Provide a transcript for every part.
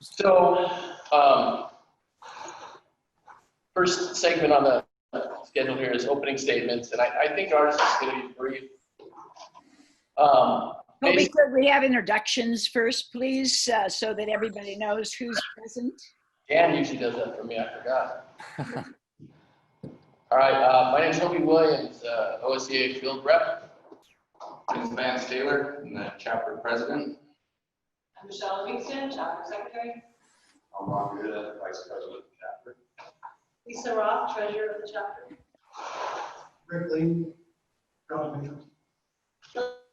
So, first segment on the schedule here is opening statements, and I think ours is going to be brief. Could we have introductions first, please, so that everybody knows who's present? Dan usually does that for me, I forgot. All right, my name is Hobie Williams, OSCA field rep. I'm Vance Taylor, I'm the chapter president. I'm Michelle Livingston, chapter secretary. I'm Ron Good, vice president of the chapter. Lisa Roth, treasurer of the chapter. Rick Lee, John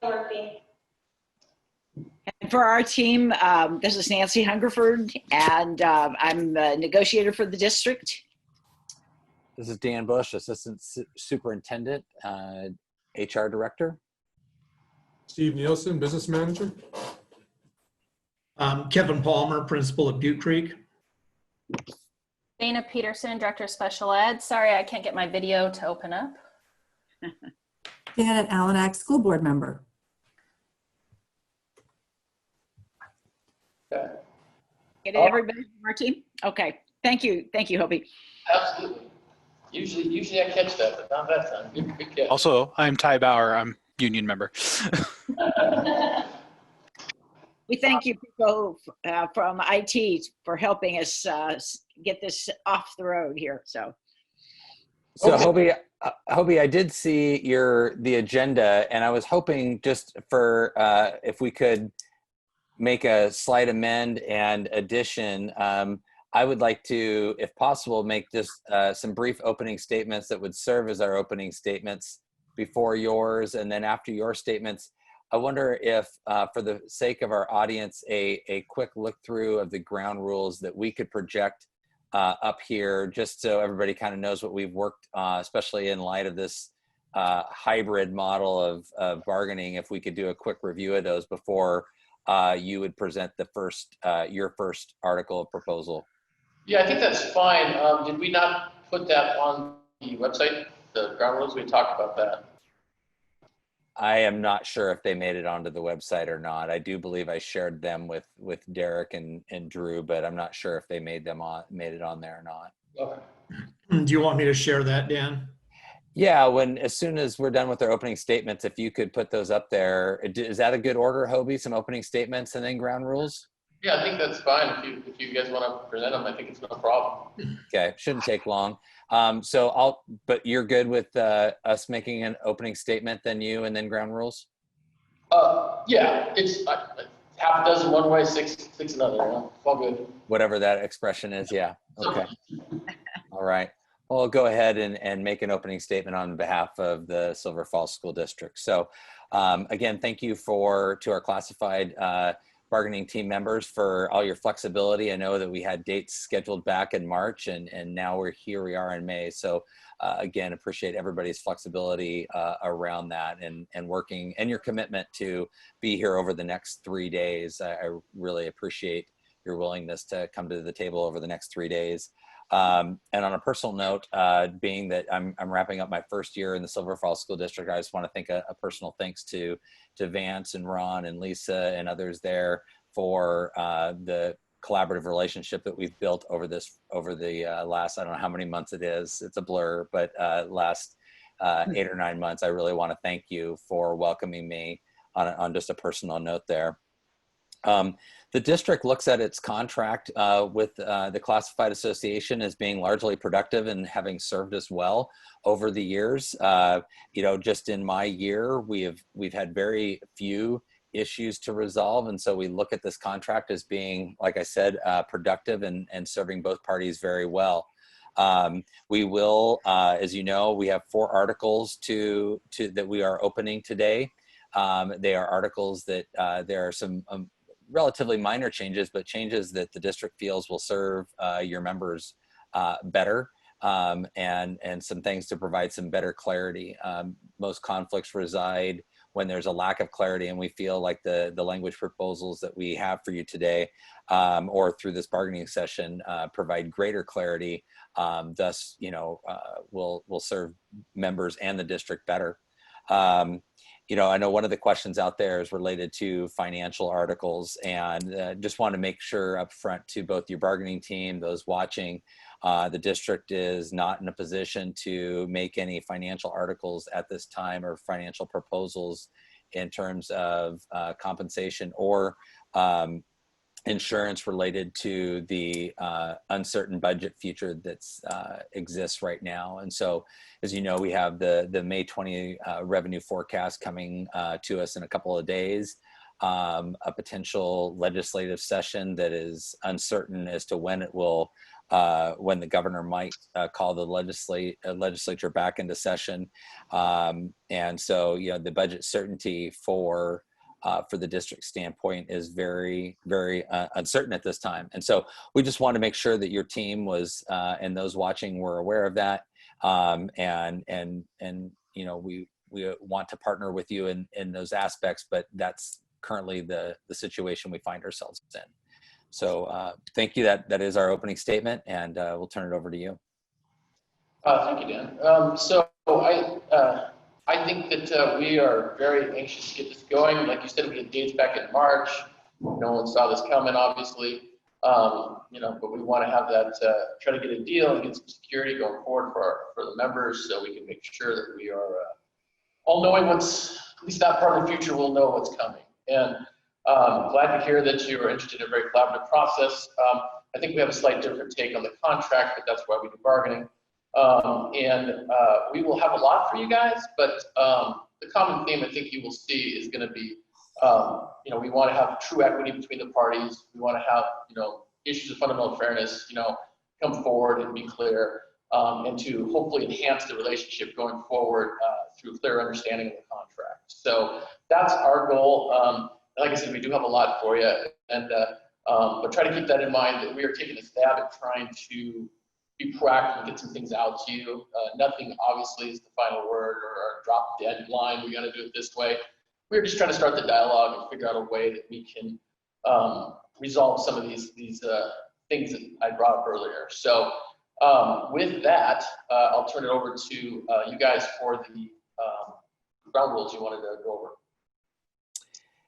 Murphy. And for our team, this is Nancy Hungerford, and I'm the negotiator for the district. This is Dan Bush, assistant superintendent, HR director. Steve Nielsen, business manager. Kevin Palmer, principal at Butte Creek. Dana Peterson, director of special ed. Sorry, I can't get my video to open up. Janet Allenack, school board member. Okay. Get everybody from our team? Okay, thank you, Hobie. Absolutely. Usually I catch that, but not that time. Good catch. Also, I'm Ty Bauer. I'm union member. We thank you people from IT for helping us get this off the road here. So Hobie, I did see the agenda, and I was hoping just for if we could make a slight amend and addition. I would like to, if possible, make just some brief opening statements that would serve as our opening statements before yours, and then after your statements. I wonder if, for the sake of our audience, a quick look through of the ground rules that we could project up here, just so everybody kind of knows what we've worked, especially in light of this hybrid model of bargaining. If we could do a quick review of those before you would present the your first article of proposal. Yeah, I think that's fine. Did we not put that on the website, the ground rules? We talked about that. I am not sure if they made it onto the website or not. I do believe I shared them with Derek and Drew, but I'm not sure if they made it on there or not. Okay. Do you want me to share that, Dan? Yeah, as soon as we're done with our opening statements, if you could put those up there. Is that a good order, Hobie? Some opening statements and then ground rules? Yeah, I think that's fine. If you guys want to present them, I think it's no problem. Okay, shouldn't take long. But you're good with us making an opening statement, then you, and then ground rules? Yeah, it's half a dozen one way, six another. It's all good. Whatever that expression is, yeah. Okay. All right. Well, I'll go ahead and make an opening statement on behalf of the Silver Falls School District. So again, thank you to our classified bargaining team members for all your flexibility. I know that we had dates scheduled back in March, and now here we are in May. So again, appreciate everybody's flexibility around that and working, and your commitment to be here over the next 3 days. I really appreciate your willingness to come to the table over the next 3 days. And on a personal note, being that I'm wrapping up my first year in the Silver Falls School District, I just want to thank a personal thanks to Vance and Ron and Lisa and others there for the collaborative relationship that we've built over the last, I don't know how many months it is, it's a blur, but last 8 or 9 months. I really want to thank you for welcoming me on just a personal note there. The district looks at its contract with the Classified Association as being largely productive and having served us well over the years. Just in my year, we've had very few issues to resolve, and so we look at this contract as being, like I said, productive and serving both parties very well. We will, as you know, we have 4 articles that we are opening today. They are articles that there are some relatively minor changes, but changes that the district feels will serve your members better, and some things to provide some better clarity. Most conflicts reside when there's a lack of clarity, and we feel like the language proposals that we have for you today or through this bargaining session provide greater clarity, thus will serve members and the district better. I know one of the questions out there is related to financial articles, and just want to make sure up front to both your bargaining team, those watching, the district is not in a position to make any financial articles at this time or financial proposals in terms of compensation or insurance related to the uncertain budget future that's exists right now. And so, as you know, we have the May 20 revenue forecast coming to us in a couple of days, a potential legislative session that is uncertain as to when it will, when the governor might call the legislature back into session. And so, the budget certainty for the district standpoint is very, very uncertain at this time. And so we just want to make sure that your team was, and those watching were aware of that. We want to partner with you in those aspects, but that's currently the situation we find ourselves in. So thank you. That is our opening statement, and we'll turn it over to you. Thank you, Dan. I think that we are very anxious to get this going. Like you said, we had dates back in March. No one saw this coming, obviously. But we want to have that, try to get a deal and get some security going forward for the members, so we can make sure that we are all knowing at least that part of the future, we'll know what's coming. And glad to hear that you are interested in a very collaborative process. I think we have a slight different take on the contract, but that's why we do bargaining. We will have a lot for you guys, but the common theme I think you will see is going to be, we want to have true equity between the parties. We want to have, issues of fundamental fairness, come forward and be clear, and to hopefully enhance the relationship going forward through clear understanding of the contract. So that's our goal. Like I said, we do have a lot for you, and but try to keep that in mind, that we are taking a stab at trying to be proactive and get some things out to you. Nothing obviously is the final word or a drop dead line. We got to do it this way. We're just trying to start the dialogue and figure out a way that we can resolve some of these things that I brought up earlier. So with that, I'll turn it over to you guys for the ground rules you wanted to go over.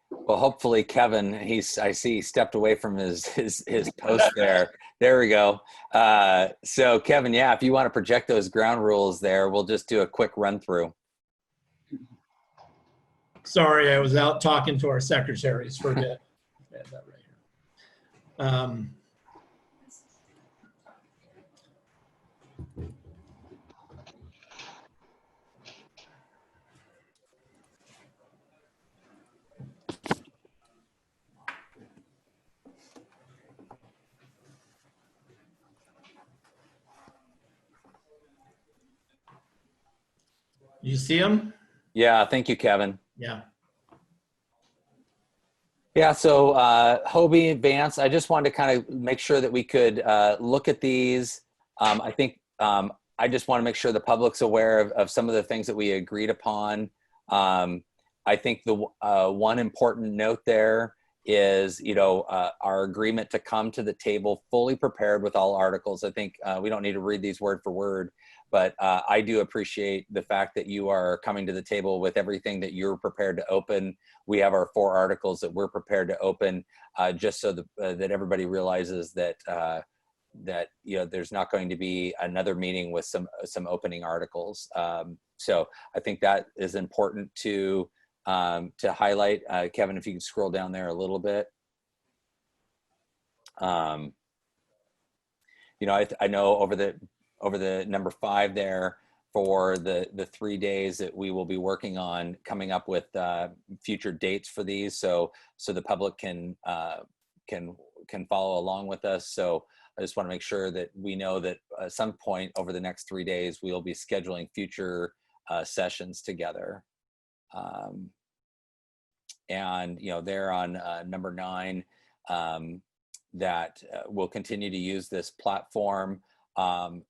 Well, hopefully Kevin, I see he stepped away from his post there. There we go. So Kevin, yeah, if you want to project those ground rules there, we'll just do a quick run through. Sorry, I was out talking to our secretaries for a bit. I had that right here. You see them? Yeah, thank you, Kevin. Yeah. Yeah, so Hobie, Vance, I just wanted to kind of make sure that we could look at these. I think I just want to make sure the public's aware of some of the things that we agreed upon. I think the one important note there is, our agreement to come to the table fully prepared with all articles. I think we don't need to read these word for word, but I do appreciate the fact that you are coming to the table with everything that you're prepared to open. We have our 4 articles that we're prepared to open, just so that everybody realizes that there's not going to be another meeting with some opening articles. So I think that is important to highlight. Kevin, if you can scroll down there a little bit. I know over the number 5 there, for the 3 days that we will be working on coming up with future dates for these, so the public can follow along with us. So I just want to make sure that we know that at some point over the next 3 days, we will be scheduling future sessions together. And they're on number 9, that we'll continue to use this platform.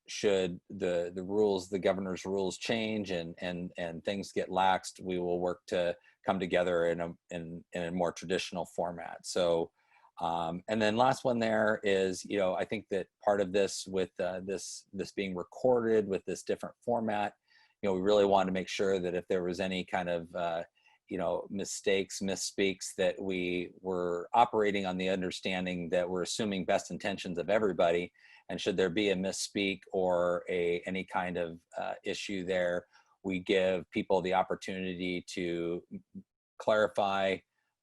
Should the governor's rules change and things get laxed, we will work to come together in a more traditional format. So, and then last one there is, I think that part of this with this being recorded with this different format, we really wanted to make sure that if there was any kind of mistakes, misspeaks, that we were operating on the understanding that we're assuming best intentions of everybody. And should there be a misspeak or any kind of issue there, we give people the opportunity to clarify,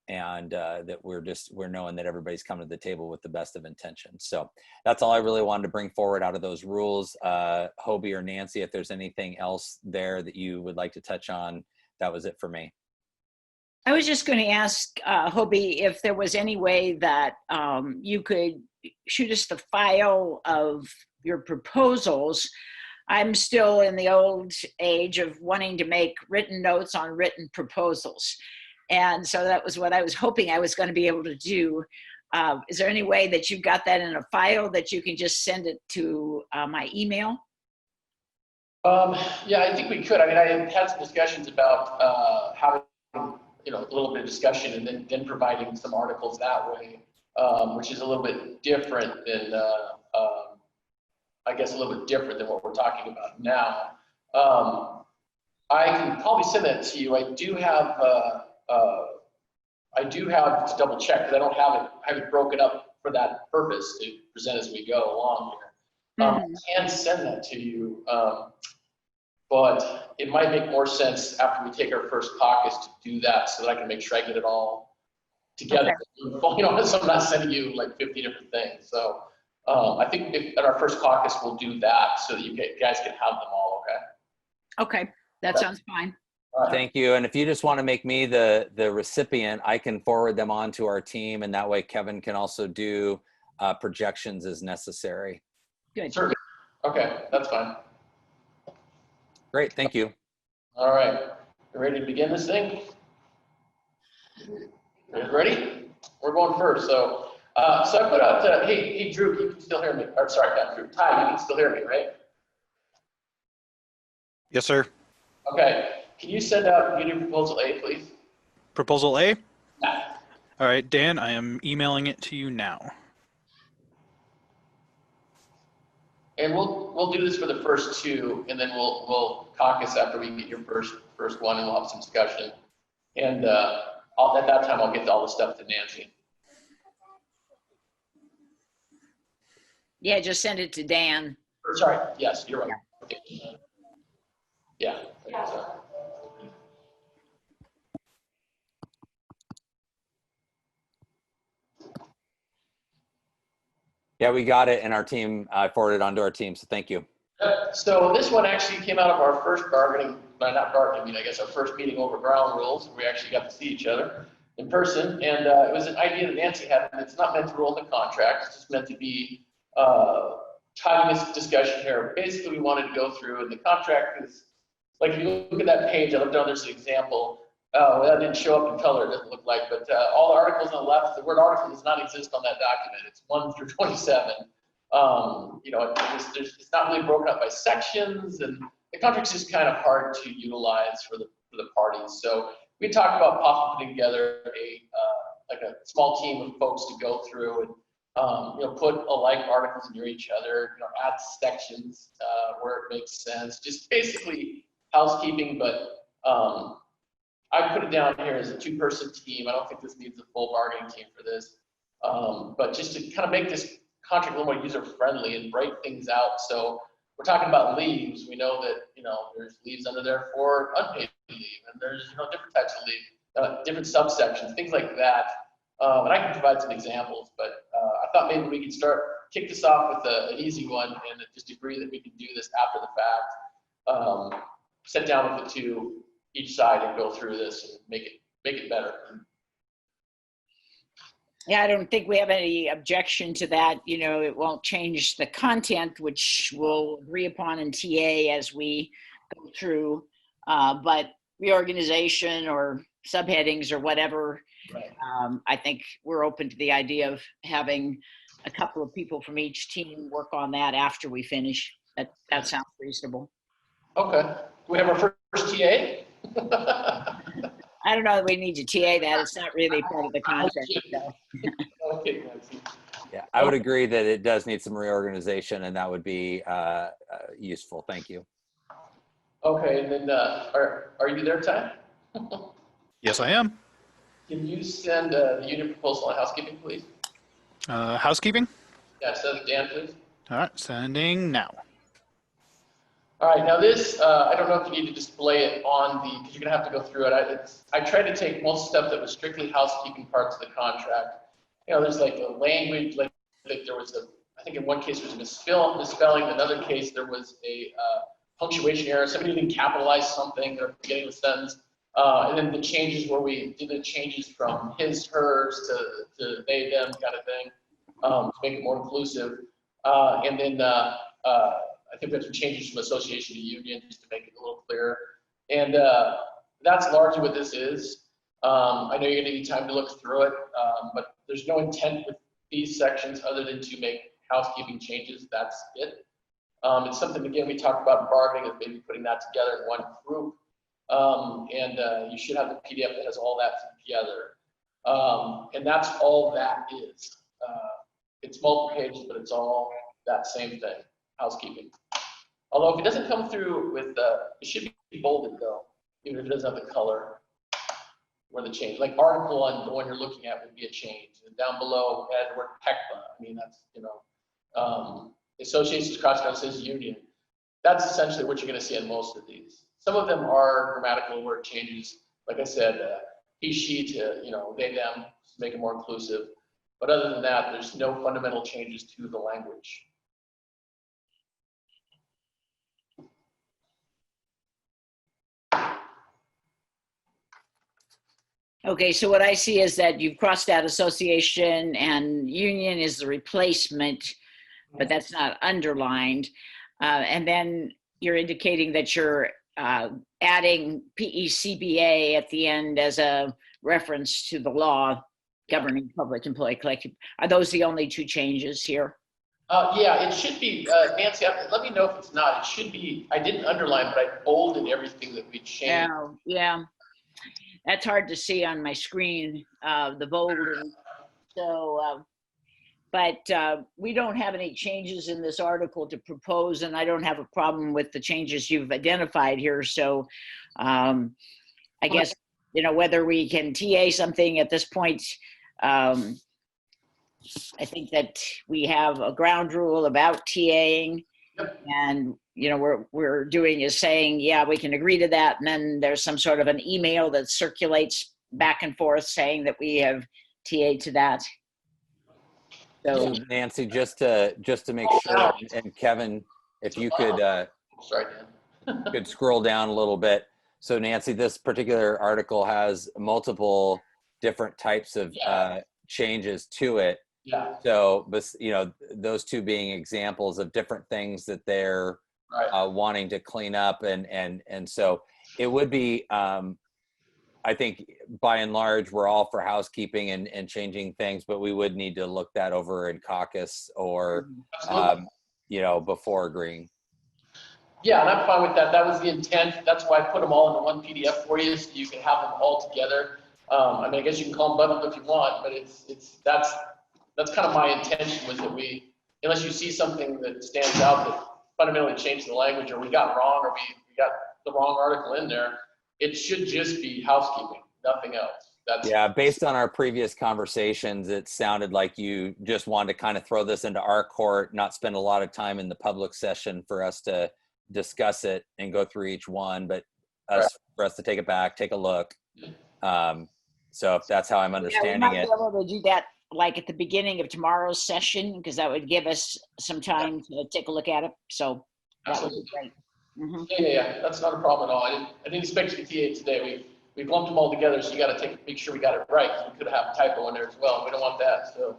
and that we're knowing that everybody's coming to the table with the best of intentions. So that's all I really wanted to bring forward out of those rules. Hobie or Nancy, if there's anything else there that you would like to touch on, that was it for me. I was just going to ask Hobie if there was any way that you could shoot us the file of your proposals. I'm still in the old age of wanting to make written notes on written proposals. And so that was what I was hoping I was going to be able to do. Is there any way that you've got that in a file that you can just send it to my email? Yeah, I think we could. I mean, I had some discussions about having, a little bit of discussion and then providing some articles that way, which is a little bit different than, I guess, a little bit different than what we're talking about now. I can probably send that to you. I do have to double check because I have it broken up for that purpose to present as we go along here. I can send that to you, but it might make more sense after we take our first caucus to do that so that I can make sure I get it all together. Okay. So I'm not sending you like 50 different things. So I think at our first caucus, we'll do that so that you guys can have them all, okay? Okay, that sounds fine. Thank you. And if you just want to make me the recipient, I can forward them on to our team, and that way Kevin can also do projections as necessary. Good. Sure. Okay, that's fine. Great, thank you. All right, you ready to begin this thing? You guys ready? We're going first. So I put out, hey, Drew, you can still hear me. Or sorry, not Drew, Ty, you can still hear me, right? Yes, sir. Okay, can you send out Union Proposal A, please? Proposal A? Yeah. All right, Dan, I am emailing it to you now. And we'll do this for the first two, and then we'll caucus after we get your first one, and we'll have some discussion. And at that time, I'll get all the stuff to Nancy. Yeah, just send it to Dan. Sorry, yes, you're right. Okay. Yeah. Yeah, we got it, and our team, I forwarded it onto our team, so thank you. So this one actually came out of our first I guess our first meeting over ground rules. We actually got to see each other in person, and it was an idea that Nancy had, and it's not meant to roll in the contract, it's just meant to be having this discussion here. Basically, we wanted to go through, and the contract is, like if you look at that page, I looked down, there's an example. That didn't show up in color, it doesn't look like, but all the articles on the left, the word article does not exist on that document. It's 1 through 27. It's not really broken up by sections, and the contract's just kind of hard to utilize for the parties. So we talked about possibly putting together a small team of folks to go through and put alike articles near each other, add sections where it makes sense. Just basically housekeeping, but I put it down here as a 2-person team. I don't think this needs a full bargaining team for this, but just to kind of make this contract a little more user-friendly and break things out. So we're talking about leaves. We know that, there's leaves under there for unpaid leave, and there's, different types of leave, different subsections, things like that. And I can provide some examples, but I thought maybe we could kick this off with an easy one and just agree that we can do this after the fact. Sit down with the two each side and go through this and make it better. Yeah, I don't think we have any objection to that. It won't change the content, which we'll agree upon in TA as we go through. But reorganization or subheadings or whatever, Right. I think we're open to the idea of having a couple of people from each team work on that after we finish. That sounds reasonable. Okay. Do we have our first TA? I don't know that we need to TA that. It's not really part of the contract. So. Okay, Nancy. Yeah, I would agree that it does need some reorganization, and that would be useful. Thank you. Okay, and then are you there, Ty? Yes, I am. Can you send the union proposal on housekeeping, please? Housekeeping. Yeah, send it to Dan, please. All right, sending now. All right, now this, I don't know if you need to display it on the, because you're gonna have to go through it. I tried to take most stuff that was strictly housekeeping parts of the contract. You know, there's like a language, like there was I think in one case there was a misspelling, in another case there was a punctuation error, somebody didn't capitalize something at the beginning of the sentence. And then the changes where we did the changes from his, hers to they, them kind of thing, to make it more inclusive. And then I think we have some changes from association to union just to make it a little clearer. And that's largely what this is. I know you're gonna need time to look through it, but there's no intent with these sections other than to make housekeeping changes. That's it. It's something, again, we talked about bargaining and maybe putting that together in one group. And you should have the PDF that has all that together. And that's all that is. It's multiple pages, but it's all that same thing, housekeeping. Although if it doesn't come through with, it should be bolded though, even if it doesn't have the color where the change, like article on the one you're looking at would be a change. And down below, add the word PECPA. I mean, that's, you know, associations cross says union. That's essentially what you're going to see in most of these. Some of them are grammatical word changes. Like I said, he, she to, you know, they, them, to make it more inclusive. But other than that, there's no fundamental changes to the language. Okay, so what I see is that you've crossed out association and union is the replacement, but that's not underlined. And then you're indicating that you're adding PECBA at the end as a reference to the law governing public employee collective. Are those the only two changes here? Yeah, it should be, Nancy, let me know if it's not. It should be, I didn't underline, but I bolded everything that we changed. Yeah. That's hard to see on my screen, the bolding. So, but we don't have any changes in this article to propose, and I don't have a problem with the changes you've identified here. So I guess, you know, whether we can TA something at this point, I think that we have a ground rule about TAing. Yep. And, you know, we're doing is saying, yeah, we can agree to that. And then there's some sort of an email that circulates back and forth saying that we have TA'd to that. So Nancy, just to make sure, and Kevin, if you could, sorry, Dan. could scroll down a little bit. So Nancy, this particular article has multiple different types of changes to it. Yeah. So, but you know, those two being examples of different things that they're wanting to clean up, and so it would be. I think by and large we're all for housekeeping and changing things, but we would need to look that over in caucus or you know, before agreeing. Yeah, and I'm fine with that. That was the intent. That's why I put them all into one PDF for you, so you can have them all together. I mean, I guess you can call them bundled if you want, but that's kind of my intention, was that we, unless you see something that stands out that fundamentally changed the language, or we got wrong, or we got the wrong article in there, it should just be housekeeping, nothing else. Yeah, based on our previous conversations, it sounded like you just wanted to kind of throw this into our court, not spend a lot of time in the public session for us to discuss it and go through each one, but for us to take it back, take a look. So if that's how I'm understanding we might be able to do that like at the beginning of tomorrow's session, because that would give us some time to take a look at it. So that would be great. Mm-hmm. Yeah, that's not a problem at all. I didn't expect you to TA today. We lumped them all together, so you got to make sure we got it right. We could have a typo in there as well. We don't want that. So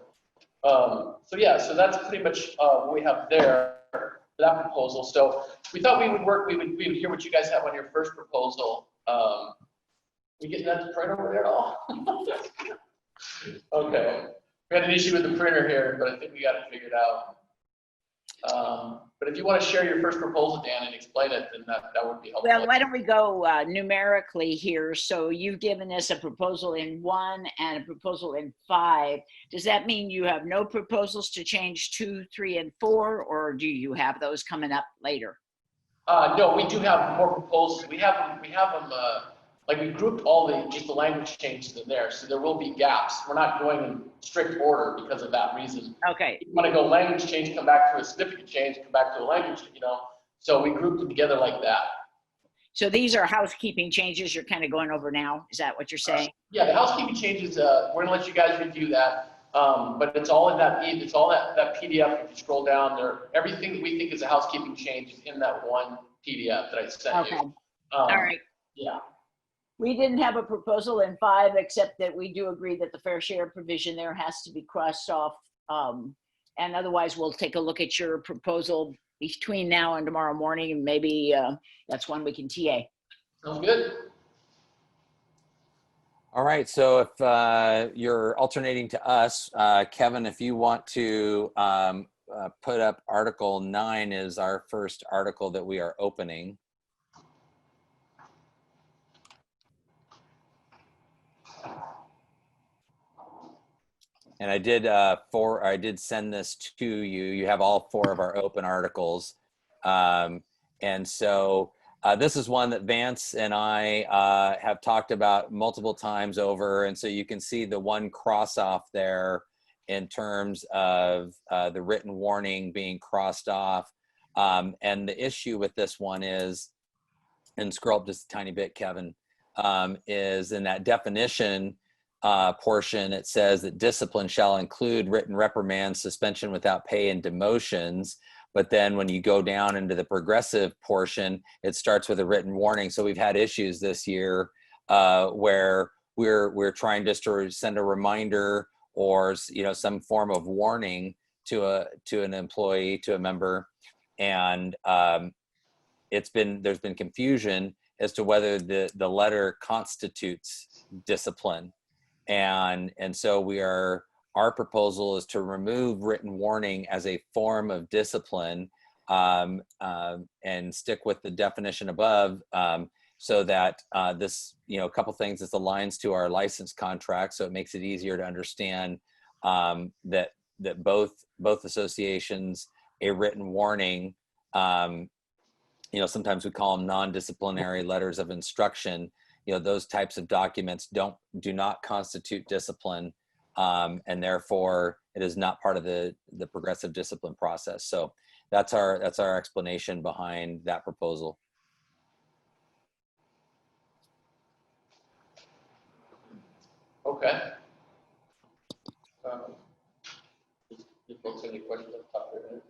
yeah, so that's pretty much what we have there for that proposal. So we thought we would work. We would hear what you guys have on your first proposal. We getting that to print over there at all? Okay. We had an issue with the printer here, but I think we got it figured out. But if you want to share your first proposal, Dan, and explain it, then that would be helpful. Well, why don't we go numerically here? So you've given us a proposal in 1 and a proposal in 5. Does that mean you have no proposals to change 2, 3, and 4, or do you have those coming up later? No, we do have more proposals. We have them like we grouped all just the language changes in there, so there will be gaps. We're not going in strict order because of that reason. Okay, You want to go language change, come back to a significant change, come back to a language, so we grouped them together like that. so these are housekeeping changes you're kind of going over now? Is that what you're saying? Yeah, the housekeeping changes, we're gonna let you guys review that, but it's all in that, it's all that PDF. If you scroll down there, everything that we think is a housekeeping change is in that one PDF that I sent you. Okay, all right. Yeah. We didn't have a proposal in 5, except that we do agree that the fair share provision there has to be crossed off. And otherwise, we'll take a look at your proposal between now and tomorrow morning, and maybe that's one we can TA. Sounds good. All right, so if you're alternating to us, Kevin, if you want to put up Article 9 is our first article that we are opening. And I did send this to you. You have all 4 of our open articles. And so this is one that Vance and I have talked about multiple times over. And so you can see the one cross off there in terms of the written warning being crossed off. And the issue with this one is, and scroll up just a tiny bit, Kevin, is in that definition portion, it says that discipline shall include written reprimands, suspension without pay, and demotions. But then when you go down into the progressive portion, it starts with a written warning. So we've had issues this year where we're trying just to send a reminder or some form of warning to an employee, to a member, and there's been confusion as to whether the letter constitutes discipline. And so our proposal is to remove written warning as a form of discipline and stick with the definition above so that this, a couple things, this aligns to our license contract, so it makes it easier to understand that both associations, a written warning, sometimes we call them non-disciplinary letters of instruction. Those types of documents do not constitute discipline, and therefore it is not part of the progressive discipline process. So that's our explanation behind that proposal. Okay. If folks have any questions on top of it,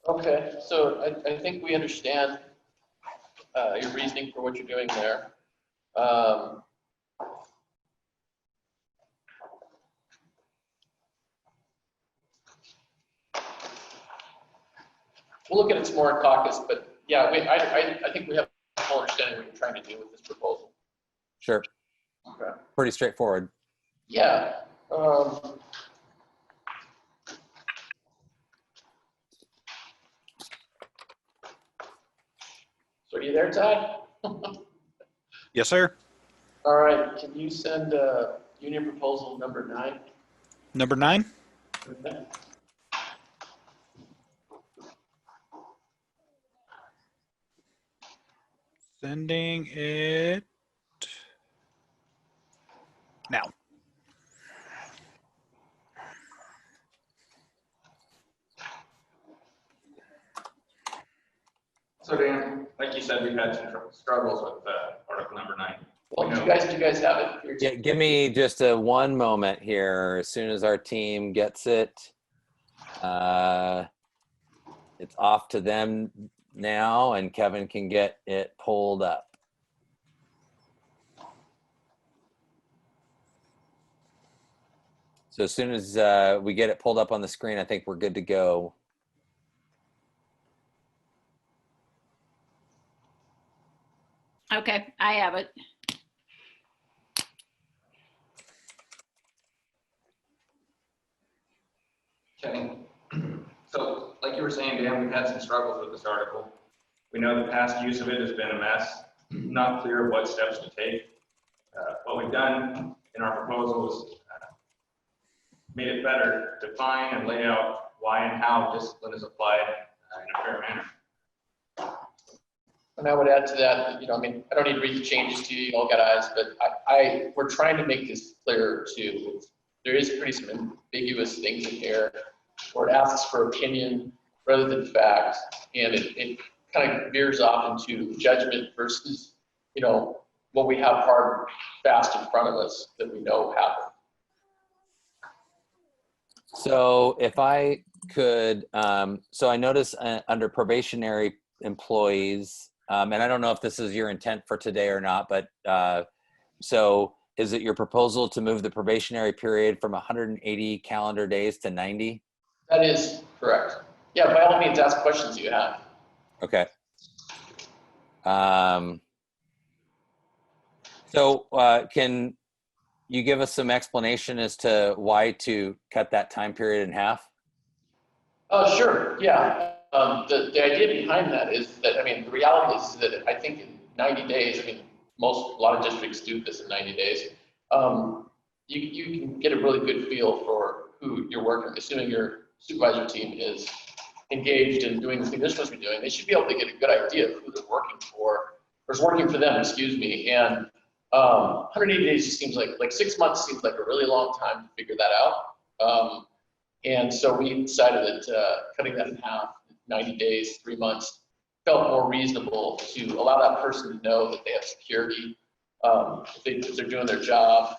okay, so I think we understand your reasoning for what you're doing there. We'll look at it some more in caucus, but yeah, I think we have a full understanding what you're trying to do with this proposal. Sure. Okay. Pretty straightforward. Yeah. So are you there, Ty? Yes, sir. All right. Can you send union proposal number 9? Number 9. Okay. Sending it now. So Dan, like you said, we've had some struggles with article number 9. Well, do you guys have it? Yeah, give me just one moment here. As soon as our team gets it, it's off to them now, and Kevin can get it pulled up. So as soon as we get it pulled up on the screen, I think we're good to go. Okay, I have it. Okay. So like you were saying, Dan, we've had some struggles with this article. We know the past use of it has been a mess. not clear what steps to take. What we've done in our proposal is made it better, define and lay out why and how discipline is applied in a fair manner. And I would add to that, I mean, I don't need to read the changes to you, you all got eyes, but we're trying to make this clearer too. There is pretty some ambiguous things in here where it asks for opinion rather than fact, and it kind of veers off into judgment versus, what we have hard, fast in front of us that we know happened. So if I could, so I notice under probationary employees, and I don't know if this is your intent for today or not, but so is it your proposal to move the probationary period from 180 calendar days to 90? That is correct. Yeah, by all means, ask questions you have. Okay. So can you give us some explanation as to why to cut that time period in half? Sure, yeah. The idea behind that is that, I mean, the reality is that I think in 90 days, I mean, a lot of districts do this in 90 days. You can get a really good feel for who you're working with, assuming your supervisor team is engaged in doing the thing they're supposed to be doing. They should be able to get a good idea of who they're working for, or is working for them, excuse me. And 180 days just seems like 6 months seems like a really long time to figure that out. And so we decided that cutting that in half, 90 days, 3 months, felt more reasonable to allow that person to know that they have security, if they're doing their job.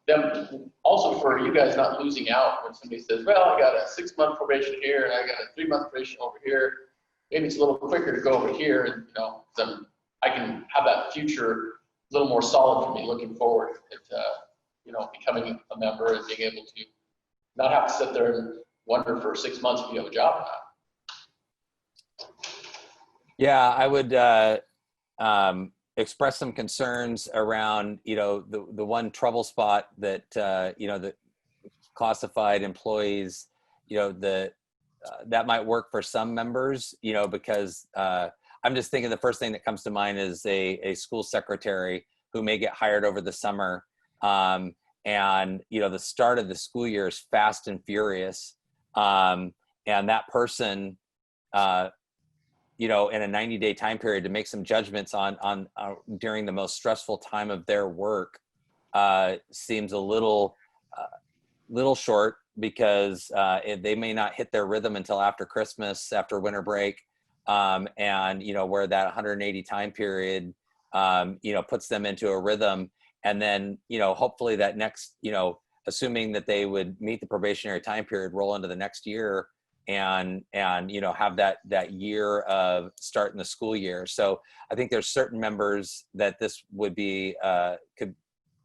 Them also for you guys not losing out when somebody says, well, I got a 6-month probation here and I got a 3-month probation over here. Maybe it's a little quicker to go over here, and then I can have that future a little more solid for me looking forward at becoming a member and being able to not have to sit there and wonder for 6 months if you have a job or not. Yeah, I would express some concerns around, the one trouble spot that, the classified employees, that might work for some members, because I'm just thinking the first thing that comes to mind is a school secretary who may get hired over the summer. And, the start of the school year is fast and furious. And that person, in a 90-day time period to make some judgments on during the most stressful time of their work seems a little short, because they may not hit their rhythm until after Christmas, after winter break. And, where that 180 time period, puts them into a rhythm. And then, hopefully that next, assuming that they would meet the probationary time period, roll into the next year and have that year of starting the school year. So I think there's certain members that this would be, could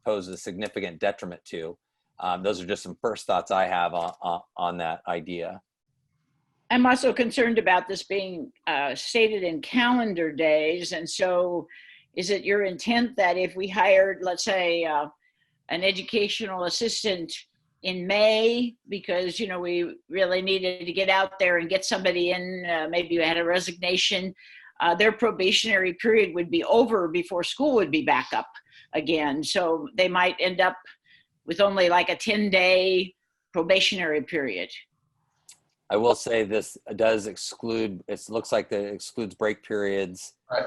pose a significant detriment to. Those are just some first thoughts I have on that idea. I'm also concerned about this being stated in calendar days. And so is it your intent that if we hired, let's say, an educational assistant in May, because, we really needed to get out there and get somebody in, maybe you had a resignation, their probationary period would be over before school would be back up again. So they might end up with only like a 10-day probationary period. I will say this does exclude, it looks like it excludes break periods. Right.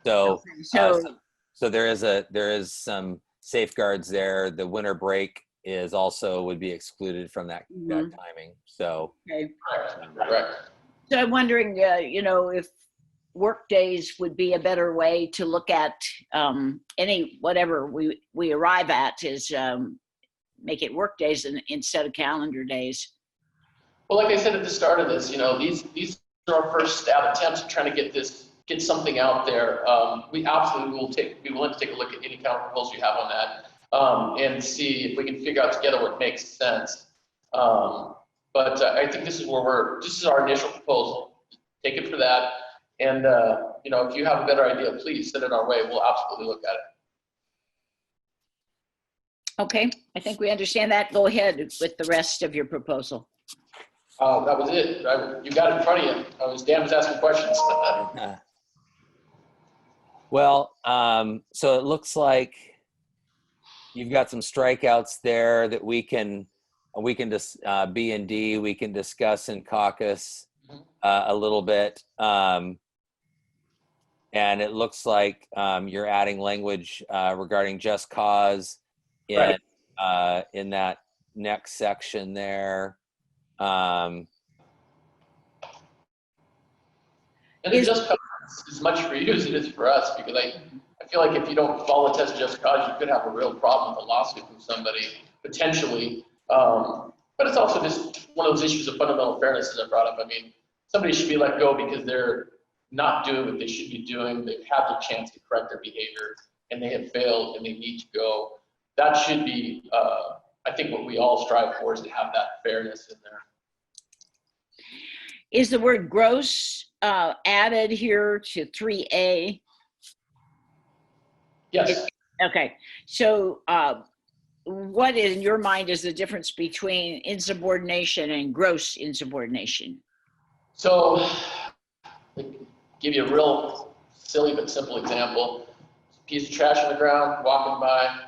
So, So so there is some safeguards there. The winter break is also would be excluded from that timing. So, okay. Correct. So I'm wondering, if work days would be a better way to look at whatever we arrive at is make it work days instead of calendar days. Well, like I said at the start of this, these are our first stab attempts at trying to get something out there. We absolutely will be willing to take a look at any kind of proposal you have on that, and see if we can figure out together what makes sense. But I think this is our initial proposal. Take it for that, and if you have a better idea, please send it our way. We'll absolutely look at it. Okay, I think we understand that. Go ahead with the rest of your proposal. That was it. You got it in front of you. Dan was asking questions. Well, so it looks like you've got some strikeouts there that we can just B and D we can discuss in caucus a little bit. And it looks like you're adding language regarding just cause in in that next section there. And it just cause as much for you as it is for us, because I feel like if you don't follow the test of just cause, you could have a real problem with a lawsuit from somebody potentially. But it's also just one of those issues of fundamental fairness that I brought up. I mean, somebody should be let go because they're not doing what they should be doing. They've had the chance to correct their behavior and they have failed and they need to go. That should be, I think, what we all strive for, is to have that fairness in there. Is the word gross added here to 3A? Yes. Okay, so what in your mind is the difference between insubordination and gross insubordination? So, give you a real silly but simple example. Piece of trash on the ground, walking by.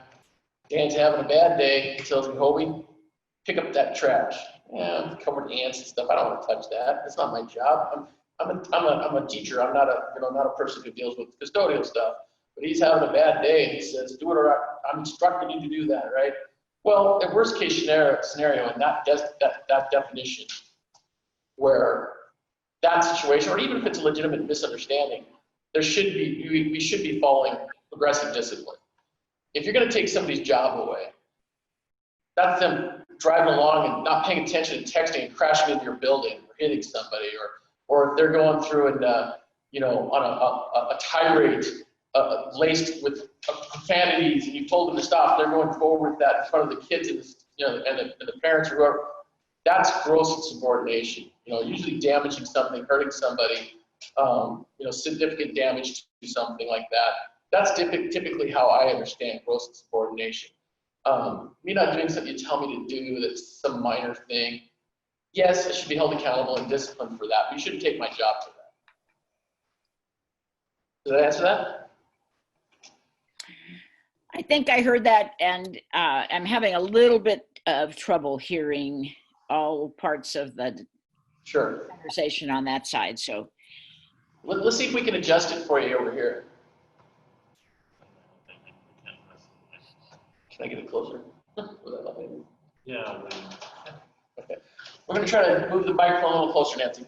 Dan's having a bad day. He tells me, Hobie, pick up that trash. Yeah, I'm covered in ants and stuff. I don't want to touch that. It's not my job. I'm a teacher. I'm not a person who deals with custodial stuff. But he's having a bad day, and he says, do it, or I'm instructing you to do that, right? Well, in worst case scenario, in that definition, where that situation, or even if it's a legitimate misunderstanding, we should be following progressive discipline. If you're going to take somebody's job away, that's them driving along and not paying attention and texting and crashing into your building or hitting somebody, or if they're going through and on a tirade laced with profanities, and you told them to stop, they're going forward with that in front of the kids and the parents or whoever. That's gross insubordination. Usually damaging something, hurting somebody, significant damage to something like that. That's typically how I understand gross insubordination. Me not doing something you tell me to do that's some minor thing. Yes, I should be held accountable and disciplined for that, but you shouldn't take my job for that. Did I answer that? I think I heard that, and I'm having a little bit of trouble hearing all parts of the conversation on that side. So let's see if we can adjust it for you over here. Can I get it closer? Yeah. Okay. We're going to try to move the microphone a little closer, Nancy.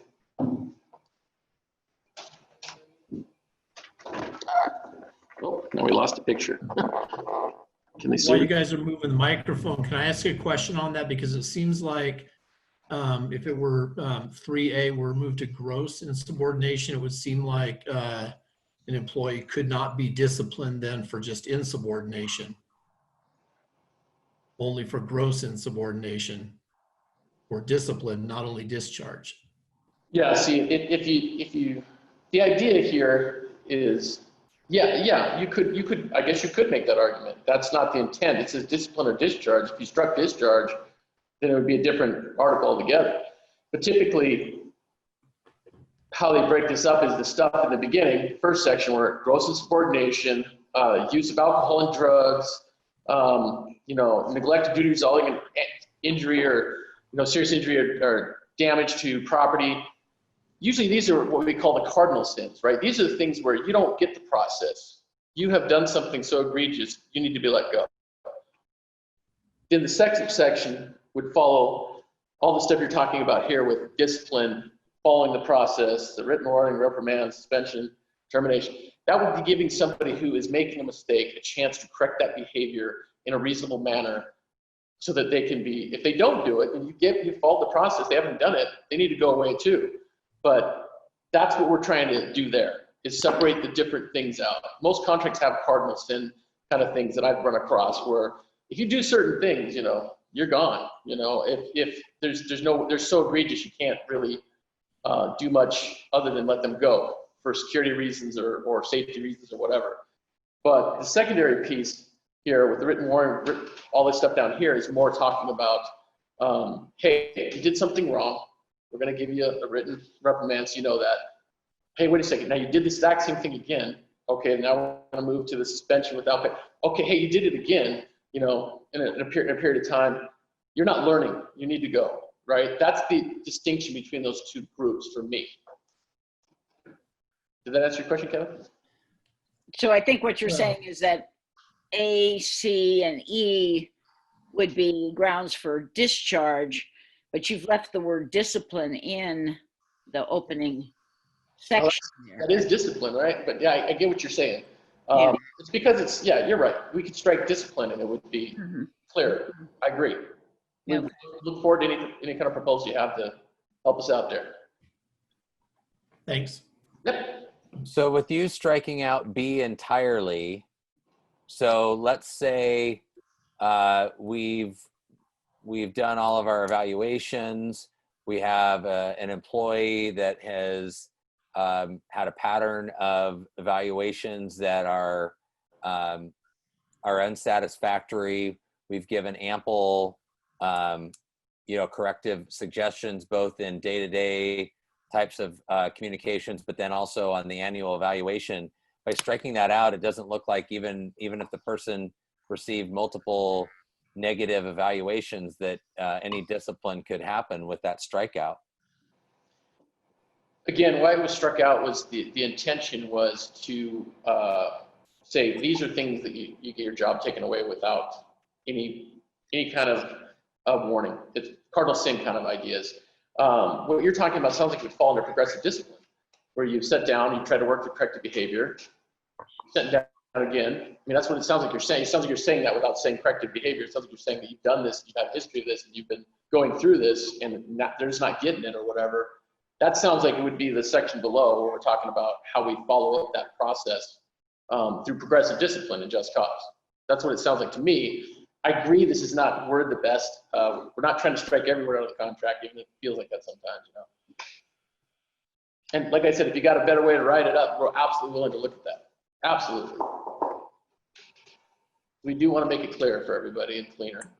Oh, now we lost a picture. Can they see? While you guys are moving the microphone, can I ask you a question on that? Because it seems like if it were 3A were moved to gross insubordination, it would seem like an employee could not be disciplined then for just insubordination, only for gross insubordination, or discipline, not only discharge. Yeah, see, if you, the idea here is, yeah, you could, I guess you could make that argument. That's not the intent. It says discipline or discharge. If you struck discharge, then it would be a different article altogether. But typically, how they break this up is the stuff in the beginning, first section, where gross insubordination, use of alcohol and drugs, neglect of duty resulting in injury or serious injury or damage to property. Usually these are what we call the cardinal sins, right? These are the things where you don't get the process. You have done something so egregious, you need to be let go. Then the second section would follow all the stuff you're talking about here with discipline, following the process, the written warning, reprimand, suspension, termination. That would be giving somebody who is making a mistake a chance to correct that behavior in a reasonable manner, so that they can be, if they don't do it and you follow the process, they haven't done it, they need to go away too. But that's what we're trying to do there, is separate the different things out. Most contracts have cardinal sin kind of things that I've run across, where if you do certain things, you're gone. If they're so egregious, you can't really do much other than let them go for security reasons or safety reasons or whatever. But the secondary piece here with the written warning, all this stuff down here is more talking about, hey, if you did something wrong, we're going to give you a written reprimand so you know that. Hey, wait a second, now you did the exact same thing again. Okay, now we're gonna move to the suspension without pay. Okay, hey, you did it again, you know, in a period of time. You're not learning, you need to go, right? That's the distinction between those two groups for me. Did that answer your question, Kevin? So I think what you're saying is that A, C, and E would be grounds for discharge, but you've left the word discipline in the opening section there. That is discipline, right? But yeah, I get what you're saying. Yeah. It's because it's, yeah, you're right. We could strike discipline and it would be clear. I agree. We Okay. look forward to any kind of proposal you have to help us out there. Thanks. Yep. So with you striking out B entirely, so let's say we've done all of our evaluations. We have an employee that has had a pattern of evaluations that are unsatisfactory. We've given ample, corrective suggestions, both in day-to-day types of communications, but then also on the annual evaluation. By striking that out, it doesn't look like even if the person received multiple negative evaluations that any discipline could happen with that strikeout. Again, why it was struck out was the intention was to say these are things that you get your job taken away without any kind of warning. It's cardinal sin kind of ideas. What you're talking about sounds like it would fall under progressive discipline, where you sit down, you try to work the corrective behavior, sit down again. I mean, that's what it sounds like you're saying. It sounds like you're saying that without saying corrective behavior. It sounds like you're saying that you've done this, you've had a history of this, and you've been going through this, and they're just not getting it or whatever. That sounds like it would be the section below where we're talking about how we follow up that process through progressive discipline and just cause. That's what it sounds like to me. I agree this is not word the best. We're not trying to strike every word out of the contract, even if it feels like that sometimes, you know. And like I said, if you got a better way to write it up, we're absolutely willing to look at that. Absolutely. We do want to make it clear for everybody and cleaner.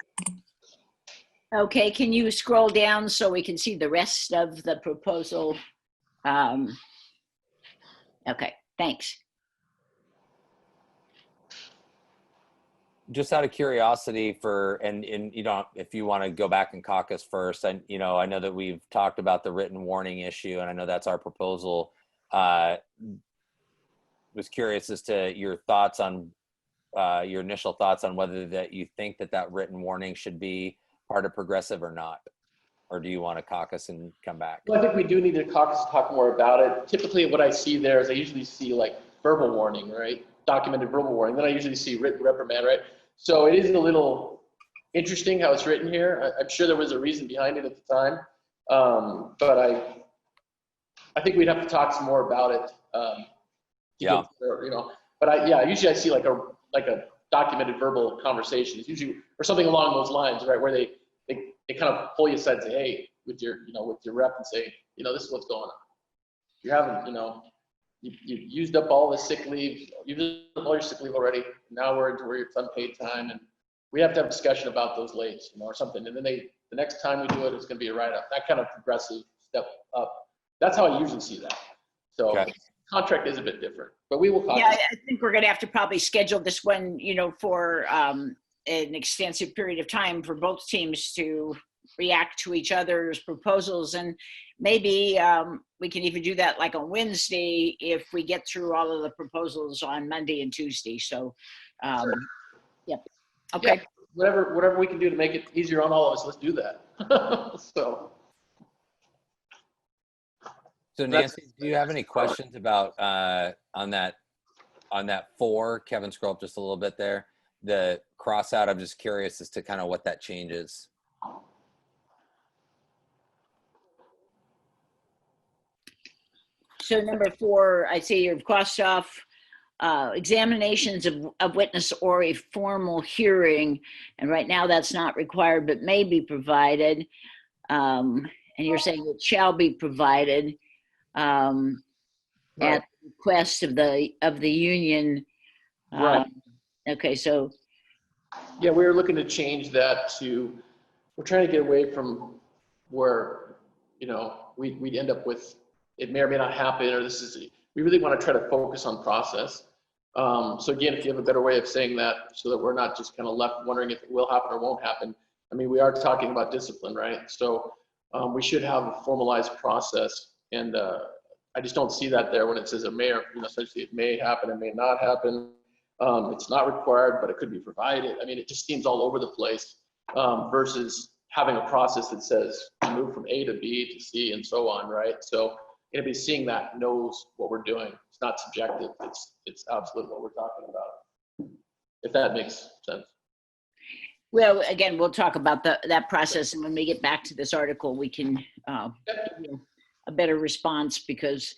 Okay, can you scroll down so we can see the rest of the proposal? Okay, thanks. Just out of curiosity and you don't, if you want to go back and caucus first, and I know that we've talked about the written warning issue, and I know that's our proposal. Was curious as to your thoughts on your initial thoughts on whether that you think that written warning should be part of progressive or not, or do you want to caucus and come back? Well, I think we do need to caucus to talk more about it. Typically, what I see there is I usually see like verbal warning, right? Documented verbal warning. Then I usually see written reprimand, right? So it is a little interesting how it's written here. I'm sure there was a reason behind it at the time, but I think we'd have to talk some more about it. Yeah. But usually I see like a documented verbal conversation. It's usually or something along those lines, right? Where they kind of pull you aside and say, hey, with your rep and say, this is what's going on. You haven't, you used up all the sick leave, you've used up all your sick leave already. Now we're into where it's unpaid time, and we have to have a discussion about those lates, or something. And then the next time we do it, it's going to be a write-up. That kind of progressive step up. That's how I usually see that. So Okay. Contract is a bit different, but we will caucus. Yeah, I think we're going to have to probably schedule this one, for an extensive period of time for both teams to react to each other's proposals. And maybe we can even do that like on Wednesday if we get through all of the proposals on Monday and Tuesday. So, Sure. Yep. Okay. Yeah, whatever we can do to make it easier on all of us, let's do that. So Nancy, do you have any questions about on that 4? Kevin, scroll up just a little bit there. The cross out, I'm just curious as to kind of what that changes. So number 4, I see you've crossed off examinations of witness or a formal hearing. And right now that's not required, but may be provided. And you're saying it shall be provided at the request of the union. Right. Okay, so. Yeah, we were looking to change that to, we're trying to get away from where, we'd end up with, it may or may not happen, or we really want to try to focus on process. So again, if you have a better way of saying that so that we're not just kind of left wondering if it will happen or won't happen. I mean, we are talking about discipline, right? So we should have a formalized process, and I just don't see that there when it says it may, or essentially it may happen, it may not happen. It's not required, but it could be provided. I mean, it just seems all over the place versus having a process that says move from A to B to C and so on, right? So anybody seeing that knows what we're doing. It's not subjective. It's absolutely what we're talking about. If that makes sense. Well, again, we'll talk about that process, and when we get back to this article, we can give you a better response, because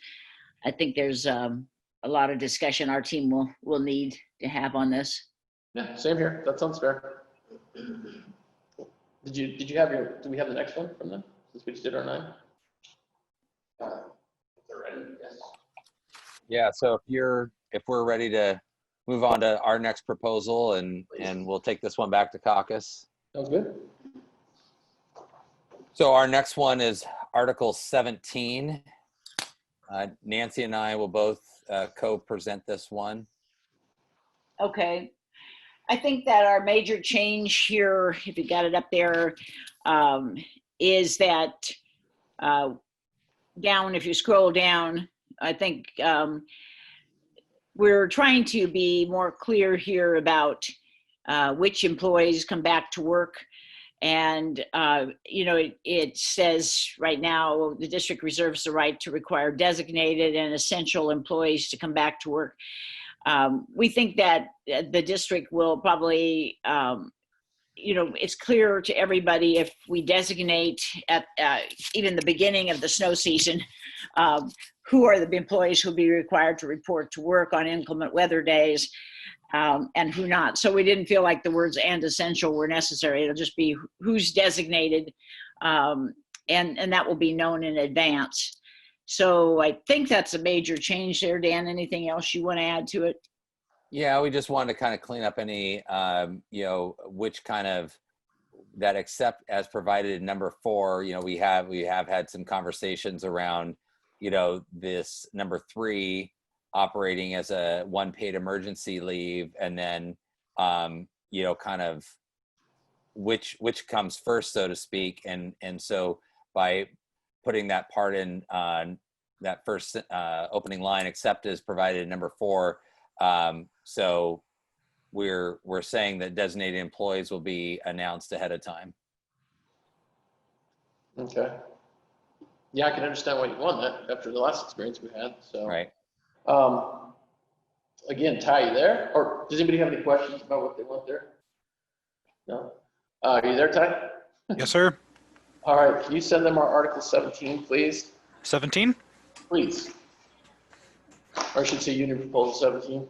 I think there's a lot of discussion our team will need to have on this. Yeah, same here. That sounds fair. Do we have the next one from them, since we just did our 9? They're ready, yes. Yeah, so if we're ready to move on to our next proposal, and we'll take this one back to caucus. Sounds good. So our next one is Article 17. Nancy and I will both co-present this one. Okay. I think that our major change here, if you got it up there, is that down, if you scroll down, I think we're trying to be more clear here about which employees come back to work. And, it says right now, the district reserves the right to require designated and essential employees to come back to work. We think that the district will probably, it's clear to everybody if we designate at even the beginning of the snow season, who are the employees who will be required to report to work on inclement weather days, and who not. So we didn't feel like the words "and essential" were necessary. It'll just be who's designated, and that will be known in advance. So I think that's a major change there. Dan, anything else you want to add to it? Yeah, we just wanted to kind of clean up any, which kind of that except as provided in number 4. We have had some conversations around, this number 3 operating as a one paid emergency leave, and then, kind of which comes first, so to speak. And so by putting that part in that first opening line, except as provided in number 4. So we're saying that designated employees will be announced ahead of time. Okay. Yeah, I can understand why you want that after the last experience we had. So. Right. Again, Ty, you there? Or does anybody have any questions about what they want there? No. Are you there, Ty? Yes, sir. All right. Can you send them our Article 17, please? 17? Please. Or I should say Union Proposal 17.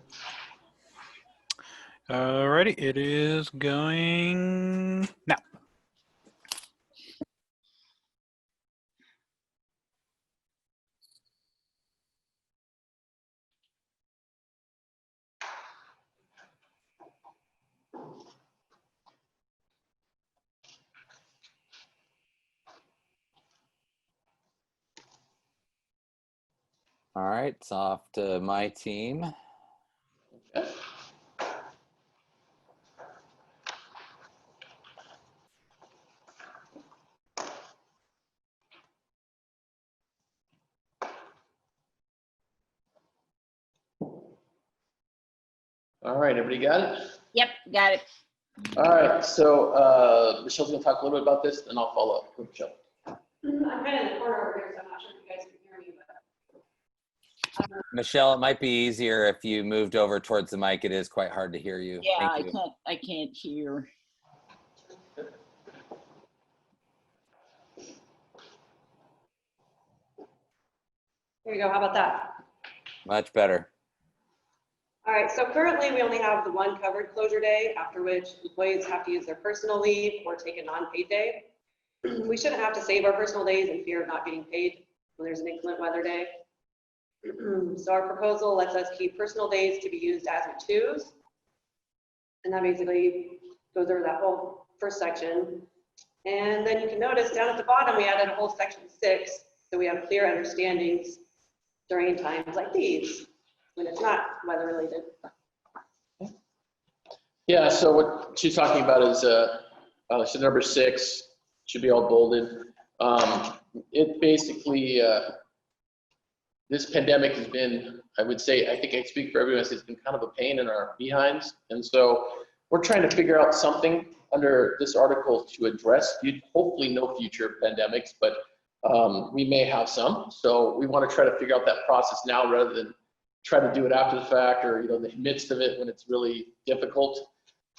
Alrighty, it is going now. All right, it's off to my team. Okay. All right, everybody got it? Yep, got it. All right, so Michelle's gonna talk a little bit about this, and I'll follow up with Michelle. I'm kind of in the corner over here, so I'm not sure if you guys can hear me, but. Michelle, it might be easier if you moved over towards the mic. It is quite hard to hear you. Yeah, Thank you. I can't hear. There you go, how about that? Much better. All right, so currently we only have the one covered closure day, after which employees have to use their personal leave or take a non-paid day. We shouldn't have to save our personal days in fear of not getting paid when there's an inclement weather day. So our proposal lets us keep personal days to be used as we choose. And that basically goes over that whole first section. And then you can notice down at the bottom, we added a whole section 6, so we have clear understandings during times like these. when it's not weather related. Yeah, so what she's talking about is, so number 6 should be all bolded. It basically, this pandemic has been, I would say, I think I speak for everyone, it's been kind of a pain in our behinds. And so we're trying to figure out something under this article to address, hopefully no future pandemics, but we may have some. So we want to try to figure out that process now rather than try to do it after the fact or, in the midst of it when it's really difficult.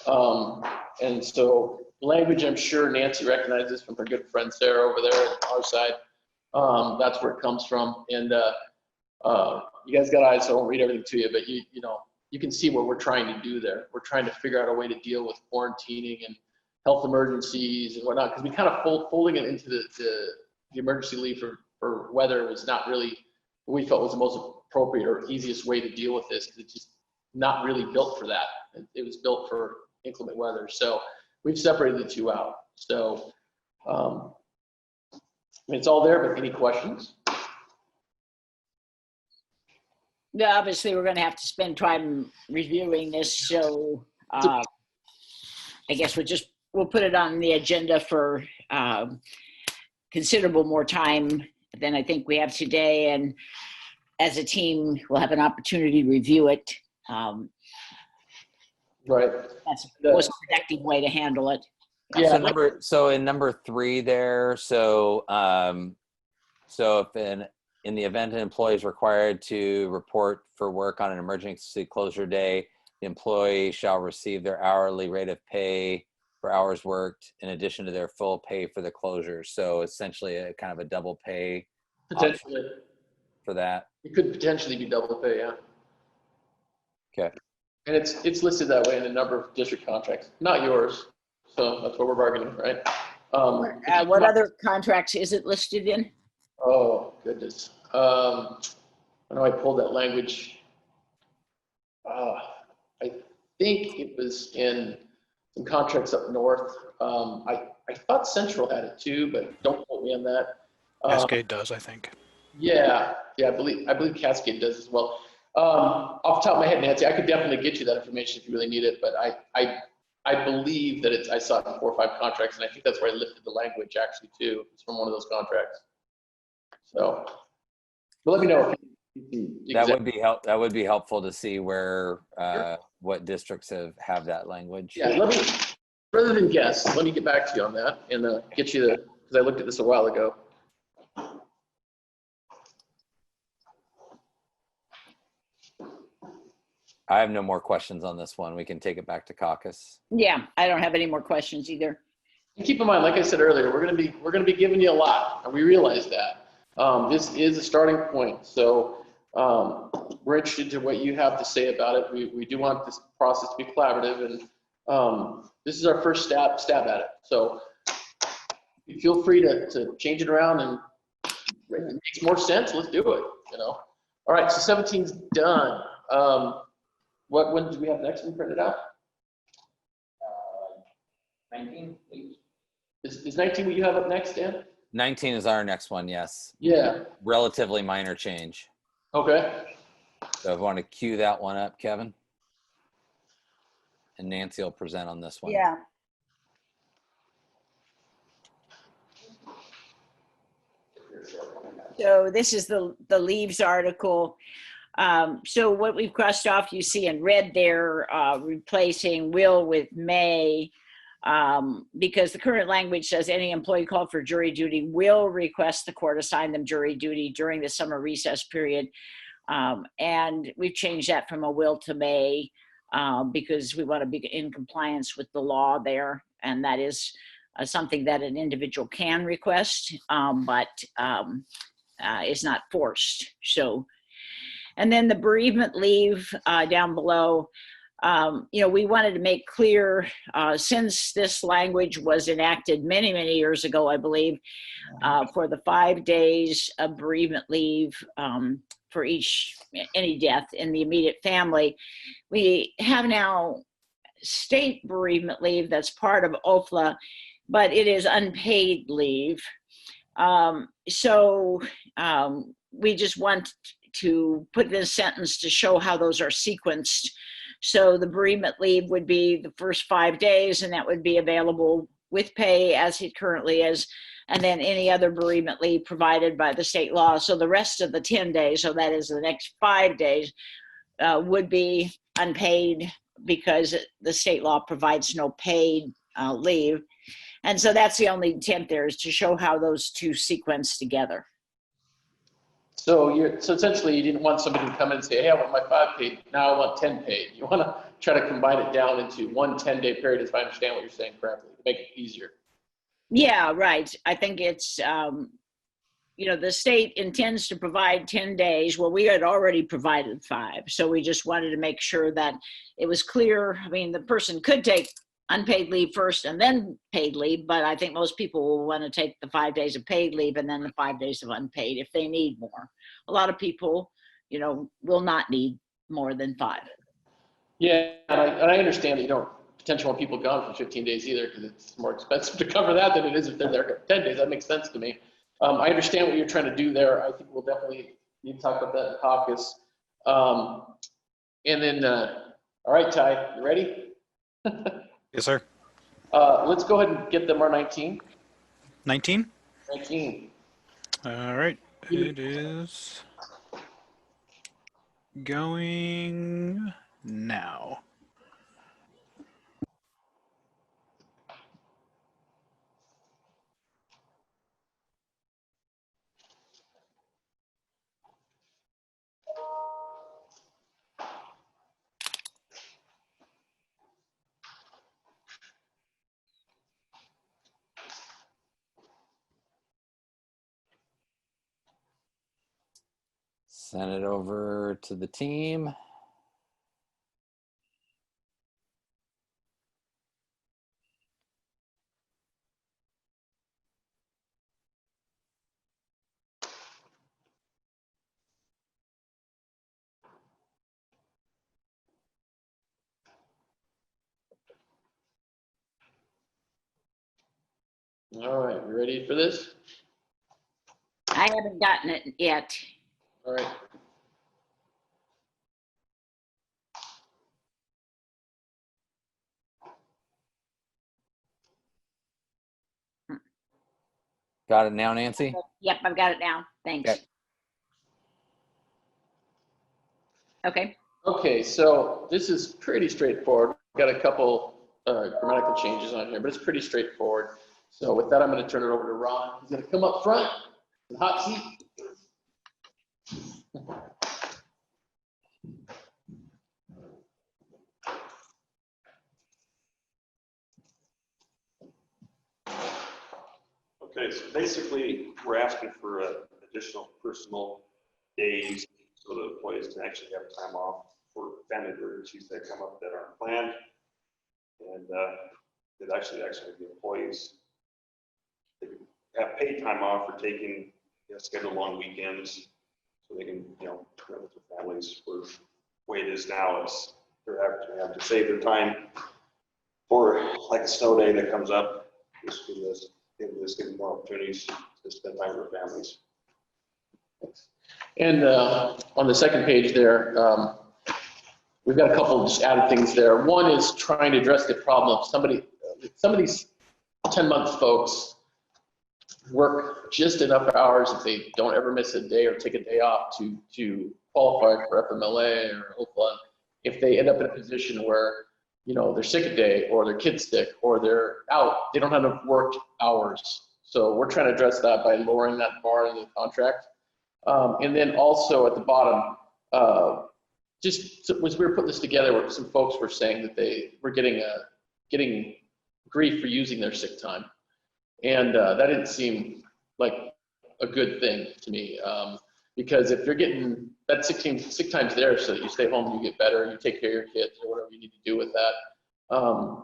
And so language, I'm sure Nancy recognizes from her good friend Sarah over there on our side. That's where it comes from. And you guys got eyes, so I won't read everything to you, but you can see what we're trying to do there. We're trying to figure out a way to deal with quarantining and health emergencies and whatnot, because we kind of folding it into the emergency leave for weather was not really what we felt was the most appropriate or easiest way to deal with this, because it's just not really built for that. It was built for inclement weather. So we've separated the two out. So it's all there, but any questions? Yeah, obviously, we're going to have to spend time reviewing this. So I guess we'll put it on the agenda for considerable more time than I think we have today. And as a team, we'll have an opportunity to review it. Right. That's the most productive way to handle it. Yeah. So in number 3 there, so if in the event an employee is required to report for work on an emergency closure day, the employee shall receive their hourly rate of pay for hours worked in addition to their full pay for the closure. So essentially a kind of a double pay Potentially. For that. It could potentially be double pay, yeah. Okay. And it's listed that way in a number of district contracts, not yours. So that's what we're bargaining, right? What other contracts is it listed in? Oh, goodness. I know I pulled that language. I think it was in some contracts up north. I thought Central had it too, but don't quote me on that. Cascade does, I think. Yeah, I believe Cascade does as well. Off the top of my head, Nancy, I could definitely get you that information if you really need it, but I believe that I saw it in 4 or 5 contracts, and I think that's where I lifted the language actually too. It's from one of those contracts. So, but let me know. That would be helpful to see where what districts have that language. Yeah, rather than guess, let me get back to you on that and get you because I looked at this a while ago. I have no more questions on this one. We can take it back to caucus. Yeah, I don't have any more questions either. And keep in mind, like I said earlier, we're gonna be giving you a lot, and we realize that. This is a starting point, so we're interested in what you have to say about it. We do want this process to be collaborative, and this is our first stab at it. So feel free to change it around, and if it makes more sense, let's do it. All right, so 17's done. When do we have next one printed out? 19, please. Is 19 what you have up next, Dan? 19 is our next one, yes. Yeah. Relatively minor change. Okay. So if you want to cue that one up, Kevin. And Nancy will present on this one. Yeah. So this is the leaves article. So what we've crossed off, you see in red there, replacing will with may, because the current language says any employee called for jury duty will request the court assign them jury duty during the summer recess period. And we've changed that from a will to may, because we want to be in compliance with the law there. And that is something that an individual can request, but is not forced. So, and then the bereavement leave down below, we wanted to make clear, since this language was enacted many, many years ago, I believe, for the 5 days of bereavement leave for any death in the immediate family, we have now state bereavement leave that's part of OFLA, but it is unpaid leave. So we just want to put in a sentence to show how those are sequenced. So the bereavement leave would be the first 5 days, and that would be available with pay as it currently is, and then any other bereavement leave provided by the state law. So the rest of the 10 days, so that is the next 5 days, would be unpaid because the state law provides no paid leave. And so that's the only intent there, is to show how those two sequence together. So essentially you didn't want somebody to come in and say, hey, I want my 5 paid, now I want 10 paid. You want to try to combine it down into one 10-day period, if I understand what you're saying correctly, to make it easier. Yeah, right. I think it's, the state intends to provide 10 days. Well, we had already provided 5. So we just wanted to make sure that it was clear. I mean, the person could take unpaid leave first and then paid leave, but I think most people will want to take the 5 days of paid leave and then the 5 days of unpaid if they need more. A lot of people, will not need more than 5. Yeah, and I understand that you don't potentially want people gone for 15 days either, because it's more expensive to cover that than it is if they're there for 10 days. That makes sense to me. I understand what you're trying to do there. I think we'll definitely need to talk about that in caucus. And then, all right, Ty, you ready? Yes, sir. Let's go ahead and get them our 19. 19? 19. All right. It is going now. Send it over to the team. All right, you ready for this? I haven't gotten it yet. All right. Got it now, Nancy? Yep, I've got it now. Thanks. Okay. Okay, so this is pretty straightforward. We've got a couple grammatical changes on here, but it's pretty straightforward. So with that, I'm going to turn it over to Ron. He's going to come up front, in the hot seat. Okay, so basically, we're asking for additional personal days so that employees can actually have time off for family emergencies that come up that aren't planned. And it actually the employees, they can have paid time off for taking scheduled long weekends, so they can spend with their families. For the way it is now, it's they're having to save their time for like a snow day that comes up. Just giving more opportunities to spend time with their families. And on the second page there, we've got a couple of just added things there. One is trying to address the problem of some of these 10-month folks work just enough hours if they don't ever miss a day or take a day off to qualify for FMLA or HOPA. If they end up in a position where they're sick a day, or their kid's sick, or they're out, they don't have enough worked hours. So we're trying to address that by lowering that bar in the contract. And then also at the bottom, just as we were putting this together, some folks were saying that they were getting grief for using their sick time. And that didn't seem like a good thing to me, because if you're getting that sick time's there so that you stay home, you get better, you take care of your kids or whatever you need to do with that.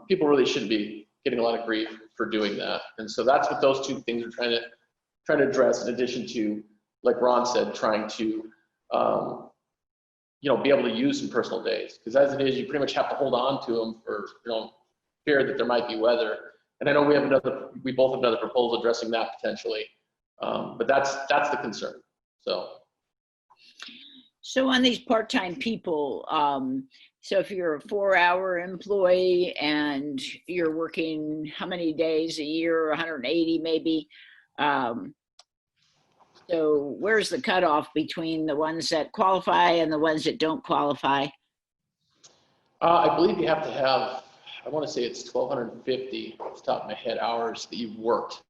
People really shouldn't be getting a lot of grief for doing that. And so that's what those two things are trying to address, in addition to, like Ron said, trying to be able to use some personal days, because as it is, you pretty much have to hold on to them for fear that there might be weather. And I know we both have another proposal addressing that potentially, but that's the concern. So So on these part-time people, so if you're a 4-hour employee and you're working how many days a year, 180 maybe? So where's the cutoff between the ones that qualify and the ones that don't qualify? I believe you have to have, I want to say it's 1,250 off the top of my head hours that you've worked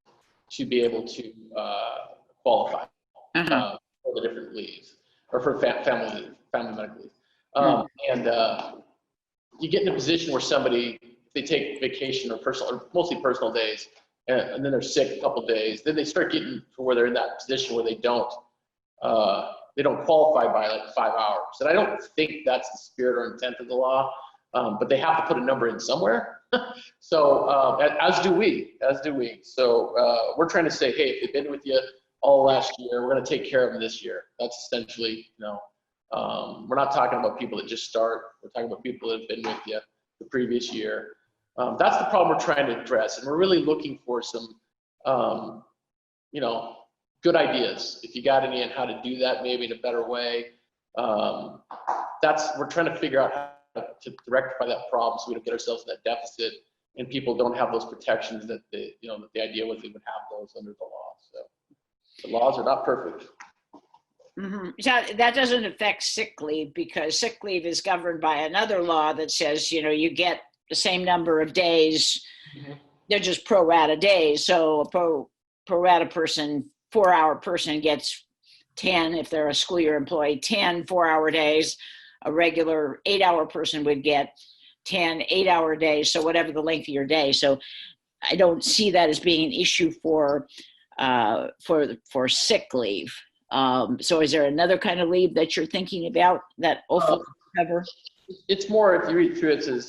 to be able to qualify for the different leaves, or for family leave, family medical leave. And you get in a position where somebody, if they take vacation or personal, or mostly personal days, and then they're sick a couple days, then they start getting to where they're in that position where they don't qualify by like 5 hours. And I don't think that's the spirit or intent of the law, but they have to put a number in somewhere. So as do we. So we're trying to say, hey, if they've been with you all last year, we're going to take care of them this year. That's essentially, we're not talking about people that just start. We're talking about people that have been with you the previous year. That's the problem we're trying to address, and we're really looking for some, good ideas. If you got any on how to do that, maybe in a better way. We're trying to figure out how to rectify that problem, so we don't get ourselves in that deficit, and people don't have those protections that the idea was they would have those under the law. So the laws are not perfect. So that doesn't affect sick leave, because sick leave is governed by another law that says, you get the same number of days. They're just pro rata days. So a pro rata person, 4-hour person gets 10 if they're a school year employee, 10 4-hour days. A regular 8-hour person would get 10 8-hour days. So whatever the length of your day. So I don't see that as being an issue for sick leave. So is there another kind of leave that you're thinking about that OFLA cover? It's more, if you read through it, says,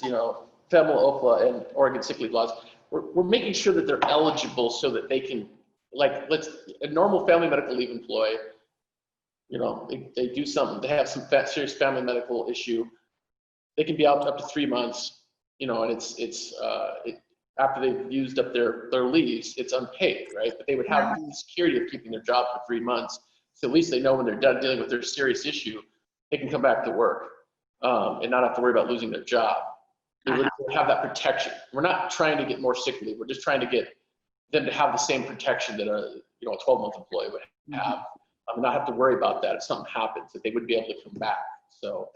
federal OFLA and Oregon sick leave laws, we're making sure that they're eligible so that they can, a normal family medical leave employee, they do something, they have some serious family medical issue, they can be out up to 3 months, and it's after they've used up their leaves, it's unpaid, right? But they would have the security of keeping their job for 3 months. So at least they know when they're done dealing with their serious issue, they can come back to work and not have to worry about losing their job. They would have that protection. We're not trying to get more sick leave. We're just trying to get them to have the same protection that a 12-month employee would have. Not have to worry about that if something happens, that they would be able to come back. So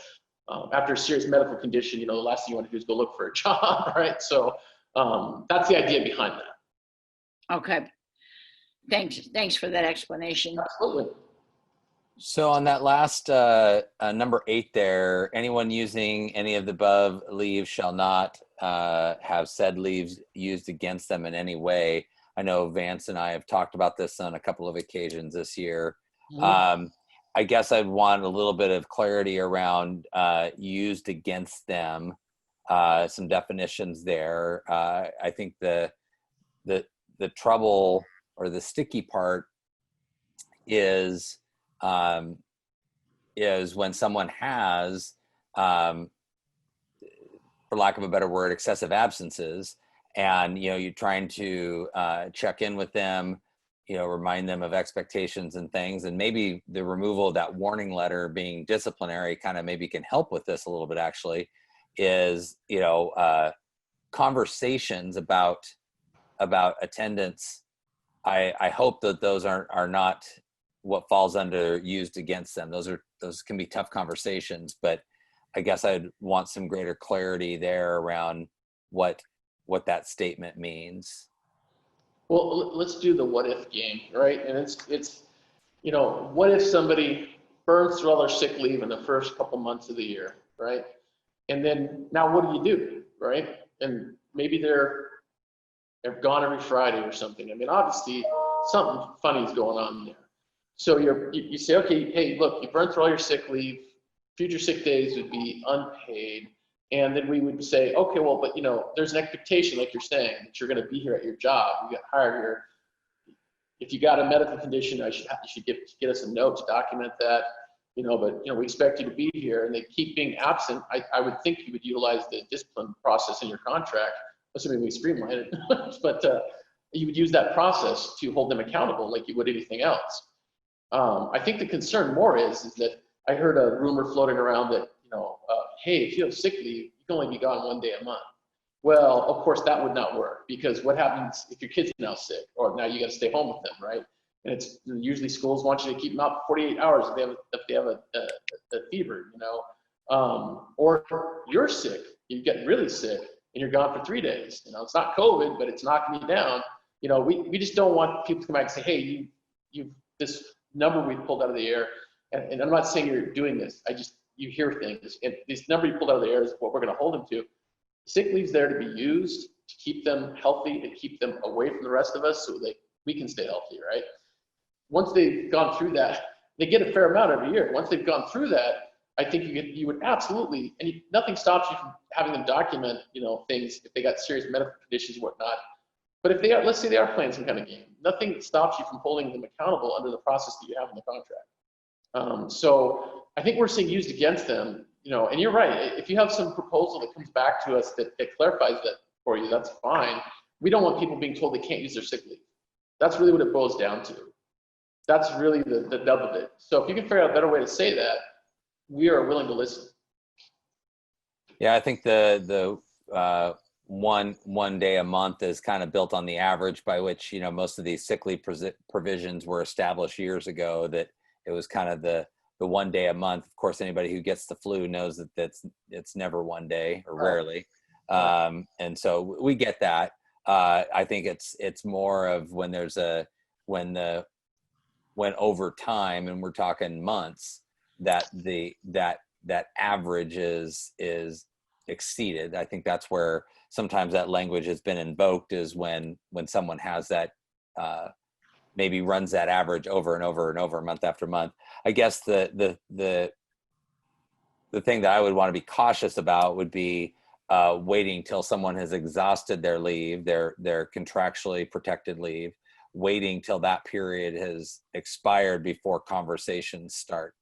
after a serious medical condition, the last thing you want to do is go look for a job, right? So that's the idea behind that. Okay. Thanks for that explanation. Absolutely. So on that last number 8 there, anyone using any of the above leaves shall not have said leaves used against them in any way. I know Vance and I have talked about this on a couple of occasions this year. I guess I'd want a little bit of clarity around used against them, some definitions there. I think the trouble or the sticky part is when someone has, for lack of a better word, excessive absences, and you're trying to check in with them, remind them of expectations and things, and maybe the removal of that warning letter being disciplinary kind of maybe can help with this a little bit. Actually, is conversations about attendance. I hope that those are not what falls under used against them. Those can be tough conversations, but I guess I'd want some greater clarity there around what that statement means. Well, let's do the what if game, right? And it's what if somebody burns through all their sick leave in the first couple months of the year, right? And then now what do, right? And maybe they're gone every Friday or something. I mean, obviously something funny is going on there. So you say, okay, hey, look, you burned through all your sick leave, future sick days would be unpaid. And then we would say, okay, well, but there's an expectation, like you're saying, that you're going to be here at your job. You got hired here. If you got a medical condition, you should get us a note to document that. But we expect you to be here, and they keep being absent. I would think you would utilize the discipline process in your contract, assuming we streamline it. But you would use that process to hold them accountable, like you would anything else. I think the concern more is that I heard a rumor floating around that, hey, if you have sick leave, you can only be gone 1 day a month. Well, of course, that would not work, because what happens if your kid's now sick, or now you got to stay home with them, right? And it's usually schools want you to keep them out for 48 hours if they have a fever, or you're sick, you get really sick, and you're gone for 3 days. It's not COVID, but it's knocking you down. We just don't want people to come back and say, hey, you've this number we've pulled out of the air, and I'm not saying you're doing this. You hear things, and this number you pulled out of the air is what we're going to hold them to. Sick leave's there to be used to keep them healthy and keep them away from the rest of us so we can stay healthy, right? Once they've gone through that, they get a fair amount every year. Once they've gone through that, I think you would absolutely, and nothing stops you from having them document, things if they got serious medical conditions and whatnot. But if let's say they are playing some kind of game, nothing stops you from holding them accountable under the process that you have in the contract. So I think we're seeing used against them, and you're right. If you have some proposal that comes back to us that clarifies that for you, that's fine. We don't want people being told they can't use their sick leave. That's really what it boils down to. That's really the nub of it. So if you can figure out a better way to say that, we are willing to listen. Yeah, I think the one day a month is kind of built on the average by which, most of these sick leave provisions were established years ago, that it was kind of the 1 day a month. Of course, anybody who gets the flu knows that it's never 1 day, or rarely. And so we get that. I think it's more of when over time, and we're talking months, that that average is exceeded. I think that's where sometimes that language has been invoked, is when someone has that maybe runs that average over and over and over, month after month. I guess the thing that I would want to be cautious about would be waiting till someone has exhausted their leave, their contractually protected leave, waiting till that period has expired before conversations start.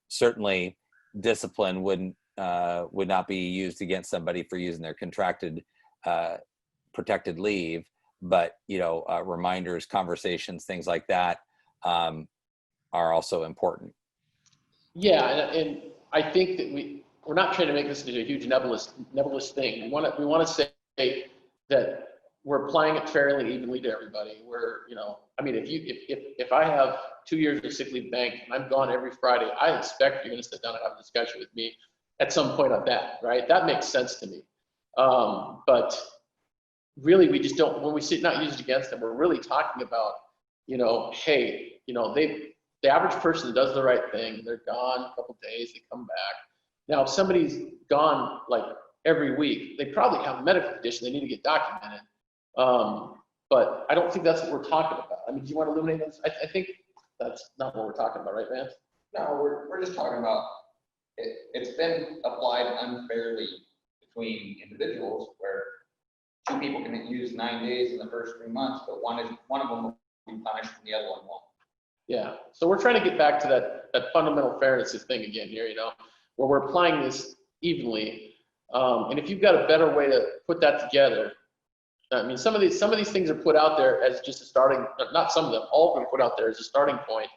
Certainly, discipline would not be used against somebody for using their contracted protected leave, but reminders, conversations, things like that are also important. Yeah, and I think that we're not trying to make this into a huge nebulous thing. We want to say that we're applying it fairly, evenly to everybody. If I have 2 years of sick leave bank and I'm gone every Friday, I expect you're going to sit down and have a discussion with me at some point on that, right? That makes sense to me. But really, we just don't, when we say not used against them, we're really talking about, hey, the average person does the right thing. They're gone a couple days, they come back. Now, if somebody's gone like every week, they probably have a medical condition they need to get documented. But I don't think that's what we're talking about. Do you want to illuminate this? I think that's not what we're talking about, right, Vance? No, we're just talking about it's been applied unfairly between individuals, where 2 people can use 9 days in the first 3 months, but one of them will be punished and the other one won't. Yeah, so we're trying to get back to that fundamental fairness thing again here, where we're applying this evenly. And if you've got a better way to put that together, some of these things are put out there as just a starting, not some of them, all of them put out there as a starting point,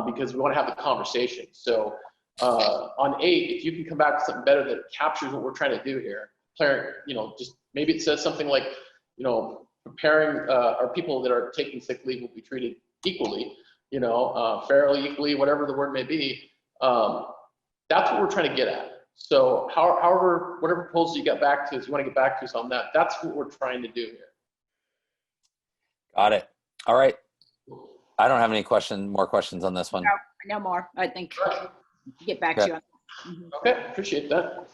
because we want to have the conversation. So on 8, if you can come back with something better that captures what we're trying to do here, just maybe it says something like, preparing our people that are taking sick leave will be treated equally, fairly, equally, whatever the word may be. That's what we're trying to get at. So however, whatever proposal you get back to us, you want to get back to us on that, that's what we're trying to do here. Got it. All right. I don't have any more questions on this one. No more. I think get back to you on that. Mm-hmm. Okay, appreciate that.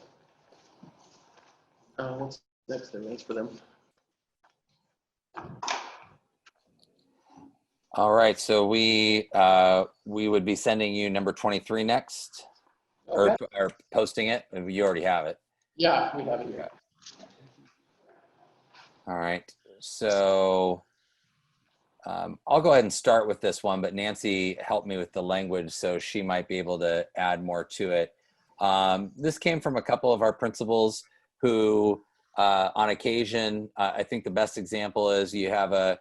What's next there? Thanks for them. All right, so we would be sending you number 23 next. Okay. Or posting it. You already have it. Yeah, we have it here. All right. So I'll go ahead and start with this one, but Nancy helped me with the language, so she might be able to add more to it. This came from a couple of our principals who, on occasion, I think the best example is you have a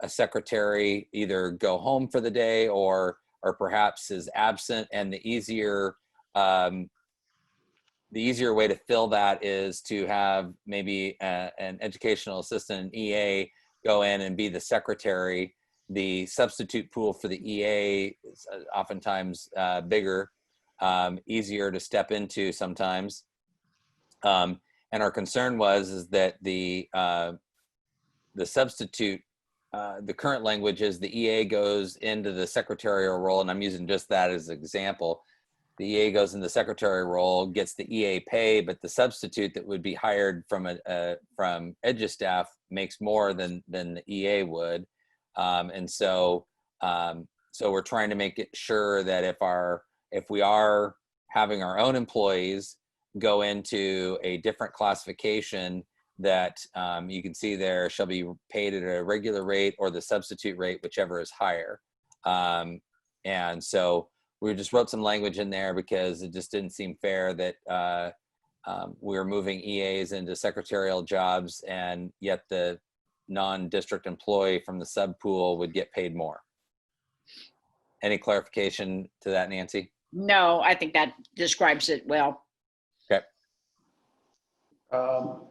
secretary either go home for the day or or perhaps is absent, and the easier way to fill that is to have maybe an educational assistant, an EA, go in and be the secretary. The substitute pool for the EA is oftentimes bigger, easier to step into sometimes. And our concern is that the substitute, the current language is the EA goes into the secretarial role, and I'm using just that as an example. The EA goes in the secretary role, gets the EA pay, but the substitute that would be hired from EduStaff makes more than the EA would. And so we're trying to make it sure that if we are having our own employees go into a different classification, that you can see there shall be paid at a regular rate or the substitute rate, whichever is higher. And so we just wrote some language in there because it just didn't seem fair that we were moving EAs into secretarial jobs, and yet the non-district employee from the sub pool would get paid more. Any clarification to that, Nancy? No, I think that describes it well. Okay.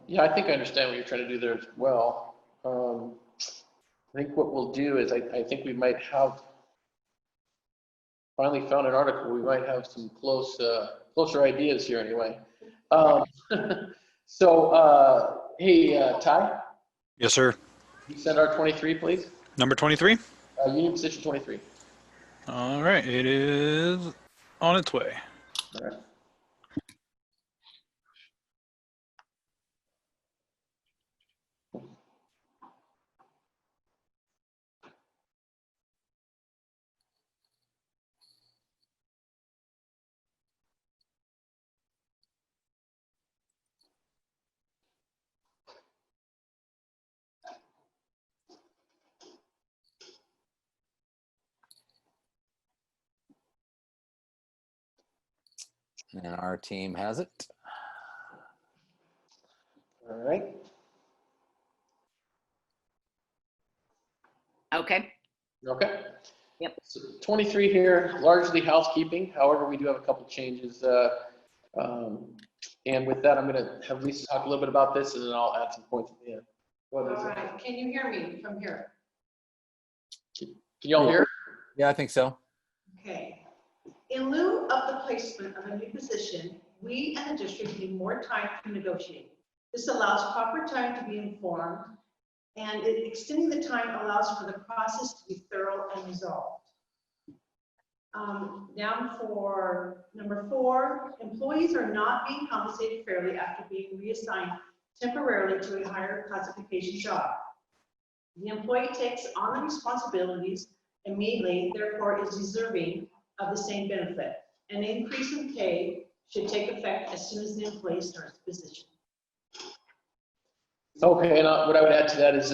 Yeah, I think I understand what you're trying to do there as well. I think what we'll do is I think we might have finally found an article. We might have some closer ideas here anyway. Hey, Ty? Yes, sir. You send our 23, please. Number 23. Union position 23. All right, it is on its way. All right. And our team has it. All right. Okay. Okay. Yep. So 23 here, largely housekeeping. However, we do have a couple changes. And with that, I'm going to have Lisa talk a little bit about this, and then I'll add some points at the end. All right. Can you hear me from here? Can you all hear? Yeah, I think so. Okay. In lieu of the placement of a new position, we and the district need more time to negotiate. This allows proper time to be informed, and extending the time allows for the process to be thorough and resolved. Down for number 4, employees are not being compensated fairly after being reassigned temporarily to a higher classification job. The employee takes on the responsibilities immediately, therefore is deserving of the same benefit. An increase in pay should take effect as soon as the employee starts the position. Okay, and what I would add to that is,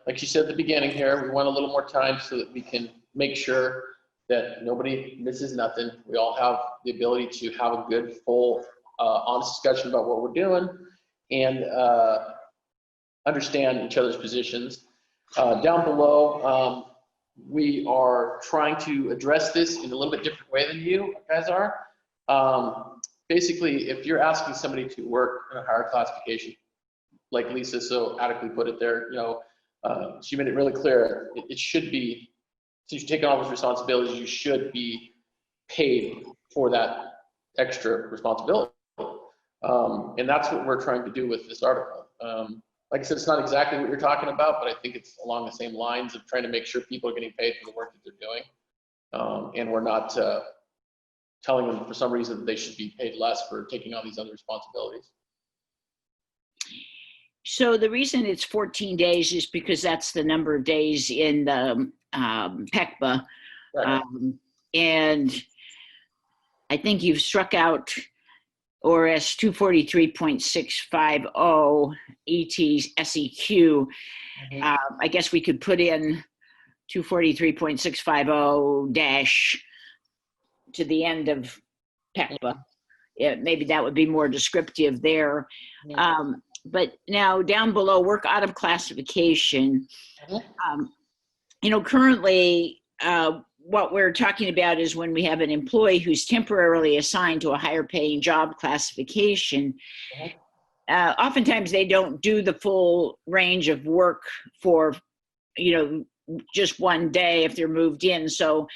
like you said at the beginning here, we want a little more time so that we can make sure that nobody misses nothing. We all have the ability to have a good, full, honest discussion about what we're doing and understand each other's positions. Down below, we are trying to address this in a little bit different way than you guys are. Basically, if you're asking somebody to work in a higher classification, like Lisa so adequately put it there, she made it really clear. It should be, since you're taking all those responsibilities, you should be paid for that extra responsibility. And that's what we're trying to do with this article. Like I said, it's not exactly what you're talking about, but I think it's along the same lines of trying to make sure people are getting paid for the work that they're doing. And we're not telling them for some reason that they should be paid less for taking on these other responsibilities. So the reason it's 14 days is because that's the number of days in the PECBA. Right. And I think you've struck out ORS 243.650 ET SEQ. I guess we could put in 243.650 dash to the end of PECBA. Yeah, maybe that would be more descriptive there. But now down below, work out of classification. Currently what we're talking about is when we have an employee who's temporarily assigned to a higher paying job classification. Oftentimes they don't do the full range of work for, just one day if they're moved in. So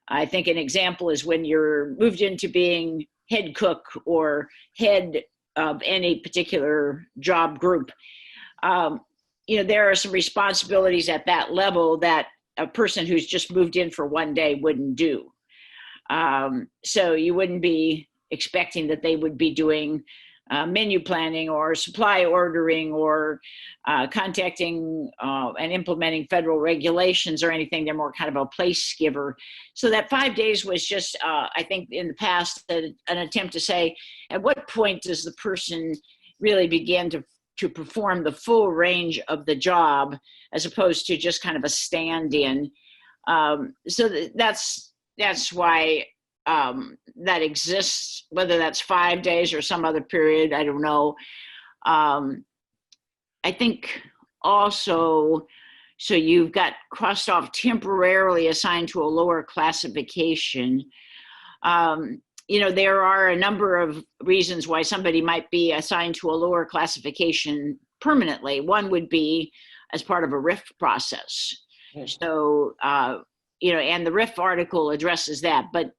I think an example is when you're moved into being head cook or head of any particular job group. There are some responsibilities at that level that a person who's just moved in for one day wouldn't do. So you wouldn't be expecting that they would be doing menu planning or supply ordering or contacting and implementing federal regulations or anything. They're more kind of a place giver. So that 5 days was just, I think in the past, an attempt to say, at what point does the person really begin to perform the full range of the job as opposed to just kind of a stand-in. So that's why that exists, whether that's 5 days or some other period, I don't know. I think also, so you've got crossed off temporarily assigned to a lower classification. There are a number of reasons why somebody might be assigned to a lower classification permanently. One would be as part of a RIF process. So, and the RIF article addresses that. But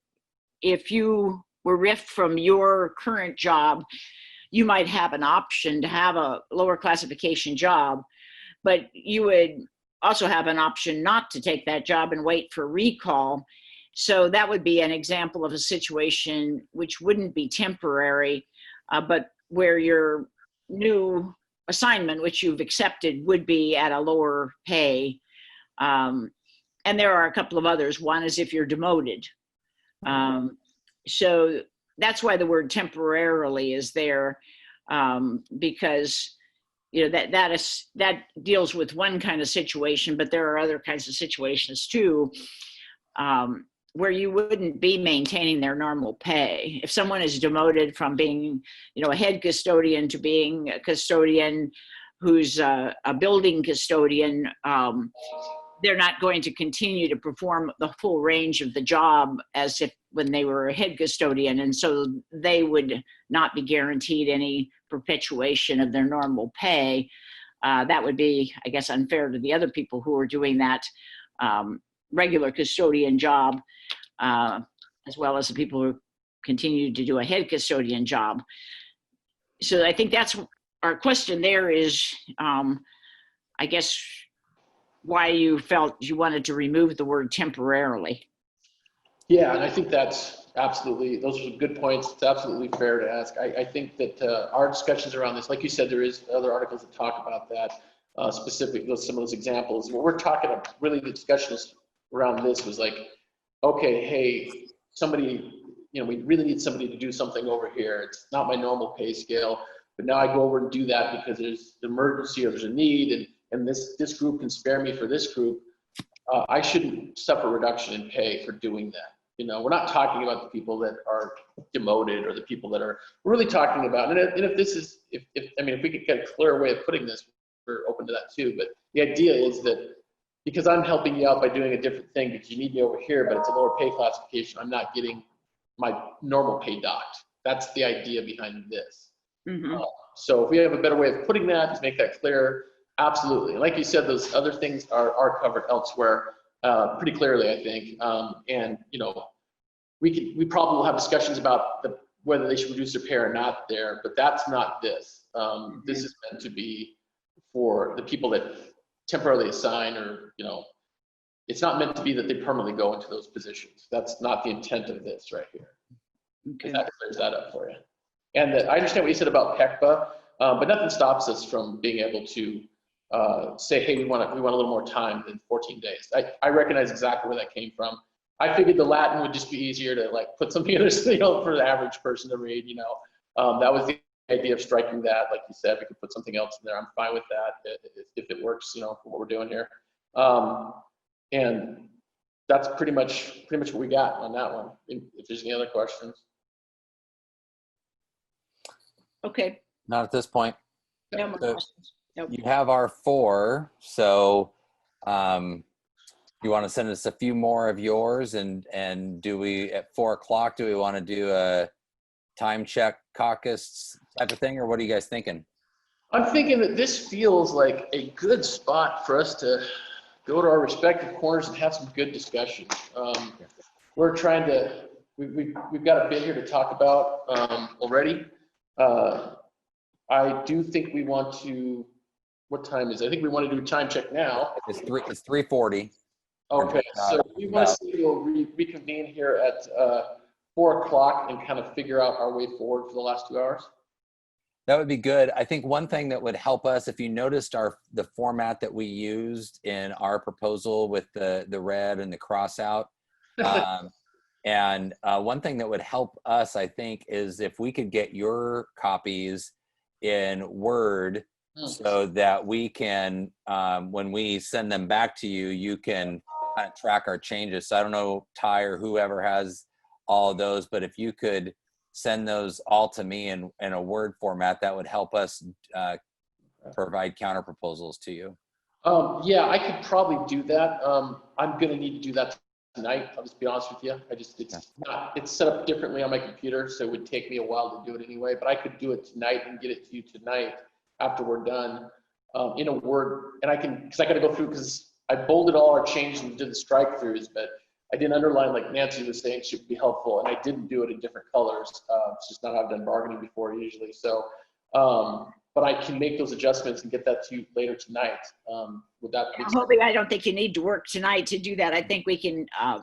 if you were RIFed from your current job, you might have an option to have a lower classification job, but you would also have an option not to take that job and wait for recall. So that would be an example of a situation which wouldn't be temporary, but where your new assignment, which you've accepted, would be at a lower pay. And there are a couple of others. One is if you're demoted. So that's why the word temporarily is there, because that deals with one kind of situation, but there are other kinds of situations too, where you wouldn't be maintaining their normal pay. If someone is demoted from being, a head custodian to being a custodian who's a building custodian, they're not going to continue to perform the full range of the job as if when they were a head custodian. And so they would not be guaranteed any perpetuation of their normal pay. That would be, I guess, unfair to the other people who are doing that regular custodian job, as well as the people who continue to do a head custodian job. So I think that's our question there is, I guess, why you felt you wanted to remove the word temporarily. Yeah, and I think that's absolutely, those are good points. It's absolutely fair to ask. I think that our discussions around this, like you said, there is other articles that talk about that, specific, some of those examples. What we're talking about, really the discussions around this was like, okay, hey, somebody, we really need somebody to do something over here. It's not my normal pay scale, but now I go over and do that because there's an emergency or there's a need, and this group can spare me for this group. I shouldn't suffer reduction in pay for doing that. We're not talking about the people that are demoted or the people that are, we're really talking about, and if this is, if we could get a clearer way of putting this, we're open to that too. But the idea is that because I'm helping you out by doing a different thing because you need me over here, but it's a lower pay classification, I'm not getting my normal pay docked. That's the idea behind this. Mm-hmm. So if we have a better way of putting that to make that clear, absolutely. Like you said, those other things are covered elsewhere pretty clearly, I think. And we probably will have discussions about whether they should reduce their pay or not there, but that's not this. This is meant to be for the people that temporarily assign, or it's not meant to be that they permanently go into those positions. That's not the intent of this right here. Okay. That clears that up for you. And I understand what you said about PECBA, but nothing stops us from being able to say, hey, we want a little more time than 14 days. I recognize exactly where that came from. I figured the Latin would just be easier to put something in there, for the average person to read. That was the idea of striking that. Like you said, we could put something else in there. I'm fine with that if it works, for what we're doing here. And that's pretty much what we got on that one. If there's any other questions. Okay. Not at this point. No more questions. Nope. You have our 4, so You want to send us a few more of yours, and do we at 4 o'clock? Do we want to do a time check caucus type of thing, or what are you guys thinking? I'm thinking that this feels like a good spot for us to go to our respective corners and have some good discussion. We're trying to, we've got a bit here to talk about already. I do think we want to, what time is it? I think we want to do a time check now. It's 3:40. Okay, so we want to see, we'll reconvene here at 4 o'clock and kind of figure out our way forward for the last 2 hours. That would be good. I think one thing that would help us, if you noticed the format that we used in our proposal with the red and the cross out, and one thing that would help us, I think, is if we could get your copies in Word so that we can, when we send them back to you, you can kind of track our changes. So I don't know, Ty or whoever has all of those, but if you could send those all to me in a Word format, that would help us provide counter proposals to you. Yeah, I could probably do that. I'm going to need to do that tonight. I'll just be honest with you. It's set up differently on my computer, so it would take me a while to do it anyway, but I could do it tonight and get it to you tonight after we're done in a Word. And I can, because I got to go through, because I bolded all our changes and did the strike throughs, but I didn't underline, like Nancy was saying, should be helpful, and I didn't do it in different colors. It's just not how I've done bargaining before usually. So, but I can make those adjustments and get that to you later tonight. Would that make sense? I don't think you need to work tonight to do that. I think we can. I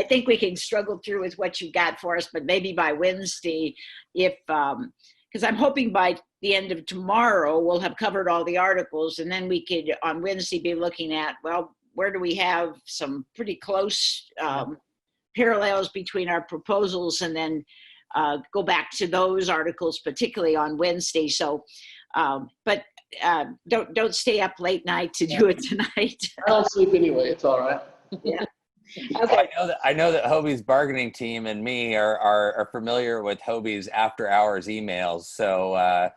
think we can struggle through with what you got for us, but maybe by Wednesday, if because I'm hoping by the end of tomorrow we'll have covered all the articles, and then we could on Wednesday be looking at, well, where do we have some pretty close parallels between our proposals, and then go back to those articles, particularly on Wednesday. So, but don't stay up late night to do it tonight. I don't sleep anyway. It's all right. Yeah. Okay. I know that Hobie's bargaining team and me are familiar with Hobie's after hours emails. So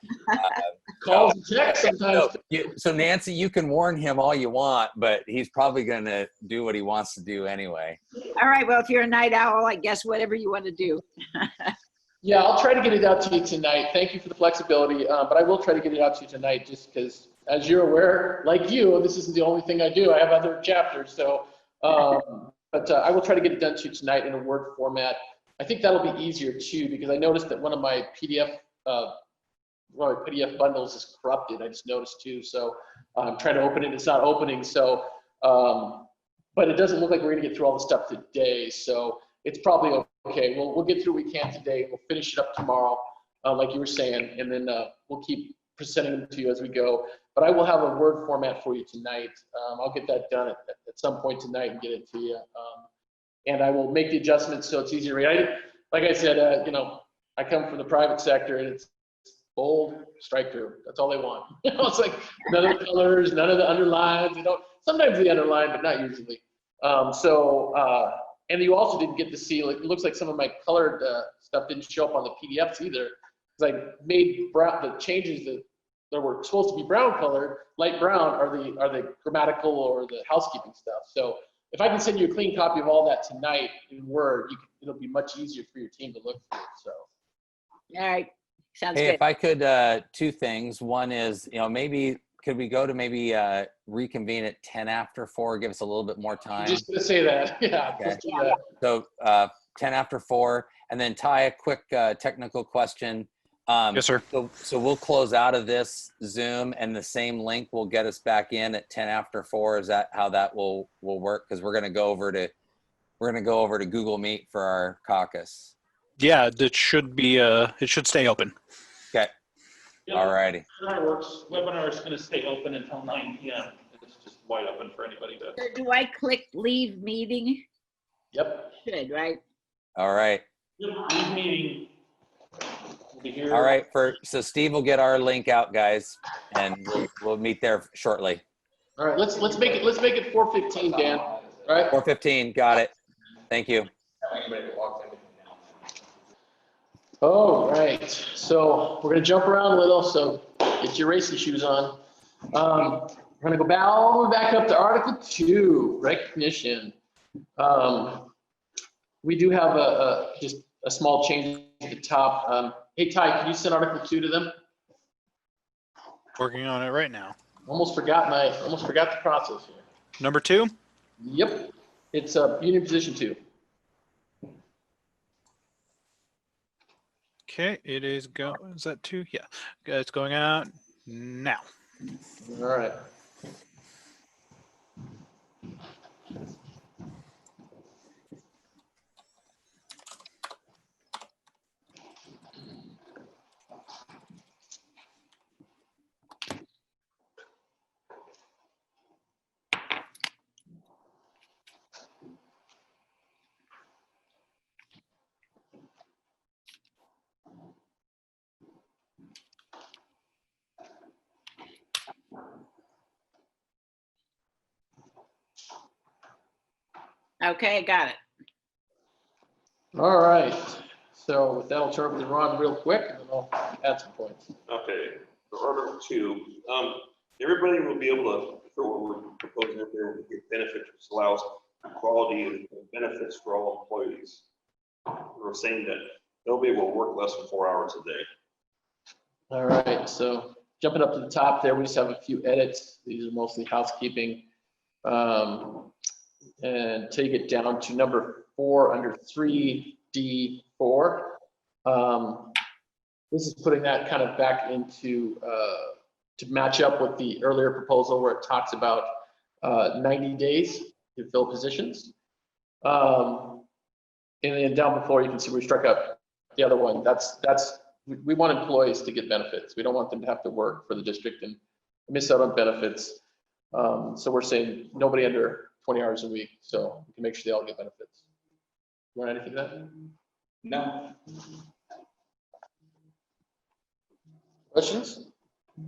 calls and texts sometimes. So Nancy, you can warn him all you want, but he's probably going to do what he wants to do anyway. All right. Well, if you're a night owl, I guess whatever you want to do. Yeah, I'll try to get it out to you tonight. Thank you for the flexibility, but I will try to get it out to you tonight, just because, as you're aware, like you, this isn't the only thing I do. I have other chapters, so. But I will try to get it done to you tonight in a Word format. I think that'll be easier too, because I noticed that one of my PDF bundles is corrupted. I just noticed too. So I'm trying to open it. It's not opening. So, but it doesn't look like we're going to get through all the stuff today. So it's probably okay. We'll get through what we can today. We'll finish it up tomorrow, like you were saying, and then we'll keep presenting them to you as we go. But I will have a Word format for you tonight. I'll get that done at some point tonight and get it to you. And I will make the adjustments so it's easier to read. Like I said, you know, I come from the private sector, and it's bold, strike through. That's all they want. You know, it's like none of the colors, none of the underlines. You know, sometimes they underline, but not usually. And you also didn't get to see, like, it looks like some of my colored stuff didn't show up on the PDFs either, because I made the changes that were supposed to be brown colored, light brown, are the grammatical or the housekeeping stuff. So if I can send you a clean copy of all that tonight in Word, it'll be much easier for your team to look through. So. All right, sounds Hey, good. if I could, two things. One is, you know, maybe could we go to maybe reconvene at 10 after 4, give us a little bit more time? Just gonna say that, yeah. Okay. Let's do that. So 10 after 4, and then Ty, a quick technical question. Yes, sir. So we'll close out of this Zoom, and the same link will get us back in at 10 after 4. Is that how that will work? Because we're gonna go over to Google Meet for our caucus. Yeah, it should be. It should stay open. Okay. Yeah, All righty. Webinar is going to stay open until 9 p.m. It's just wide open for anybody to. So do I click leave meeting? Yep. Should, right? All right. Leave meeting. We'll be here. All right. So Steve will get our link out, guys, and we'll meet there shortly. All right. Let's make it 4:15, Dan. All right. 4:15. Got it. Thank you. All right. So we're gonna jump around a little. So get your racing shoes on. We're gonna go all the way back up to Article 2, recognition. We do have just a small change at the top. Hey Ty, can you send Article 2 to them? Working on it right now. Almost forgot the process here. Number 2? Yep, it's union position 2. Okay, it is is that 2? Yeah, it's going out now. All right. Okay, got it. All right. So with that, I'll turn it to Ron real quick, and then I'll add some points. Okay, for Article 2, everybody will be able to, for what we're proposing up there, will get benefits, which allows equality and benefits for all employees. We're saying that they'll be able to work less than 4 hours a day. All right, so jumping up to the top there, we just have a few edits. These are mostly housekeeping. And take it down to number 4 under 3D4. This is putting that kind of back into to match up with the earlier proposal where it talks about 90 days to fill positions. And then down before, you can see we struck up the other one. We want employees to get benefits. We don't want them to have to work for the district and miss out on benefits. So we're saying nobody under 20 hours a week, so we can make sure they all get benefits. You want anything to that? No. Questions?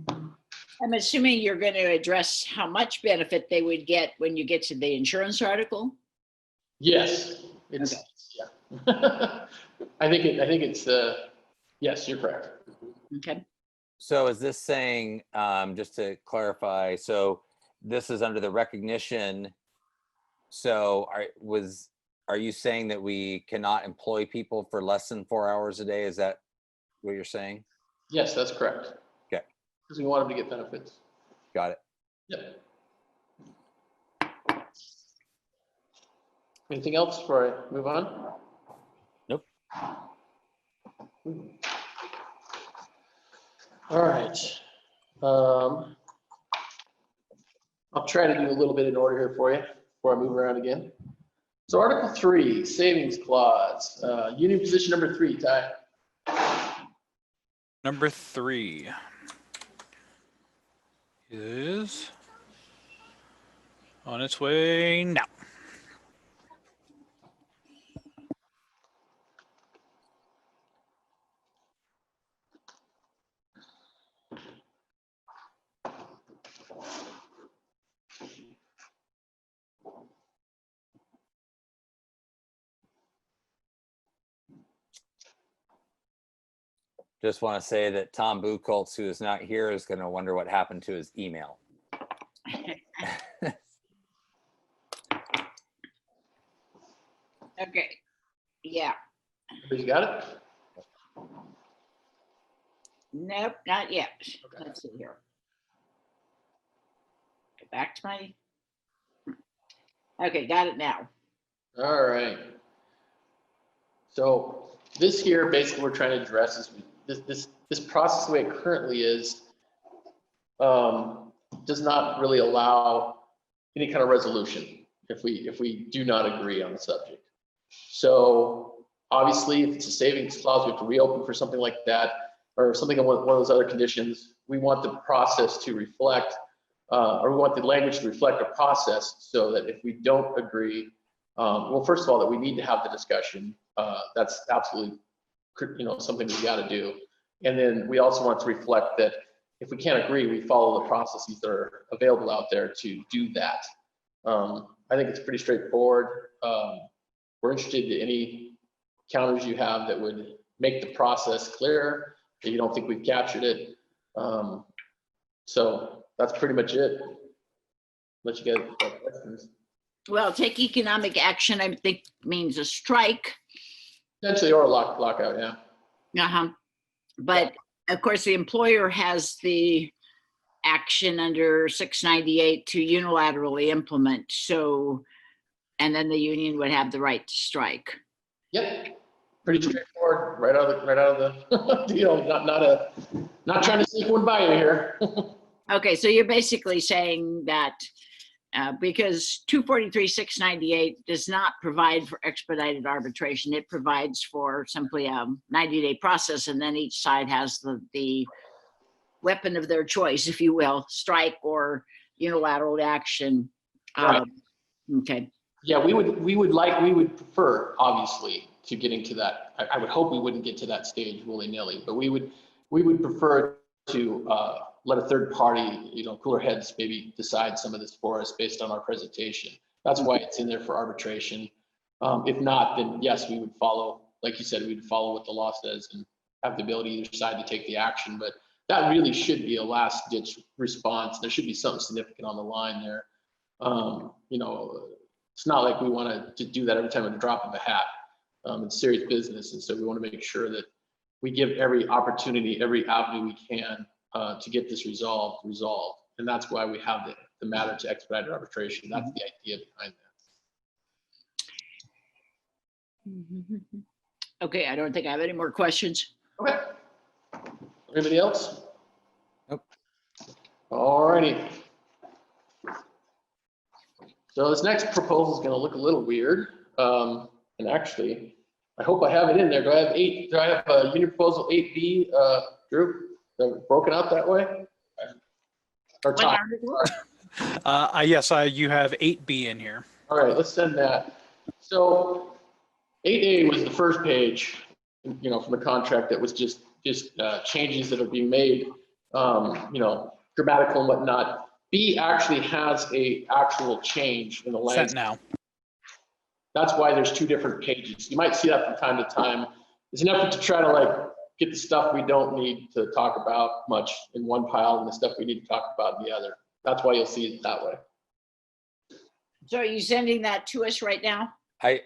I'm assuming you're going to address how much benefit they would get when you get to the insurance article? Yes, it's, yeah. I think it's, yes, you're correct. Okay. So is this saying, just to clarify, so this is under the recognition. So are you saying that we cannot employ people for less than 4 hours a day? Is that what you're saying? Yes, that's correct. Okay. Because we want them to get benefits. Got it. Yep. Anything else before I move on? Nope. All right. I'll try to do a little bit in order here for you before I move around again. So Article 3, savings clause, union position number 3, Ty. Number 3 is on its way now. Just want to say that Tom Buchholz, who is not here, is going to wonder what happened to his email. Okay. Yeah. You got it? Nope, not yet. Okay. Let's see here. Go back to my. Okay, got it now. All right. So this here, basically, we're trying to address this process the way it currently is does not really allow any kind of resolution if we do not agree on the subject. So obviously, if it's a savings clause, we have to reopen for something like that, or something on one of those other conditions. We want the process to reflect, or we want the language to reflect a process, so that if we don't agree, well, first of all, that we need to have the discussion. That's absolutely, something we got to do. And then we also want to reflect that if we can't agree, we follow the processes that are available out there to do that. I think it's pretty straightforward. We're interested in any counters you have that would make the process clearer, if you don't think we've captured it. So that's pretty much it. Unless you guys have questions. Well, take economic action, I think means a strike. Potentially, or a lockout, yeah. Uh-huh. But of course, the employer has the action under 698 to unilaterally implement. So, and then the union would have the right to strike. Yep. Pretty straightforward, right out of the deal. Not trying to sneak one by you here. Okay, so you're basically saying that because 243-698 does not provide for expedited arbitration, it provides for simply a 90-day process, and then each side has the weapon of their choice, if you will, strike or unilateral action. Right. Okay. Yeah, we would prefer, obviously, to getting to that. I would hope we wouldn't get to that stage willy-nilly, but we would prefer to let a third party, cooler heads, maybe decide some of this for us based on our presentation. That's why it's in there for arbitration. If not, then yes, we would follow, like you said, we'd follow what the law says and have the ability either side to take the action. But that really should be a last ditch response. There should be something significant on the line there. It's not like we want to do that every time at a drop of a hat. It's serious business. And so we want to make sure that we give every opportunity, every avenue we can to get this resolved. And that's why we have the matter to expedited arbitration. That's the idea behind that. Okay, I don't think I have any more questions. Okay. Anybody else? Nope. All righty. So this next proposal is going to look a little weird. And actually, I hope I have it in there. Do I have union proposal 8B, Drew? Broken out that way? Or top? Yes, you have 8B in here. All right, let's send that. So 8A was the first page, from the contract that was just changes that are being made, grammatical and whatnot. B actually has a actual change in the language. Sent now. That's why there's two different pages. You might see that from time to time. It's an effort to try to get the stuff we don't need to talk about much in one pile and the stuff we need to talk about in the other. That's why you'll see it that way. So are you sending that to us right now? I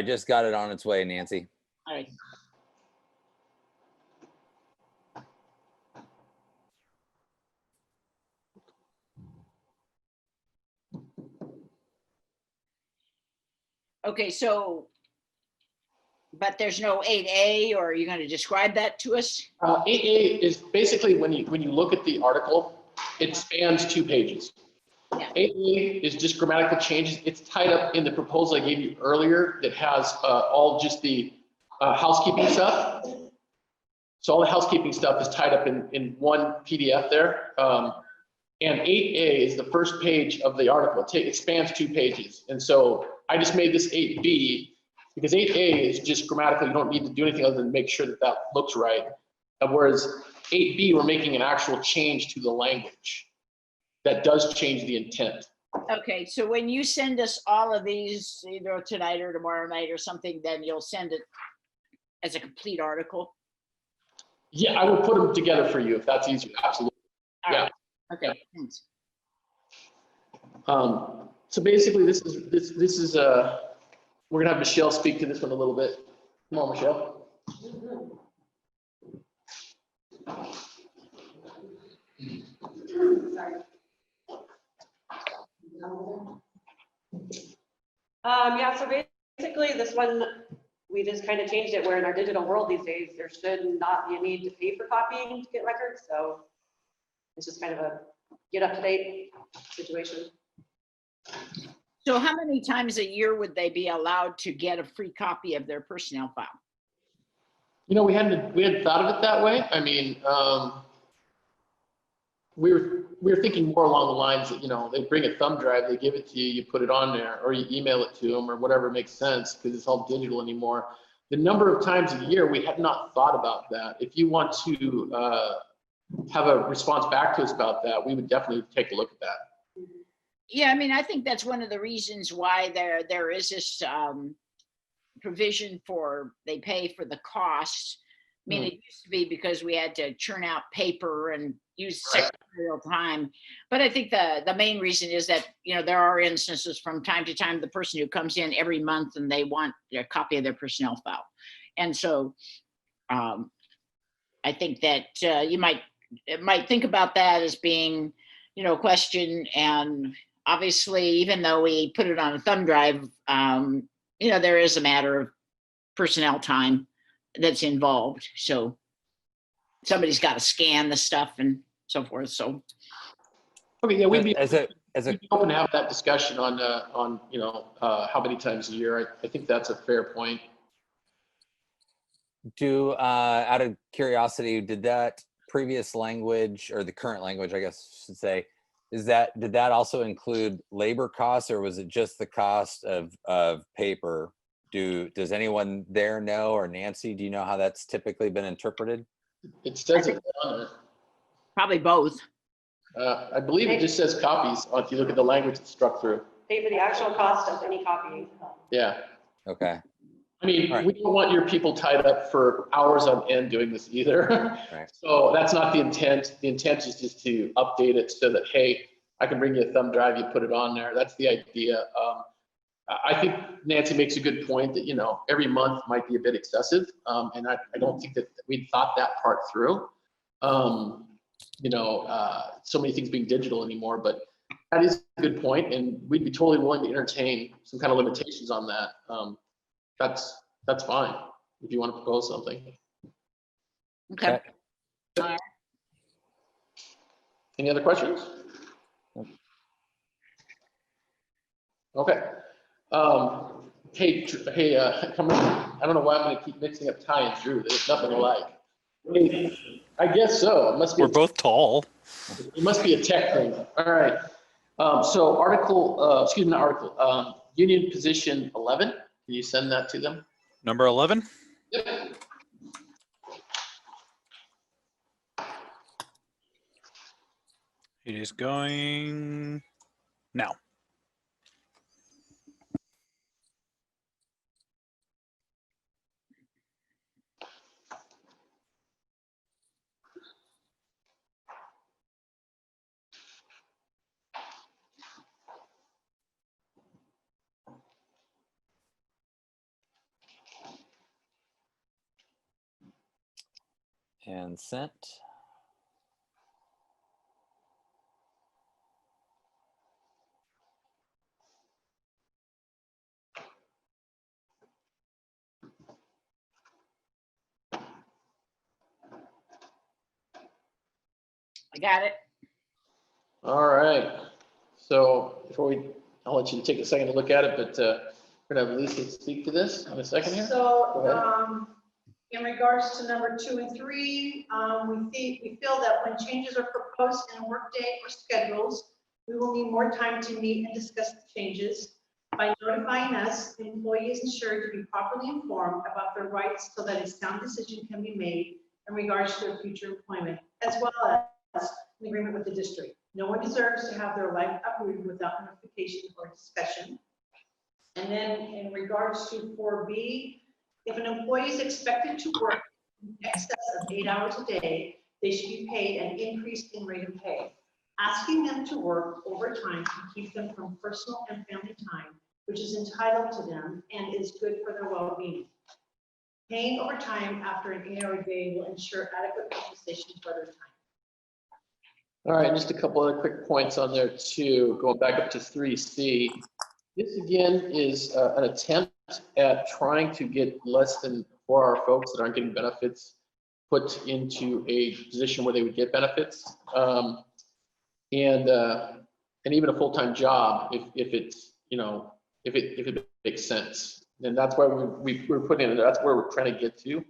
just got it on its way, Nancy. All right. Okay, so, but there's no 8A, or are you going to describe that to us? 8A is basically when you look at the article, it spans 2 pages. Yeah. 8A is just grammatical changes. It's tied up in the proposal I gave you earlier that has all just the housekeeping stuff. So all the housekeeping stuff is tied up in one PDF there. And 8A is the first page of the article. It spans 2 pages. And so I just made this 8B because 8A is just grammatical. You don't need to do anything other than make sure that looks right. Whereas 8B, we're making an actual change to the language that does change the intent. Okay, so when you send us all of these, either tonight or tomorrow night or something, then you'll send it as a complete article? Yeah, I will put them together for you if that's easier. Absolutely. All yeah. Right. Okay, thanks. So basically, this is we're gonna have Michelle speak to this one a little bit. Come on, Michelle. Sorry. So basically this one, we just kind of changed it where in our digital world these days, there should not be a need to pay for copying to get records. So it's just kind of a get up to date situation. So how many times a year would they be allowed to get a free copy of their personnel file? We hadn't thought of it that way. I mean, we were thinking more along the lines that, they bring a thumb drive, they give it to you, you put it on there, or you email it to them or whatever makes sense because it's all digital anymore. The number of times a year, we had not thought about that. If you want to have a response back to us about that, we would definitely take a look at that. Yeah, I mean, I think that's one of the reasons why there is this provision for they pay for the cost, mean, it used to be because we had to churn out paper and use secretarial time. But I think the main reason is that, you know, there are instances from time to time, the person who comes in every month and they want a copy of their personnel file. And so I think that you might think about that as being, you know, a question. And obviously, even though we put it on a thumb drive, you know, there is a matter of personnel time that's involved. So somebody's got to scan the stuff and so forth. So Okay, yeah, we'd be As a open to have that discussion on you know, how many times a year. I think that's a fair point. out of curiosity, did that previous language, or the current language, I guess I should say, did that also include labor costs, or was it just the cost of paper? Does anyone there know, or Nancy, do you know how that's typically been interpreted? It says it on it. probably both. I believe it just says copies if you look at the language it's struck through. Pay for the actual cost of any copy. Yeah. Okay. I mean, Right. we don't want your people tied up for hours on end doing this either. Right. So that's not the intent. The intent is just to update it so that, hey, I can bring you a thumb drive, you put it on there. That's the idea. I think Nancy makes a good point that, you know, every month might be a bit excessive. And I don't think that we thought that part through. You know, so many things being digital anymore, but that is a good point, and we'd be totally willing to entertain some kind of limitations on that. That's fine if you want to propose something. Okay. Any other questions? Okay. Hey, come on. I don't know why I'm going to keep mixing up Ty and Drew. There's nothing alike. Hey, I guess so. It must be. We're both tall. It must be a tech thing. All right. So union position 11. Can you send that to them? Number 11. Yep. It is going now. And sent. I got it. All right. So I'll let you take a second to look at it, but we're gonna have Lisa speak to this in a second here. So, in regards to number 2 and 3, we feel that when changes are proposed in a workday or schedules, we will need more time to meet and discuss the changes. By notifying us, the employee is ensured to be properly informed about their rights so that a sound decision can be made in regards to their future employment, as well as an agreement with the district. No one deserves to have their life uprooted without notification or discussion. And then in regards to 4B, if an employee is expected to work in excess of 8 hours a day, they should be paid an increase in rate of pay. Asking them to work overtime can keep them from personal and family time, which is entitled to them and is good for their well-being. Paying overtime after an 8-hour day will ensure adequate compensation for their time. All right, just a couple other quick points on there too, going back up to 3C. This again is an attempt at trying to get less than 4-hour folks that aren't getting benefits put into a position where they would get benefits. And even a full-time job if it's, you know, if it makes sense. And that's why we're putting it, that's where we're trying to get to.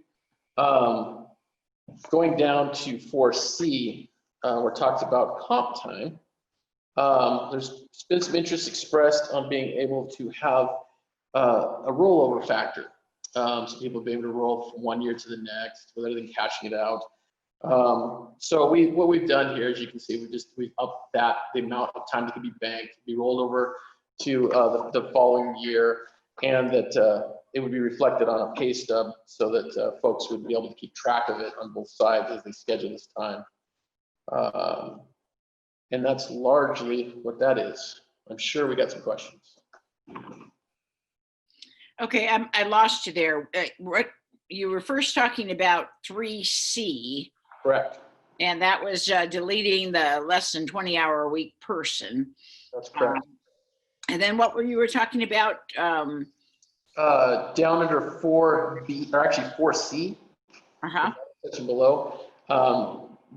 Going down to 4C, where it talks about comp time. There's been some interest expressed on being able to have a rollover factor. So people being able to roll from 1 year to the next rather than cashing it out. So what we've done here, as you can see, we've upped the amount of time that can be banked, be rolled over to the following year. and that it would be reflected on a pay stub so that folks would be able to keep track of it on both sides as they schedule this time. And that's largely what that is. I'm sure we got some questions. Okay, I lost you there. What you were first talking about 3C, Correct. and that was deleting the less than 20-hour a week person. That's correct. And then what were you talking about? Down under 4B, or actually 4C, section below.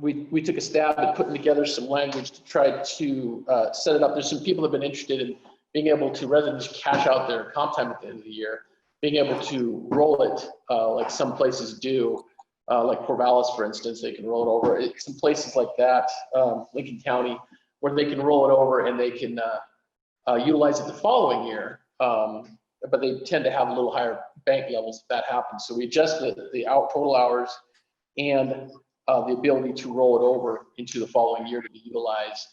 We took a stab at putting together some language to try to set it up. There's some people that have been interested in being able to, rather than just cash out their comp time at the end of the year, being able to roll it like some places do, like Corvallis, for instance, they can roll it over. Some places like that, Lincoln County, where they can roll it over and they can utilize it the following year. But they tend to have a little higher bank levels if that happens. So we adjusted the total hours and the ability to roll it over into the following year to be utilized.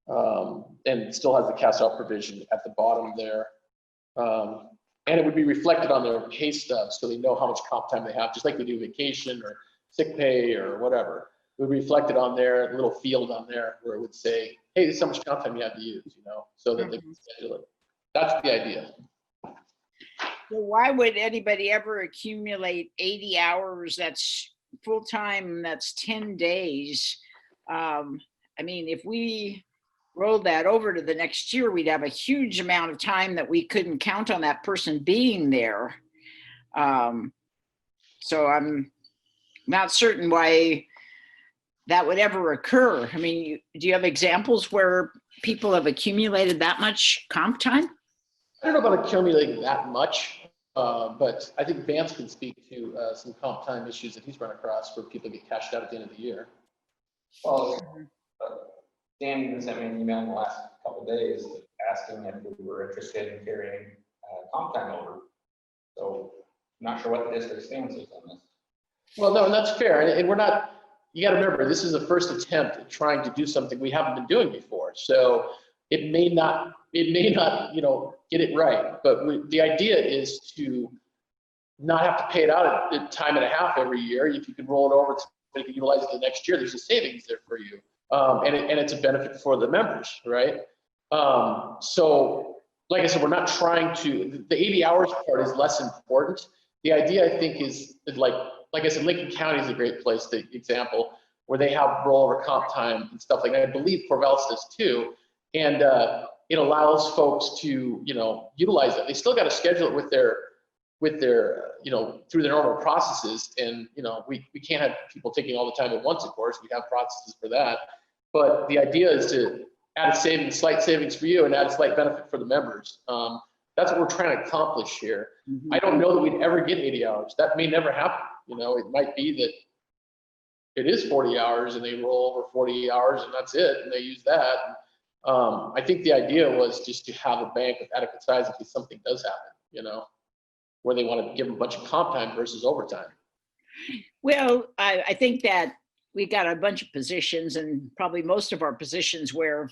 And it still has the cash out provision at the bottom there. And it would be reflected on their pay stubs so they know how much comp time they have, just like they do vacation or sick pay or whatever. It would be reflected on their little field on there where it would say, hey, this is how much comp time you have to use, you know, so that they can schedule it. That's the idea. So why would anybody ever accumulate 80 hours? That's full-time, that's 10 days. I mean, if we rolled that over to the next year, we'd have a huge amount of time that we couldn't count on that person being there. So I'm not certain why that would ever occur. I mean, do you have examples where people have accumulated that much comp time? I don't know about accumulating that much, but I think Vance can speak to some comp time issues that he's run across where people get cashed out at the end of the year. Well, Dan sent me an email in the last couple of days asking if we were interested in carrying comp time over. So I'm not sure what the district stance is on this. Well, no, and that's fair. And we're not, you got to remember, this is the first attempt at trying to do something we haven't been doing before. So it may not, you know, get it right. But the idea is to not have to pay it out at time and a half every year. If you can roll it over, you can utilize it the next year. There's a savings there for you. And it's a benefit for the members, right? So, like I said, we're not trying to, the 80 hours part is less important. The idea, I think, is like I said, Lincoln County is a great place, the example, where they have rollover comp time and stuff like that. I believe Corvallis does too. And it allows folks to, you know, utilize it. They still got to schedule it with their, you know, through their normal processes. And, you know, we can't have people taking all the time at once, of course. We have processes for that. But the idea is to add a savings, slight savings for you and add a slight benefit for the members. That's what we're trying to accomplish here. I don't know that we'd ever get 80 hours. That may never happen. You know, it might be that it is 40 hours and they roll over 40 hours and that's it. And they use that. I think the idea was just to have a bank of adequate size in case something does happen, you know, where they want to give them a bunch of comp time versus overtime. Well, I think that we got a bunch of positions and probably most of our positions where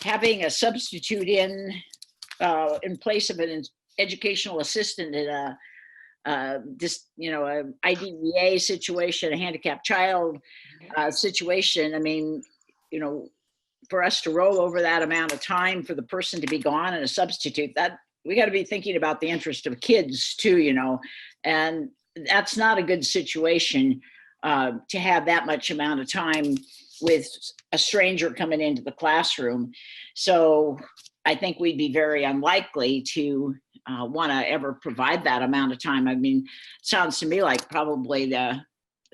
having a substitute in place of an educational assistant in a IDEA situation, a handicapped child situation. I mean, you know, for us to roll over that amount of time for the person to be gone and a substitute, that we got to be thinking about the interest of kids too, you know, and that's not a good situation to have that much amount of time with a stranger coming into the classroom. So I think we'd be very unlikely to want to ever provide that amount of time. I mean, it sounds to me like probably the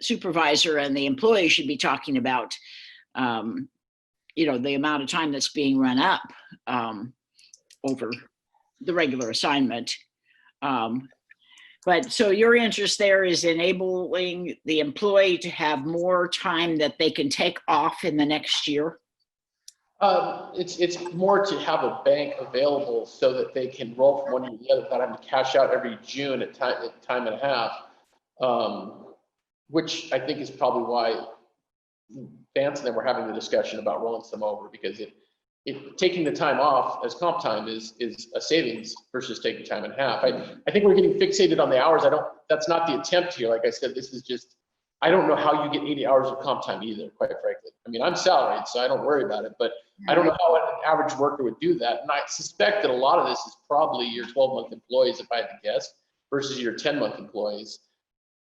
supervisor and the employee should be talking about, you know, the amount of time that's being run up over the regular assignment. But so your interest there is enabling the employee to have more time that they can take off in the next year? It's more to have a bank available so that they can roll from one year to the other without having to cash out every June at time and a half, which I think is probably why Vance and I were having the discussion about rolling some over, because taking the time off as comp time is a savings versus taking time and a half. I think we're getting fixated on the hours. That's not the attempt here. Like I said, this is just, I don't know how you get 80 hours of comp time either, quite frankly. I mean, I'm salaried, so I don't worry about it, but I don't know how an average worker would do that. And I suspect that a lot of this is probably your 12-month employees, if I had to guess, versus your 10-month employees.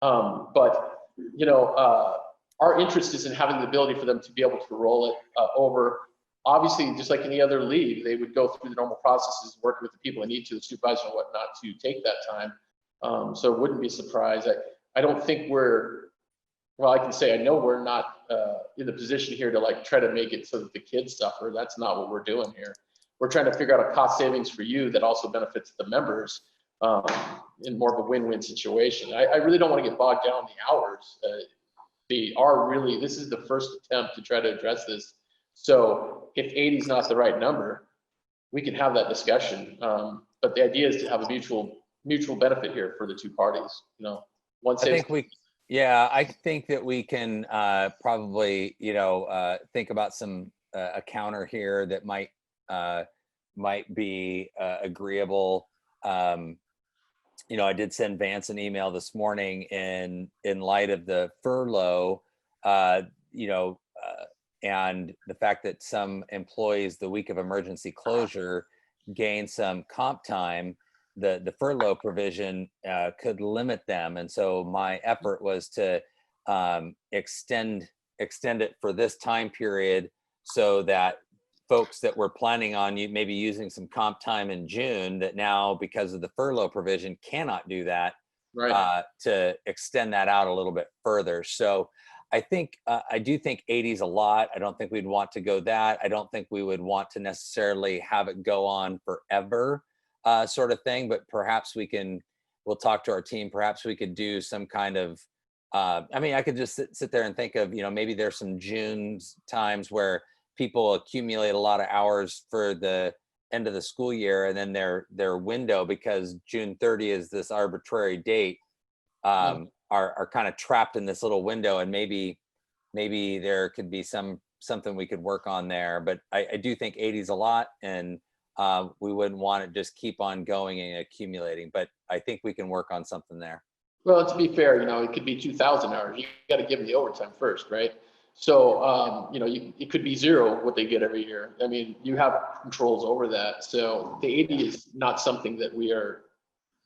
But, you know, our interest is in having the ability for them to be able to roll it over. Obviously, just like any other leave, they would go through the normal processes, working with the people they need to, the supervisor and whatnot, to take that time. So it wouldn't be a surprise. I don't think well, I can say I know we're not in the position here to like try to make it so that the kids suffer. That's not what we're doing here. We're trying to figure out a cost savings for you that also benefits the members in more of a win-win situation. I really don't want to get bogged down in the hours. This is the first attempt to try to address this. So if 80 is not the right number, we can have that discussion. But the idea is to have a mutual benefit here for the two parties. You know, I think that we can probably, you know, think about a counter here that might be agreeable. You know, I did send Vance an email this morning in light of the furlough, you know, and the fact that some employees, the week of emergency closure, gain some comp time. The furlough provision could limit them. And so my effort was to extend it for this time period so that folks that were planning on maybe using some comp time in June, that now, because of the furlough provision, cannot do that, right. To extend that out a little bit further. So I do think 80 is a lot. I don't think we'd want to go that. I don't think we would want to necessarily have it go on forever. Sort of thing, but perhaps we'll talk to our team. Perhaps we could do some kind of, I mean, I could just sit there and think of, you know, maybe there's some June times where people accumulate a lot of hours for the end of the school year, and then their window, because June 30 is this arbitrary date, are kind of trapped in this little window, and maybe there could be something we could work on there. But I do think 80 is a lot, and we wouldn't want to just keep on going and accumulating, but I think we can work on something there. Well, to be fair, you know, it could be 2,000 hours. You got to give them the overtime first, right? So, you know, it could be zero what they get every year. I mean, you have controls over that. So the 80 is not something that we are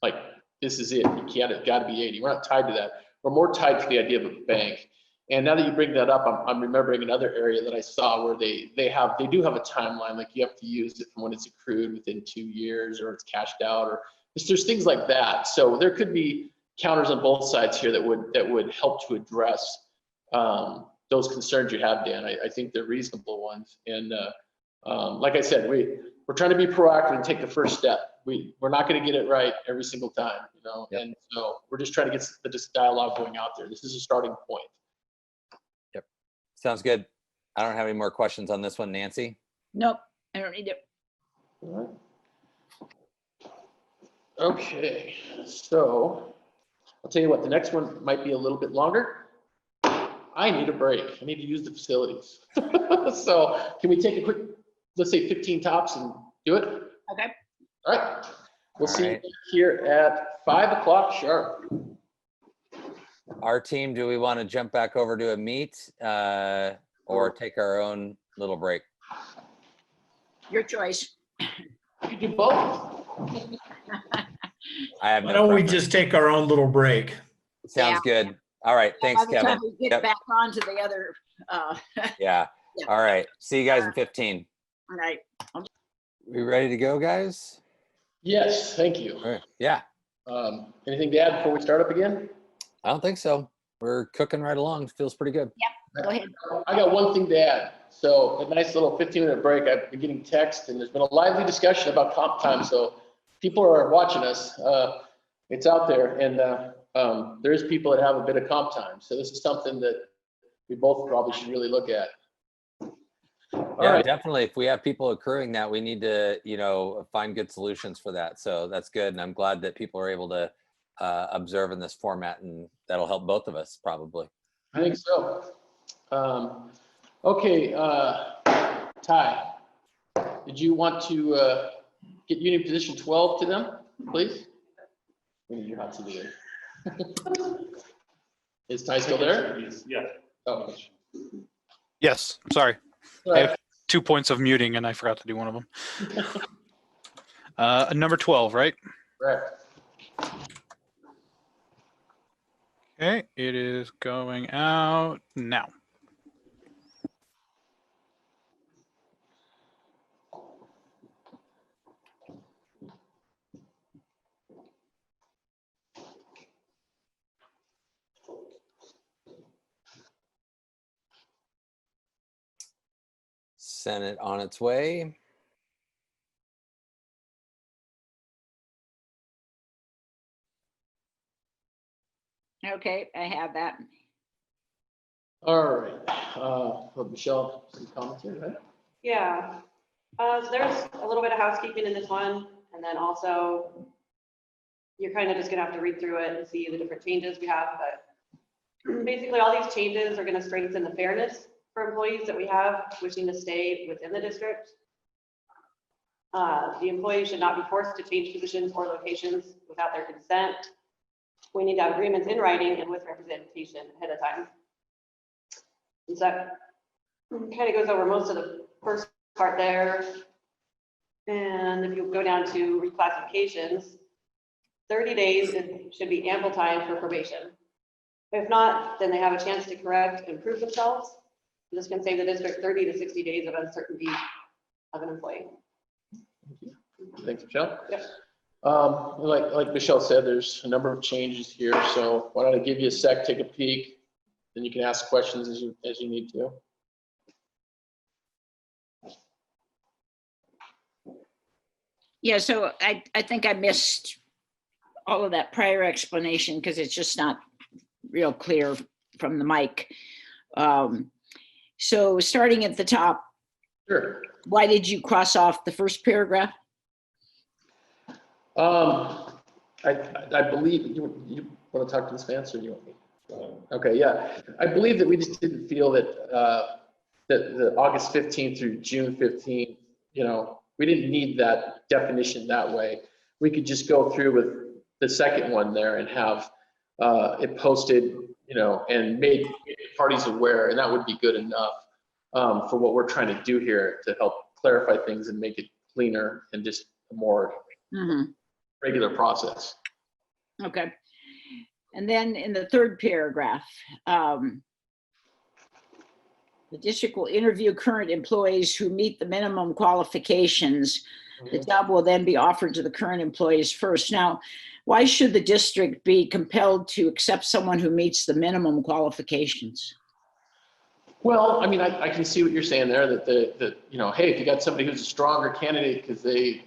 like, this is it. It's got to be 80. We're not tied to that. We're more tied to the idea of a bank. And now that you bring that up, I'm remembering another area that I saw where they do have a timeline. Like you have to use it from when it's accrued within 2 years, or it's cashed out, or there's things like that. So there could be counters on both sides here that would help to address those concerns you have, Dan. I think they're reasonable ones. And like I said, we're trying to be proactive and take the first step. We're not going to get it right every single time, you know. Yep. And so we're just trying to get this dialogue going out there. This is a starting point. Yep. Sounds good. I don't have any more questions on this one, Nancy. Nope, I don't need it. All right. Okay, so I'll tell you what, the next one might be a little bit longer. I need a break. I need to use the facilities. So can we take a quick, let's say 15 tops and do it? Okay. All right. We'll see you here at 5 o'clock sharp. Our team, do we want to jump back over to a meet or take our own little break? Your choice. You can do both. I have Why no don't we preference. just take our own little break? Sounds good. All right. Thanks, By the Kevin. time we get back onto the other. Yeah. Yeah. All right. See you guys in 15. All right. We ready to go, guys? Yes, thank you. All right. Yeah. Anything to add before we start up again? I don't think so. We're cooking right along. Feels pretty good. Yep. Go ahead. I got one thing to add. So a nice little 15-minute break. I've been getting text, and there's been a lively discussion about comp time. So people are watching us. It's out there, and there's people that have a bit of comp time. So this is something that we both probably should really look at. All right. Definitely. If we have people accruing that, we need to, you know, find good solutions for that. So that's good. And I'm glad that people are able to observe in this format, and that'll help both of us probably. I think so. Okay, Ty, Did you want to get union position 12 to them, please? We need your hot seat again. Is Ty still there? Yeah. Oh, Yes, sorry. I have 2 points of muting and I forgot to do one of them. Number 12, right? correct. Okay, it is going out now. Send it on its way. Okay, I have that. All right. Michelle, some comments here, right? Yeah, so there's a little bit of housekeeping in this one, and then also you're kind of just gonna have to read through it and see the different changes we have, but basically all these changes are gonna strengthen the fairness for employees that we have wishing to stay within the district. The employee should not be forced to change positions or locations without their consent. We need to have agreements in writing and with representation ahead of time. And so that kind of goes over most of the first part there. And if you go down to reclassifications, 30 days should be ample time for probation. If not, then they have a chance to correct and prove themselves. This can save the district 30 to 60 days of uncertainty of an employee. Thanks, Michelle. Yep. Like Michelle said, there's a number of changes here. So why don't I give you a sec, take a peek, then you can ask questions as you need to. Yeah, so I think I missed all of that prior explanation because it's just not real clear from the mic. So starting at the top, Sure. why did you cross off the first paragraph? I believe you want to talk to this answer. You want me? Okay, yeah. I believe that we just didn't feel that that the August 15th through June 15th, we didn't need that definition that way. We could just go through with the second one there and have it posted, and made parties aware, and that would be good enough for what we're trying to do here to help clarify things and make it cleaner and just a more regular process. Okay. And then in the third paragraph, the district will interview current employees who meet the minimum qualifications. The job will then be offered to the current employees first. Now, why should the district be compelled to accept someone who meets the minimum qualifications? Well, I mean, I can see what you're saying there, that hey, if you got somebody who's a stronger candidate because they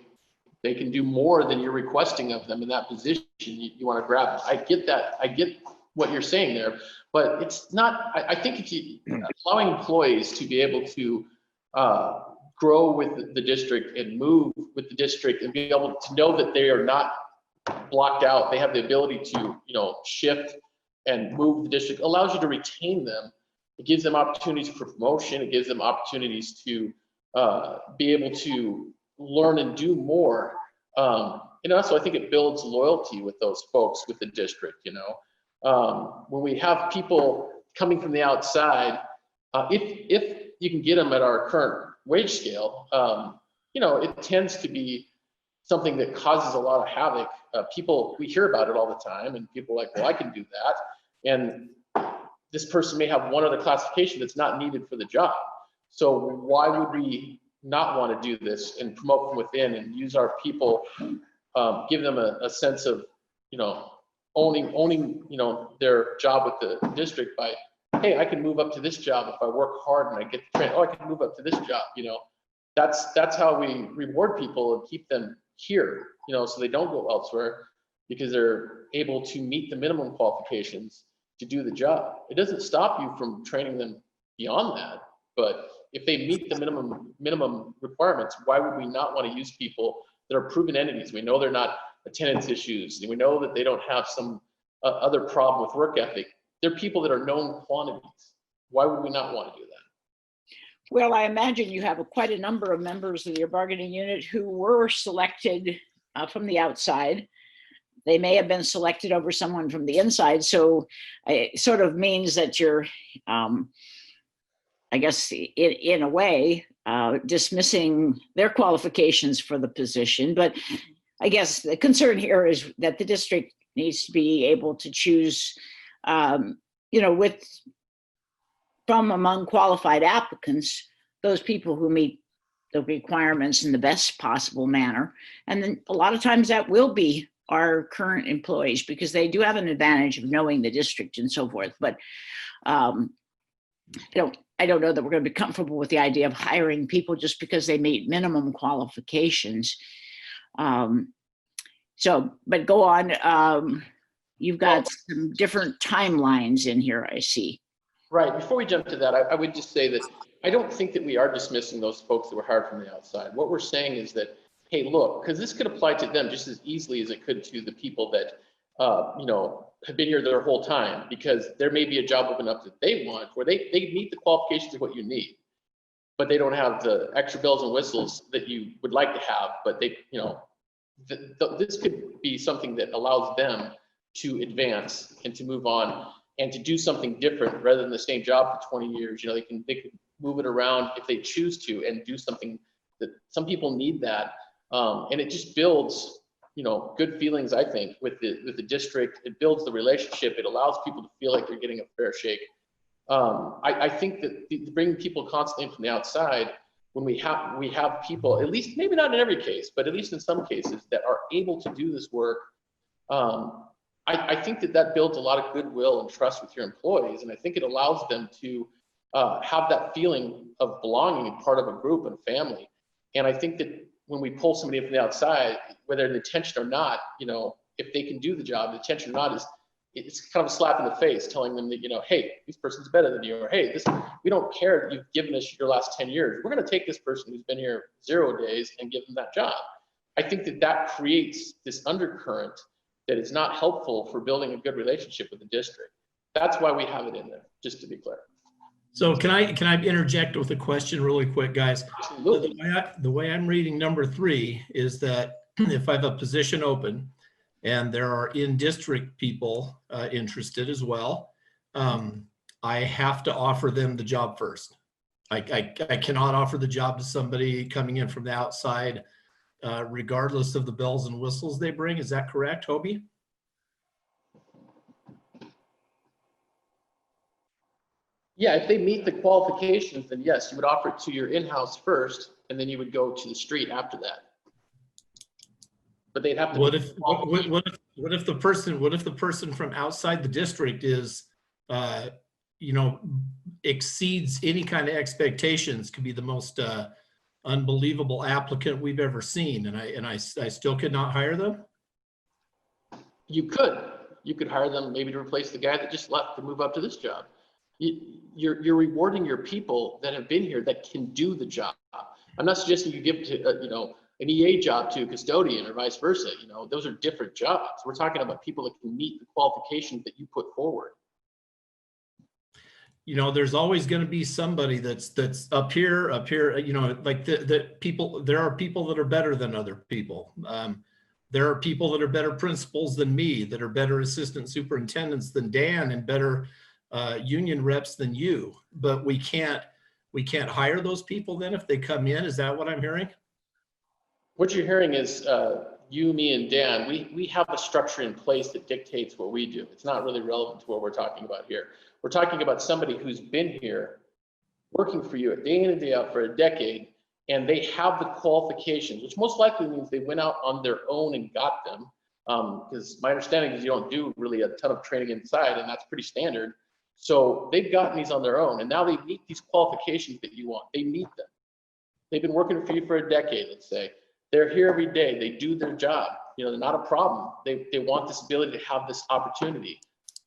can do more than you're requesting of them in that position, you want to grab them. I get that. I get what you're saying there, but it's not, I think if you allowing employees to be able to grow with the district and move with the district and be able to know that they are not blocked out, they have the ability to, shift and move the district, allows you to retain them. It gives them opportunities for promotion. It gives them opportunities to be able to learn and do more. So I think it builds loyalty with those folks, with the district, when we have people coming from the outside, if you can get them at our current wage scale, it tends to be something that causes a lot of havoc. We hear about it all the time, and people are like, well, I can do that. And this person may have one other classification that's not needed for the job. So why would we not want to do this and promote from within and use our people, give them a sense of, owning, their job with the district by, hey, I can move up to this job if I work hard and I get the training. Oh, I can move up to this job. That's how we reward people and keep them here, so they don't go elsewhere, because they're able to meet the minimum qualifications to do the job. It doesn't stop you from training them beyond that, but if they meet the minimum requirements, why would we not want to use people that are proven entities? We know they're not attendance issues. We know that they don't have some other problem with work ethic. They're people that are known quantities. Why would we not want to do that? Well, I imagine you have quite a number of members of your bargaining unit who were selected from the outside. They may have been selected over someone from the inside. So it sort of means that you're, I guess, in a way, dismissing their qualifications for the position. But I guess the concern here is that the district needs to be able to choose, from among qualified applicants, those people who meet the requirements in the best possible manner. And then a lot of times that will be our current employees, because they do have an advantage of knowing the district and so forth. But I don't know that we're going to be comfortable with the idea of hiring people just because they meet minimum qualifications. But go on. You've got some different timelines in here, I see. Right. Before we jump to that, I would just say that I don't think that we are dismissing those folks that were hired from the outside. What we're saying is that, hey, look, because this could apply to them just as easily as it could to the people that, have been here their whole time, because there may be a job open up that they want where they meet the qualifications of what you need, but they don't have the extra bells and whistles that you would like to have. But they, this could be something that allows them to advance and to move on and to do something different rather than the same job for 20 years. They can move it around if they choose to and do something that some people need that. And it just builds, good feelings, I think, with the district. It builds the relationship. It allows people to feel like they're getting a fair shake. I think that bringing people constantly from the outside, when we have people, at least maybe not in every case, but at least in some cases, that are able to do this work, I think that builds a lot of goodwill and trust with your employees, and I think it allows them to have that feeling of belonging and part of a group and a family. And I think that when we pull somebody from the outside, whether the intention or not, if they can do the job, the intention or not it's kind of a slap in the face, telling them that, hey, this person's better than you, or hey, we don't care that you've given us your last 10 years. We're going to take this person who's been here 0 days and give them that job. I think that creates this undercurrent that is not helpful for building a good relationship with the district. That's why we have it in there, just to be clear. So can I interject with a question really quick, guys? Absolutely. The way I'm reading number 3 is that if I have a position open and there are in-district people interested as well, I have to offer them the job first. I cannot offer the job to somebody coming in from the outside, regardless of the bells and whistles they bring. Is that correct, Hobie? Yeah, if they meet the qualifications, then yes, you would offer it to your in-house first, and then you would go to the street after that. But they'd have to. What if the person from outside the district is, exceeds any kind of expectations, could be the most unbelievable applicant we've ever seen, and I still could not hire them? You could hire them maybe to replace the guy that just left to move up to this job. You're rewarding your people that have been here that can do the job. I'm not suggesting you give to an EA job to a custodian or vice versa. Those are different jobs. We're talking about people that can meet the qualifications that you put forward. There's always going to be somebody that's up here, like the people. There are people that are better than other people. There are people that are better principals than me, that are better assistant superintendents than Dan, and better union reps than you. But we can't hire those people then if they come in. Is that what I'm hearing? What you're hearing is you, me, and Dan, we have a structure in place that dictates what we do. It's not really relevant to what we're talking about here. We're talking about somebody who's been here working for you day in and day out for a decade, and they have the qualifications, which most likely means they went out on their own and got them. Because my understanding is you don't do really a ton of training inside, and that's pretty standard. So they've gotten these on their own, and now they meet these qualifications that you want. They meet them. They've been working for you for a decade, let's say. They're here every day. They do their job. They're not a problem. They want this ability to have this opportunity.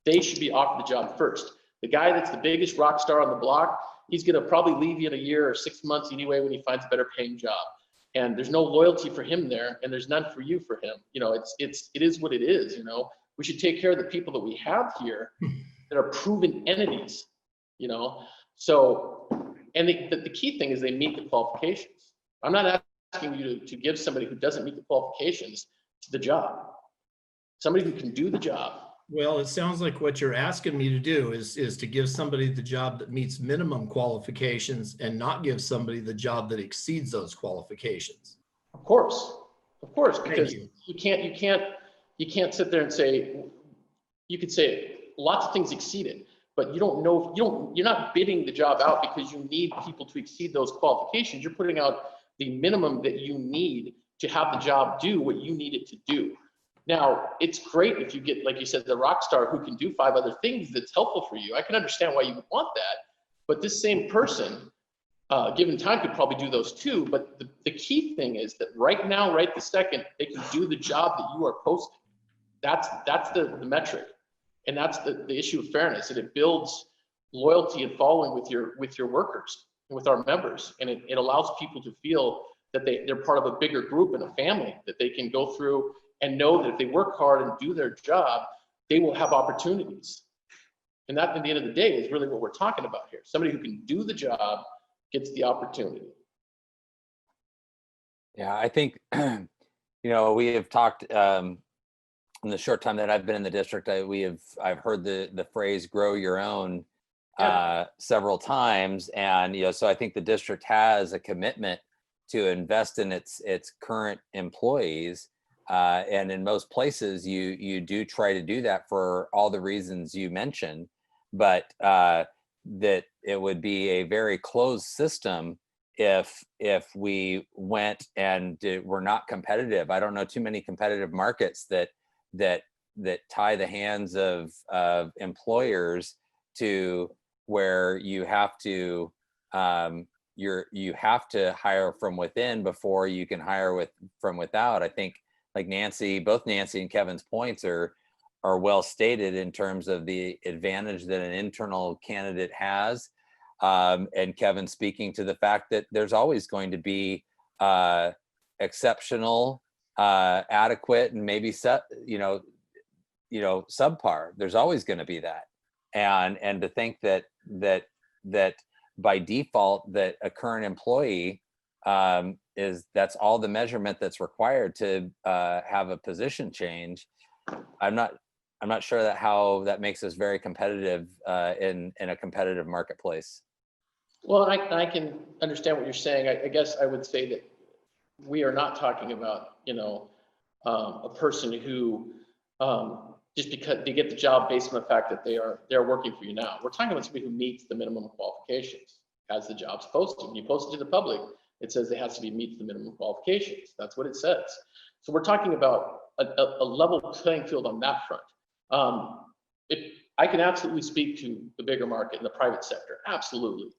They should be offered the job first. The guy that's the biggest rock star on the block, he's going to probably leave you in a year or 6 months anyway when he finds a better paying job. And there's no loyalty for him there, and there's none for you for him. It is what it is. We should take care of the people that we have here that are proven entities. So And the key thing is they meet the qualifications. I'm not asking you to give somebody who doesn't meet the qualifications to the job. Somebody who can do the job. Well, it sounds like what you're asking me to do is to give somebody the job that meets minimum qualifications and not give somebody the job that exceeds those qualifications. Of course, because you. you can't sit there and say, you could say lots of things exceeded, but you don't know, you're not bidding the job out because you need people to exceed those qualifications. You're putting out the minimum that you need to have the job do what you need it to do. Now, it's great if you get, like you said, the rock star who can do 5 other things that's helpful for you. I can understand why you would want that, but this same person, given time, could probably do those too. But the key thing is that right now, right this second, they can do the job that you are posting. That's the metric. And that's the issue of fairness. And it builds loyalty and following with your workers and with our members. And it allows people to feel that they're part of a bigger group and a family that they can go through and know that if they work hard and do their job, they will have opportunities. And that, at the end of the day, is really what we're talking about here. Somebody who can do the job gets the opportunity. Yeah, I think, you know, we have talked in the short time that I've been in the district, I've heard the phrase "grow your own" several times, and you know, so I think the district has a commitment to invest in its current employees, and in most places, you do try to do that for all the reasons you mentioned, but that it would be a very closed system if we went and were not competitive. I don't know too many competitive markets that tie the hands of employers to where you have to you have to hire from within before you can hire from without. I think, like both Nancy and Kevin's points are well stated in terms of the advantage that an internal candidate has, and Kevin speaking to the fact that there's always going to be exceptional, adequate, and maybe subpar. There's always going to be that, and to think that by default that a current employee that's all the measurement that's required to have a position change. I'm not sure that how that makes us very competitive in a competitive marketplace. Well, I can understand what you're saying. I guess I would say that we are not talking about, a person who just because they get the job based on the fact that they're working for you now. We're talking about somebody who meets the minimum qualifications as the job's posted. When you post it to the public, it says it has to meets the minimum qualifications. That's what it says. So we're talking about a level playing field on that front. I can absolutely speak to the bigger market in the private sector. Absolutely.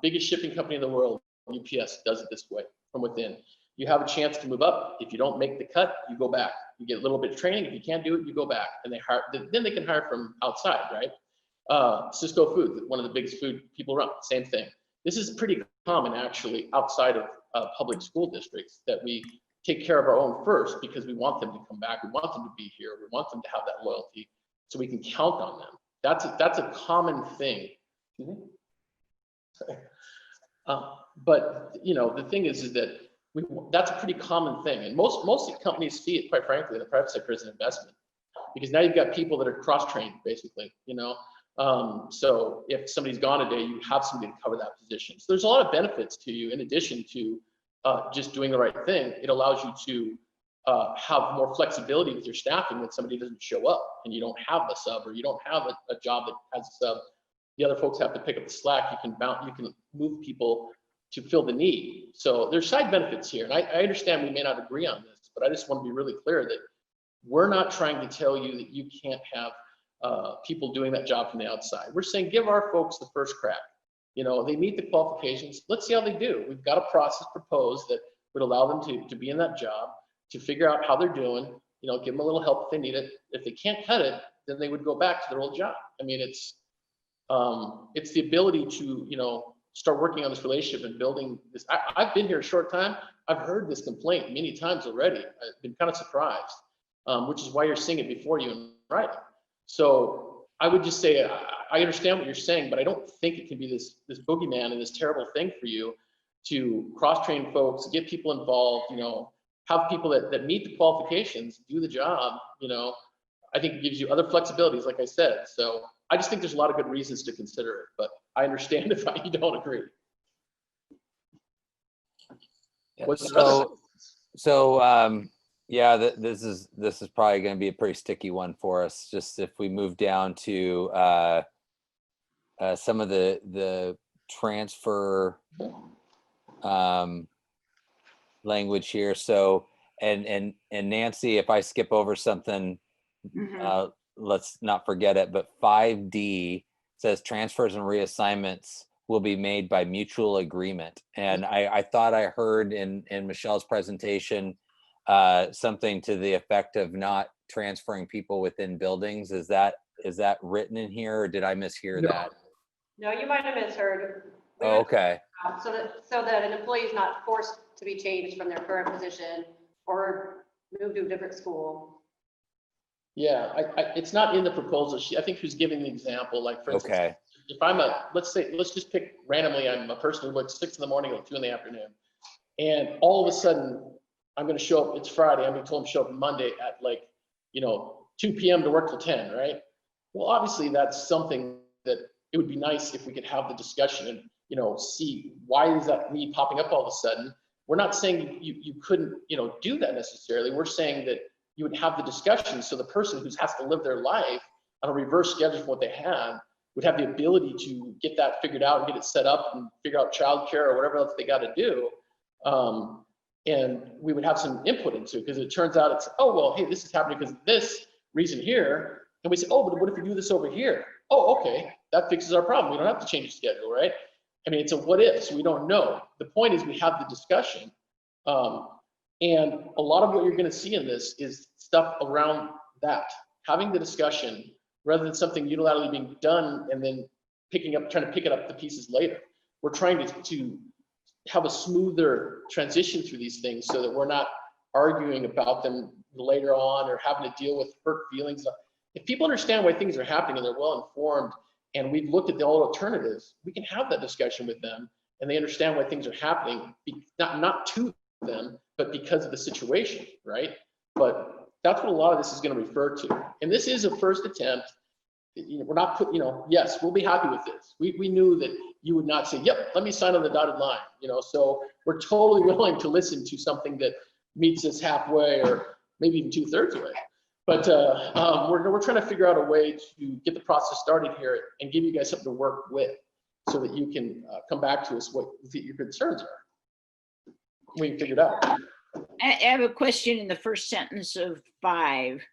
Biggest shipping company in the world, UPS, does it this way from within. You have a chance to move up. If you don't make the cut, you go back. You get a little bit of training. If you can't do it, you go back. And then they can hire from outside, right? Cisco Foods, one of the biggest food people around, same thing. This is pretty common actually outside of public school districts, that we take care of our own first because we want them to come back. We want them to be here. We want them to have that loyalty so we can count on them. That's a common thing. But the thing is that that's a pretty common thing. And most companies see it, quite frankly, in the private sector as an investment, because now you've got people that are cross-trained basically, so if somebody's gone a day, you have somebody to cover that position. So there's a lot of benefits to you in addition to just doing the right thing. It allows you to have more flexibility with your staffing when somebody doesn't show up and you don't have a sub, or you don't have a job that has a sub. The other folks have to pick up the slack. You can move people to fill the need. So there's side benefits here. And I understand we may not agree on this, but I just want to be really clear that we're not trying to tell you that you can't have people doing that job from the outside. We're saying give our folks the first crack. They meet the qualifications. Let's see how they do. We've got a process proposed that would allow them to be in that job, to figure out how they're doing, give them a little help if they need it. If they can't cut it, then they would go back to their old job. I mean, it's the ability to, start working on this relationship and building this. I've been here a short time. I've heard this complaint many times already. I've been kind of surprised, which is why you're seeing it before you in writing. So I would just say, I understand what you're saying, but I don't think it can be this boogeyman and this terrible thing for you to cross-train folks, get people involved, you know, have people that meet the qualifications, do the job, you know. I think it gives you other flexibilities, like I said. So I just think there's a lot of good reasons to consider it, but I understand if you don't agree. Yeah, this is probably going to be a pretty sticky one for us. Just if we move down to some of the transfer language here. So and Nancy, if I skip over something, let's not forget it. But 5D says transfers and reassignments will be made by mutual agreement. And I thought I heard in Michelle's presentation something to the effect of not transferring people within buildings. Is that written in here, or did I mishear that? No, you might have misheard. Oh, okay. So that an employee is not forced to be changed from their current position or moved to a different school. Yeah, it's not in the proposal. I think who's giving the example, like for instance, Okay. if I'm let's just pick randomly, I'm a person who works 6 in the morning or 2 in the afternoon. And all of a sudden I'm going to show up, it's Friday, I'm being told to show up Monday at 2 p.m. to work till 10, right? Well, obviously that's something that it would be nice if we could have the discussion and, see why is that need popping up all of a sudden. We're not saying you couldn't, do that necessarily. We're saying that you would have the discussion so the person who has to live their life on a reverse schedule from what they have would have the ability to get that figured out and get it set up and figure out childcare or whatever else they got to do. And we would have some input into it, because it turns out it's, oh, well, hey, this is happening because of this reason here. And we say, oh, but what if we do this over here? Oh, okay, that fixes our problem. We don't have to change the schedule, right? I mean, it's a what if, so we don't know. The point is we have the discussion. And a lot of what you're going to see in this is stuff around that, having the discussion rather than something unilaterally being done and then trying to pick it up the pieces later. We're trying to have a smoother transition through these things so that we're not arguing about them later on or having to deal with hurt feelings. If people understand why things are happening and they're well informed and we've looked at all alternatives, we can have that discussion with them and they understand why things are happening, not to them, but because of the situation, right? But that's what a lot of this is going to refer to. And this is a first attempt. We're not yes, we'll be happy with this. We knew that you would not say, yep, let me sign on the dotted line, so we're totally willing to listen to something that meets us halfway or maybe even 2/3 away. But we're trying to figure out a way to get the process started here and give you guys something to work with so that you can come back to us what your concerns are. We can figure it out. I have a question in the first sentence of 5.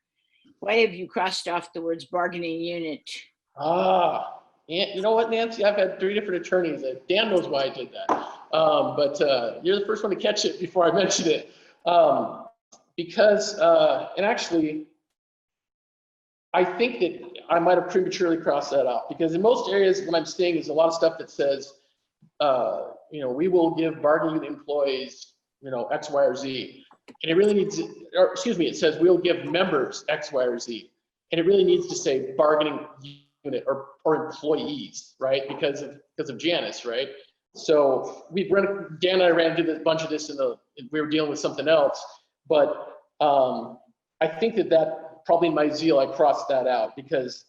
Why have you crossed off the words bargaining unit? You know what, Nancy? I've had 3 different attorneys. Dan knows why I did that. But you're the first one to catch it before I mentioned it. Because, and actually, I think that I might have prematurely crossed that off, because in most areas what I'm seeing is a lot of stuff that says, we will give bargaining unit employees, X, Y, or Z. And it really needs, or excuse me, it says we'll give members X, Y, or Z. And it really needs to say bargaining unit or employees, right? Because of Janice, right? So Dan and I ran into a bunch of this we were dealing with something else, but I think that probably in my zeal, I crossed that out, because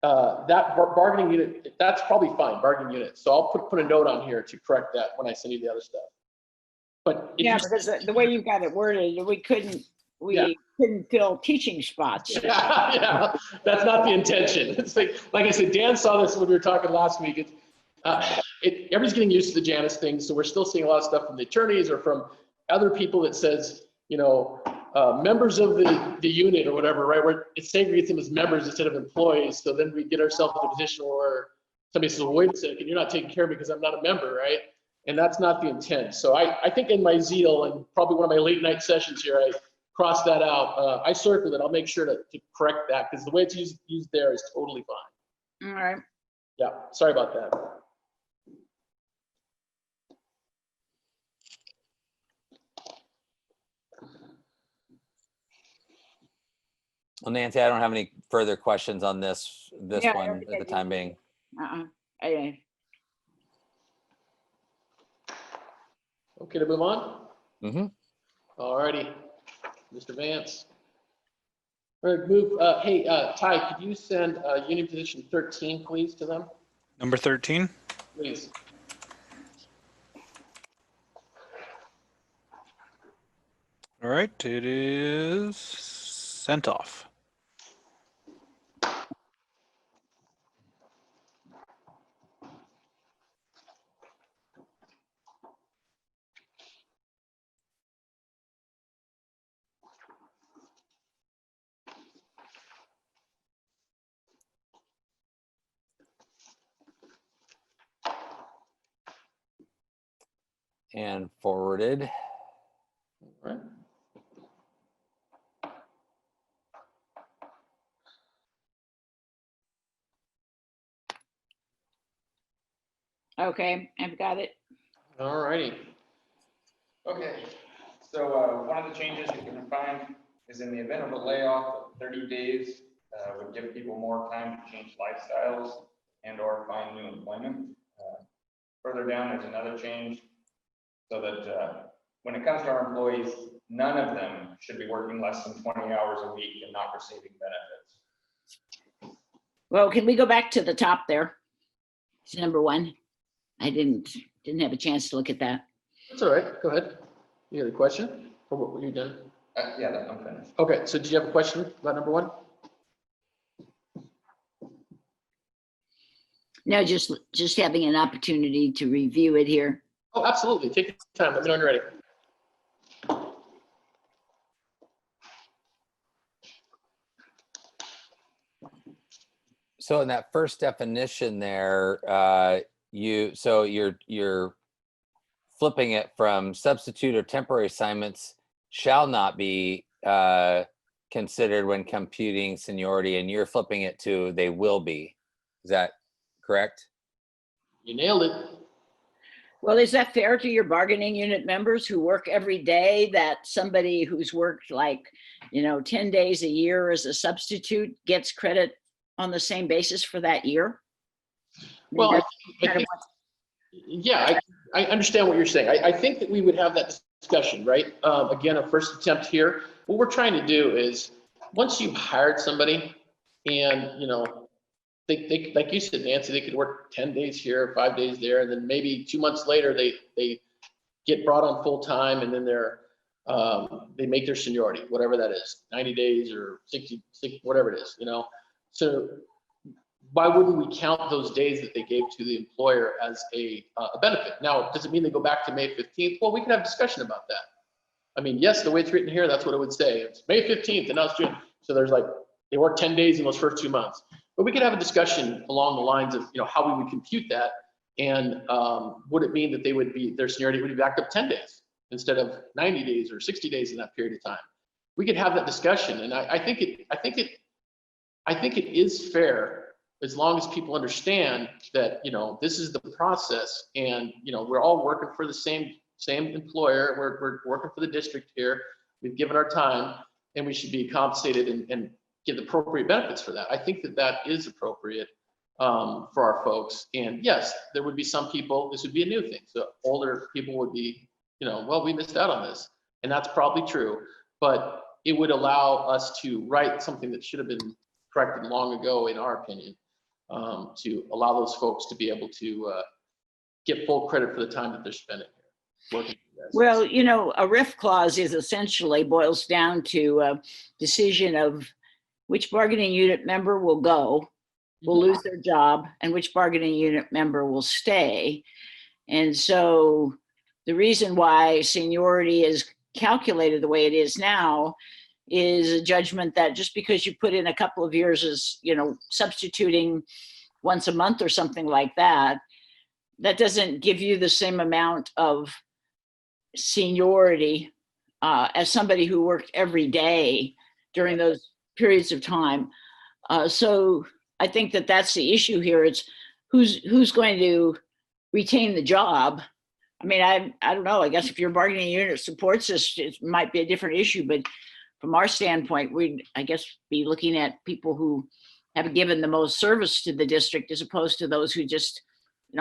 that bargaining unit, that's probably fine, bargaining unit. So I'll put a note on here to correct that when I send you the other stuff. But because the way you got it worded, we couldn't fill teaching spots. Yeah, that's not the intention. It's like I said, Dan saw this when we were talking last week. Everybody's getting used to the Janice thing, so we're still seeing a lot of stuff from the attorneys or from other people that says, members of the unit or whatever, right? Where it's segregates them as members instead of employees. So then we get ourselves in a position where somebody says, well, wait a second, you're not taking care of me because I'm not a member, right? And that's not the intent. So I think in my zeal and probably one of my late night sessions here, I crossed that out. I circled it. I'll make sure to correct that, because the way it's used there is totally fine. All right. Yeah, sorry about that. Well, Nancy, I don't have any further questions on this Yeah, one at the time being. Okay to move on? Mm-hmm. All righty, Mr. Vance. All right, move, hey, Ty, could you send union position 13, please, to them? Number 13. Please. All right, it is sent off. And forwarded. All right. Okay, I've got it. All righty. Okay, so one of the changes you can find is in the event of a layoff, 30 days would give people more time to change lifestyles and or find new employment. Further down, there's another change so that when it comes to our employees, none of them should be working less than 20 hours a week and not receiving benefits. Well, can we go back to the top there? It's number 1. I didn't have a chance to look at that. That's all right, go ahead. You got a question? Or what were you done? Yeah, I'm finished. Okay, so did you have a question about number 1? No, just having an opportunity to review it here. Oh, absolutely, take your time, let me know when you're ready. So in that first definition there, you're flipping it from substitute or temporary assignments shall not be considered when computing seniority, and you're flipping it to they will be. Is that correct? You nailed it. Well, is that fair to your bargaining unit members who work every day, that somebody who's worked like, 10 days a year as a substitute gets credit on the same basis for that year? Well, yeah, I understand what you're saying. I think that we would have that discussion, right? Again, a first attempt here. What we're trying to do is, once you've hired somebody and, they like you said, Nancy, they could work 10 days here, 5 days there, and then maybe 2 months later, they get brought on full time, and then they make their seniority, whatever that is, 90 days or 60, whatever it is, So why wouldn't we count those days that they gave to the employer as a benefit? Now, does it mean they go back to May 15th? Well, we can have a discussion about that. I mean, yes, the way it's written here, that's what it would say. It's May 15th and now it's June. So there's they work 10 days in those first 2 months. But we could have a discussion along the lines of, how we would compute that. And would it mean that their seniority would be back up 10 days instead of 90 days or 60 days in that period of time? We could have that discussion. And I think it is fair, as long as people understand that, this is the process, and, we're all working for the same employer. We're working for the district here. We've given our time, and we should be compensated and get appropriate benefits for that. I think that is appropriate for our folks. And yes, there would be some people, this would be a new thing. So older people would be, well, we missed out on this. And that's probably true, but it would allow us to write something that should have been corrected long ago, in our opinion, to allow those folks to be able to get full credit for the time that they're spending here working. Well, a RIF clause is essentially boils down to a decision of which bargaining unit member will lose their job, and which bargaining unit member will stay. And so the reason why seniority is calculated the way it is now is a judgment that just because you put in a couple of years as, substituting once a month or something like that, that doesn't give you the same amount of seniority as somebody who worked every day during those periods of time. So I think that that's the issue here. It's who's going to retain the job. I mean, I don't know. I guess if your bargaining unit supports this, it might be a different issue, but from our standpoint, we'd, I guess, be looking at people who have given the most service to the district as opposed to those who just,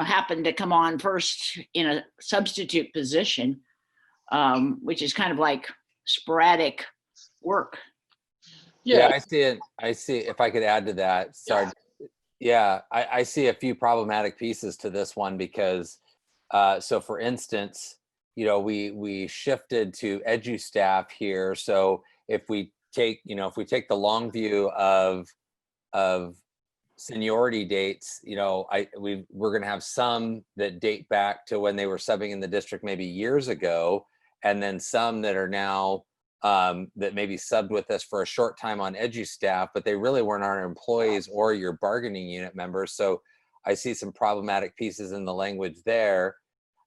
happen to come on first in a substitute position, which is kind of like sporadic work. Yeah, I see it. I see, if I could add to that, sorry. Yeah, I see a few problematic pieces to this one because, so for instance, we shifted to edu staff here. So if we take, the long view of seniority dates, we're going to have some that date back to when they were subbing in the district maybe years ago, and then some that are now that maybe subbed with us for a short time on edu staff, but they really weren't our employees or your bargaining unit members. So I see some problematic pieces in the language there.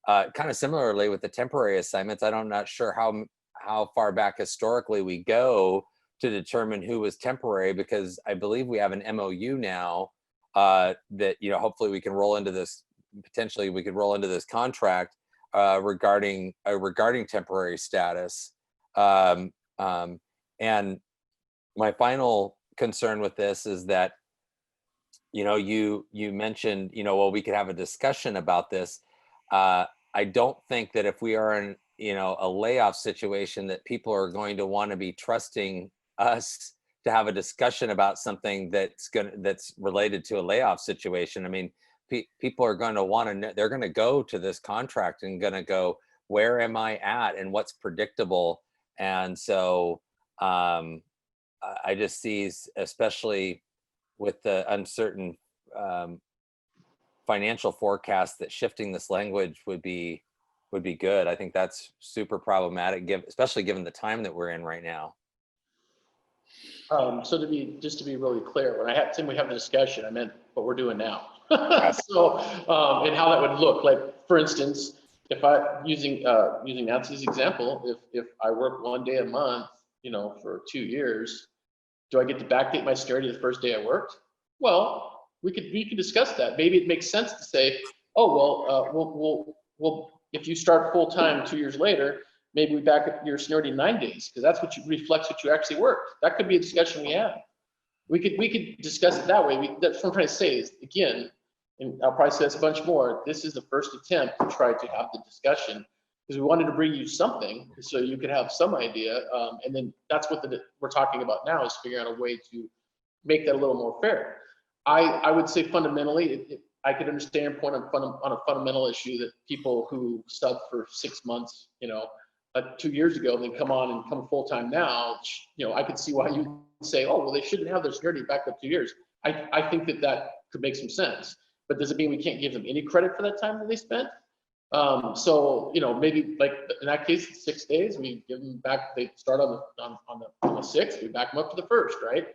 Kind of similarly with the temporary assignments, I'm not sure how far back historically we go to determine who was temporary, because I believe we have an MOU now that, hopefully we can roll into this, potentially we could roll into this contract regarding temporary status. And my final concern with this is that, you mentioned, well, we could have a discussion about this. I don't think that if we are in, a layoff situation, that people are going to want to be trusting us to have a discussion about something that's related to a layoff situation. I mean, people are going to want to know, they're going to go to this contract and going to go, where am I at and what's predictable? And so I just see, especially with the uncertain financial forecast, that shifting this language would be good. I think that's super problematic, especially given the time that we're in right now. So just to be really clear, when I had Tim, we have the discussion, I meant what we're doing now. So, and how that would look like, for instance, if using Nancy's example, if I work 1 day a month, for 2 years, do I get to backdate my seniority the first day I worked? Well, we could discuss that. Maybe it makes sense to say, oh, well, if you start full time 2 years later, maybe we back up your seniority 9 days, because that's what reflects what you actually worked. That could be a discussion we have. We could discuss it that way. That's what I'm trying to say is, again, and I'll probably say this a bunch more, this is the first attempt to try to have the discussion, because we wanted to bring you something so you could have some idea. And then that's what we're talking about now, is figuring out a way to make that a little more fair. I would say fundamentally, I could understand your point on a fundamental issue that people who subbed for 6 months, 2 years ago, and then come on and come full time now, I could see why you say, oh, well, they shouldn't have their seniority back up 2 years. I think that could make some sense, but does it mean we can't give them any credit for that time that they spent? So, maybe like in that case, it's 6 days, we give them back, they start on the 6th, we back them up to the 1st, right?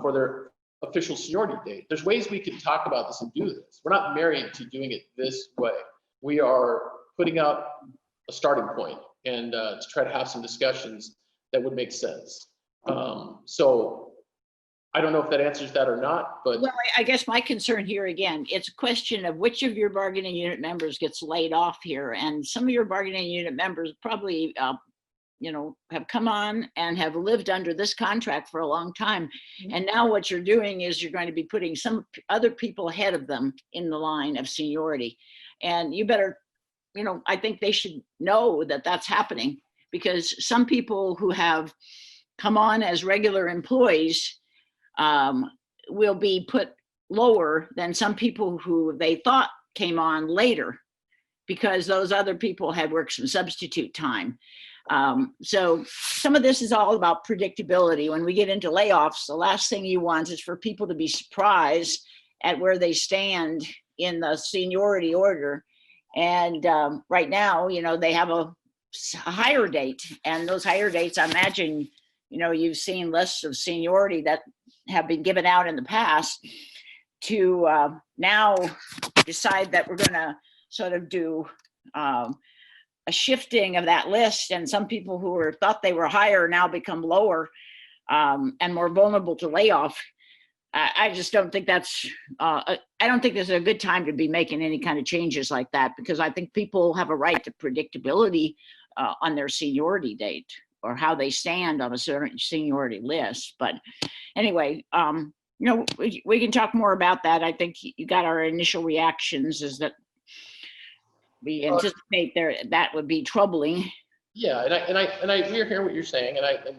For their official seniority date. There's ways we could talk about this and do this. We're not married to doing it this way. We are putting out a starting point and to try to have some discussions that would make sense. So I don't know if that answers that or not, but. Well, I guess my concern here, again, it's a question of which of your bargaining unit members gets laid off here. And some of your bargaining unit members probably, have come on and have lived under this contract for a long time. And now what you're doing is you're going to be putting some other people ahead of them in the line of seniority. And you better, I think they should know that that's happening, because some people who have come on as regular employees will be put lower than some people who they thought came on later, because those other people had worked some substitute time. So some of this is all about predictability. When we get into layoffs, the last thing you want is for people to be surprised at where they stand in the seniority order. And right now, they have a higher date, and those higher dates, I imagine, you've seen lists of seniority that have been given out in the past to now decide that we're going to sort of do a shifting of that list, and some people who thought they were higher now become lower and more vulnerable to layoff. I just don't think that's, I don't think this is a good time to be making any kind of changes like that, because I think people have a right to predictability on their seniority date or how they stand on a certain seniority list. But anyway, we can talk more about that. I think you got our initial reactions is that we anticipate that would be troubling. Yeah, we're hearing what you're saying, and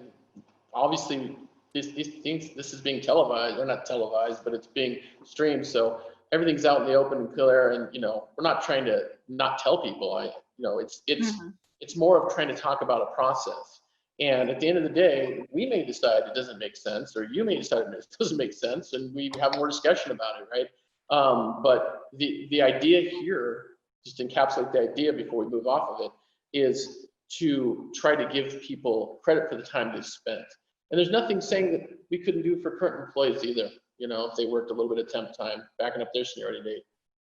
obviously these things, this is being televised, or not televised, but it's being streamed, so everything's out in the open and clear, and we're not trying to not tell people. It's more of trying to talk about a process. And at the end of the day, we may decide it doesn't make sense, or you may decide it doesn't make sense, and we have more discussion about it, right? But the idea here, just to encapsulate the idea before we move off of it, is to try to give people credit for the time they've spent. And there's nothing saying that we couldn't do for current employees either, if they worked a little bit of temp time, backing up their seniority date,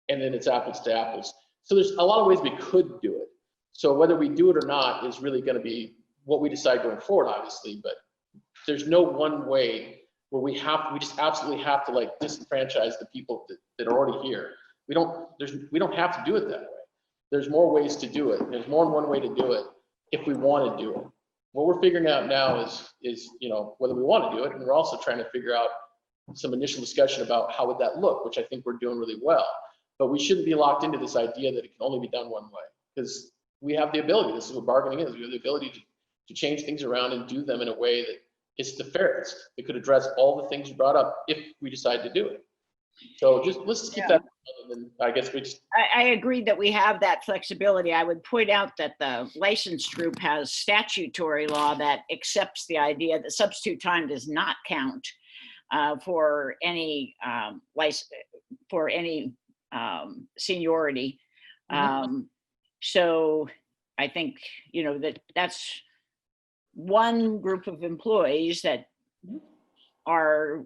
and then it's apples to apples. So there's a lot of ways we could do it. So whether we do it or not is really going to be what we decide going forward, obviously, but there's no one way where we just absolutely have to like disenfranchise the people that are already here. We don't have to do it that way. There's more ways to do it. There's more than one way to do it if we want to do it. What we're figuring out now is whether we want to do it, and we're also trying to figure out some initial discussion about how would that look, which I think we're doing really well. But we shouldn't be locked into this idea that it can only be done one way, because we have the ability. This is what bargaining is. We have the ability to change things around and do them in a way that is the fairest. It could address all the things you brought up if we decide to do it. So let's just keep that. And then I guess we just. I agree that we have that flexibility. I would point out that the licensed group has statutory law that accepts the idea that substitute time does not count for any seniority. So I think that's one group of employees that are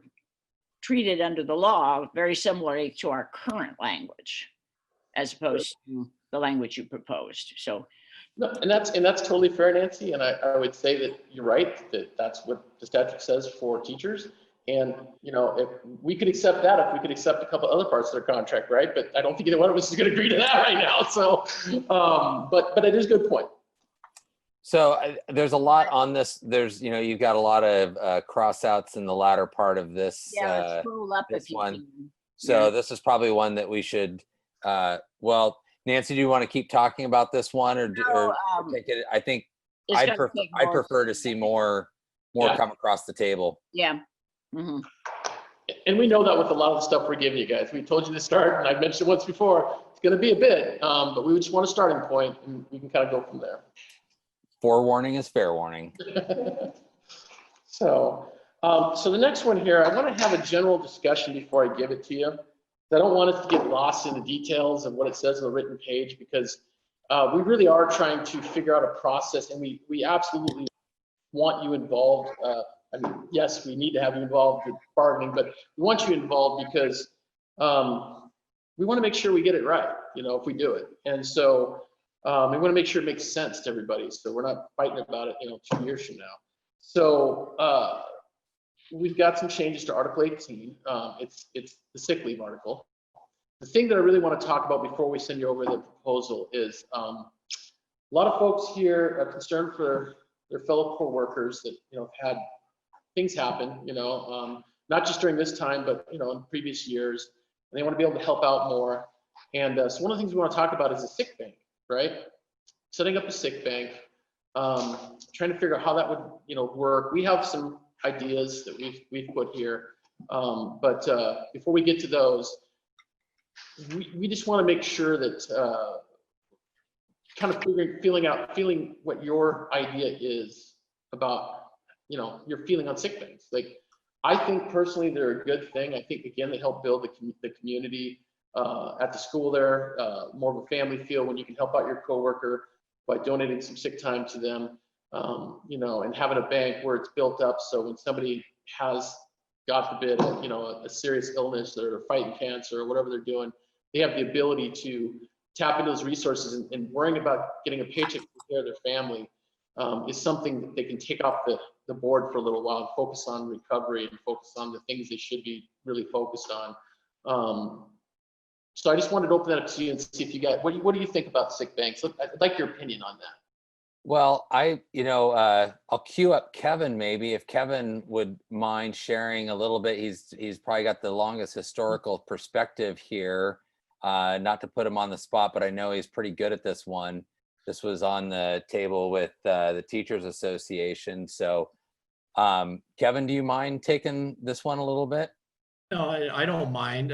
treated under the law very similarly to our current language, as opposed to the language you proposed. So, no, and that's totally fair, Nancy. And I would say that you're right, that's what the statute says for teachers. And if we could accept that, if we could accept a couple other parts of their contract, right? But I don't think either one of us is going to agree to that right now. So, but it is a good point. So there's a lot on this. There's, you've got a lot of cross-outs in the latter part of this. Yeah, scroll up this if you one. can. So this is probably one that we should. Well, Nancy, do you want to keep talking about this one, or take it? I think I prefer to see more come across the table. Yeah. Mm-hmm. And we know that with a lot of the stuff we're giving you guys. We told you to start, and I've mentioned it once before. It's going to be a bit, but we just want a starting point, and we can kind of go from there. Forewarning is fair warning. So the next one here, I want to have a general discussion before I give it to you. I don't want us to get lost in the details of what it says on the written page, because we really are trying to figure out a process, and we absolutely want you involved. I mean, yes, we need to have you involved with bargaining, but we want you involved because we want to make sure we get it right, if we do it. And so we want to make sure it makes sense to everybody, so we're not fighting about it, 2 years from now. So we've got some changes to Article 18. It's the sick leave article. The thing that I really want to talk about before we send you over the proposal is a lot of folks here are concerned for their fellow co-workers that have had things happen, not just during this time, but in previous years, and they want to be able to help out more. And so one of the things we want to talk about is a sick bank, right? Setting up a sick bank, trying to figure out how that would work. We have some ideas that we've put here, but before we get to those, we just want to make sure that kind of feeling what your idea is about your feeling on sick banks. Like, I think personally they're a good thing. I think again they help build the community at the school there, more of a family feel when you can help out your coworker by donating some sick time to them, and having a bank where it's built up so when somebody has, God forbid, a serious illness or fighting cancer or whatever they're doing, they have the ability to tap into those resources, and worrying about getting a paycheck to take care of their family is something that they can take off the board for a little while and focus on recovery and focus on the things they should be really focused on. So I just wanted to open that up to you and see if you got, what do you think about sick banks? I'd like your opinion on that. Well, I'll cue up Kevin maybe, if Kevin would mind sharing a little bit. He's probably got the longest historical perspective here. Not to put him on the spot, but I know he's pretty good at this one. This was on the table with the Teachers Association. So Kevin, do you mind taking this one a little bit? No, I don't mind.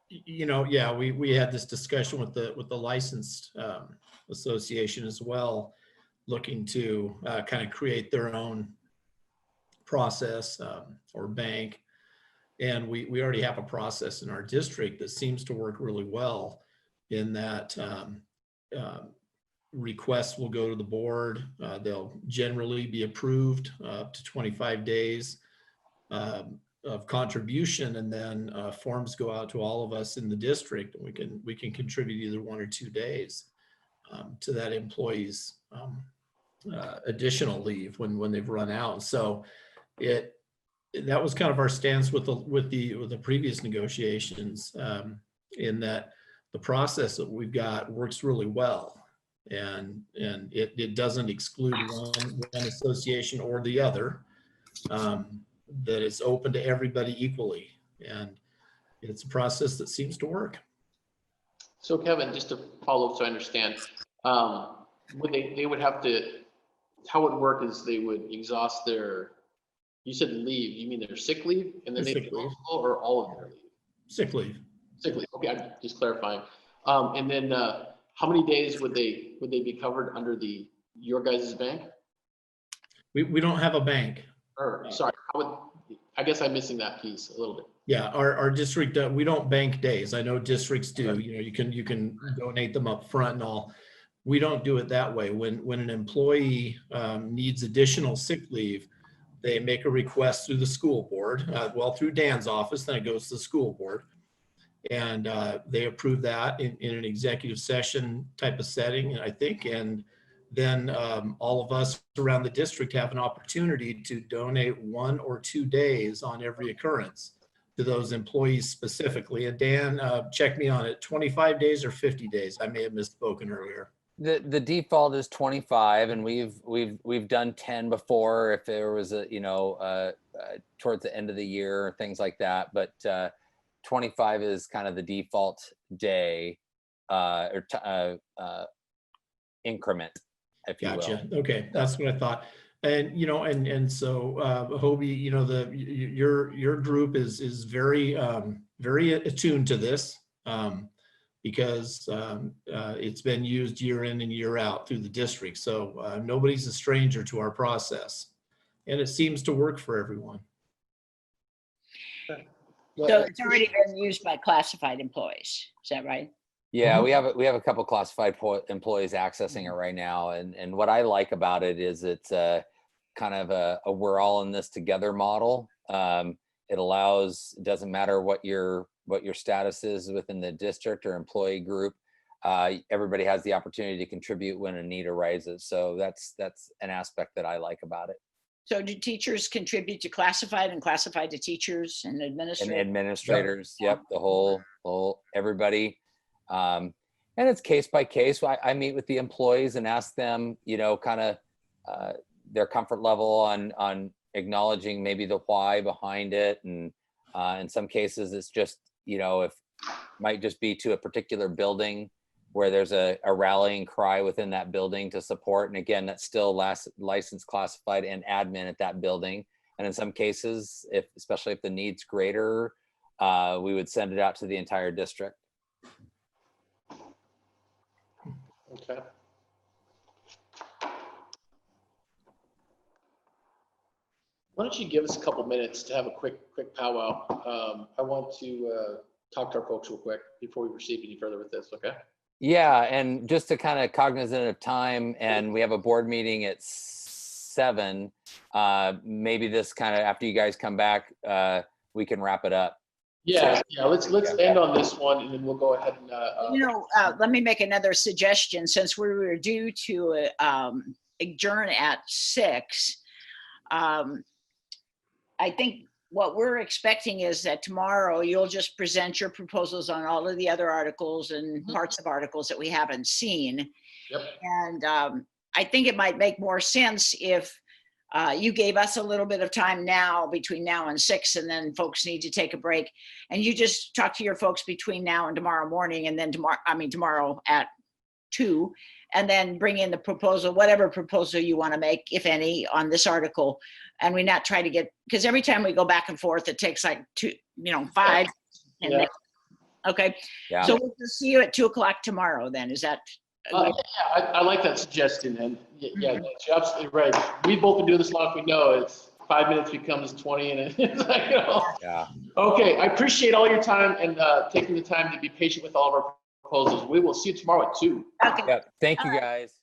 Yeah, we had this discussion with the licensed association as well, looking to kind of create their own process or bank. And we already have a process in our district that seems to work really well, in that requests will go to the board. They'll generally be approved up to 25 days of contribution, and then forms go out to all of us in the district, and we can contribute either 1 or 2 days to that employee's additional leave when they've run out. So that was kind of our stance with the previous negotiations, in that the process that we've got works really well, and it doesn't exclude one association or the other. That it's open to everybody equally, and it's a process that seems to work. So Kevin, just to follow up so I understand, they would have to, how it would work is they would exhaust their, you said leave, you mean their sick leave, and then they Sick leave. or all of their leave? Sick leave. Sick leave, okay, I'm just clarifying. And then how many days would they be covered under your guys' bank? We don't have a bank. Or sorry, I guess I'm missing that piece a little bit. Yeah, our district, we don't bank days. I know districts do. You can donate them up front and all. We don't do it that way. When an employee needs additional sick leave, they make a request through the school board, through Dan's office, then it goes to the school board. And they approve that in an executive session type of setting, I think. And then all of us around the district have an opportunity to donate 1 or 2 days on every occurrence to those employees specifically. And Dan, check me on it, 25 days or 50 days? I may have misspoken earlier. The default is 25, and we've done 10 before if there was towards the end of the year or things like that. But 25 is kind of the default day increment, if you Gotcha. will. Okay, that's what I thought. And so Hobie, your group is very very attuned to this, because it's been used year in and year out through the district. So nobody's a stranger to our process, and it seems to work for everyone. So it's already been used by classified employees. Is that right? Yeah, we have a couple classified employees accessing it right now, and what I like about it is it's kind of a we're all in this together model. It allows, it doesn't matter what your status is within the district or employee group. Everybody has the opportunity to contribute when a need arises. So that's an aspect that I like about it. So do teachers contribute to classified and classified to teachers and administrators? And administrators, yep, the whole everybody. And it's case by case. I meet with the employees and ask them, kind of their comfort level on acknowledging maybe the why behind it. And in some cases, it's just, if might just be to a particular building where there's a rallying cry within that building to support. And again, that's still licensed, classified, and admin at that building. And in some cases, especially if the need's greater, we would send it out to the entire district. Okay. Why don't you give us a couple minutes to have a quick powwow? I want to talk to our folks real quick before we proceed any further with this, okay? Yeah, and just to kind of cognizant of time, and we have a board meeting at 7, maybe this kind of, after you guys come back, we can wrap it up. Yeah, let's end on this one, and then we'll go ahead and let me make another suggestion. Since we were due to adjourn at 6, I think what we're expecting is that tomorrow you'll just present your proposals on all of the other articles and parts of articles that we haven't seen. Yep. And I think it might make more sense if you gave us a little bit of time now, between now and 6, and then folks need to take a break. And you just talk to your folks between now and tomorrow morning, and then tomorrow at 2, and then bring in the proposal, whatever proposal you want to make, if any, on this article. And we not try to get, because every time we go back and forth, it takes like 5. And Yeah. Okay. Yeah. So we'll see you at 2:00 tomorrow then. Is that? Yeah, I like that suggestion, and yeah, you're absolutely right. We've both been doing this long. We know it's 5 minutes becomes 20, and it's like, Yeah. Okay, I appreciate all your time and taking the time to be patient with all of our proposals. We will see you tomorrow at 2. Okay. Yep. Thank you, guys.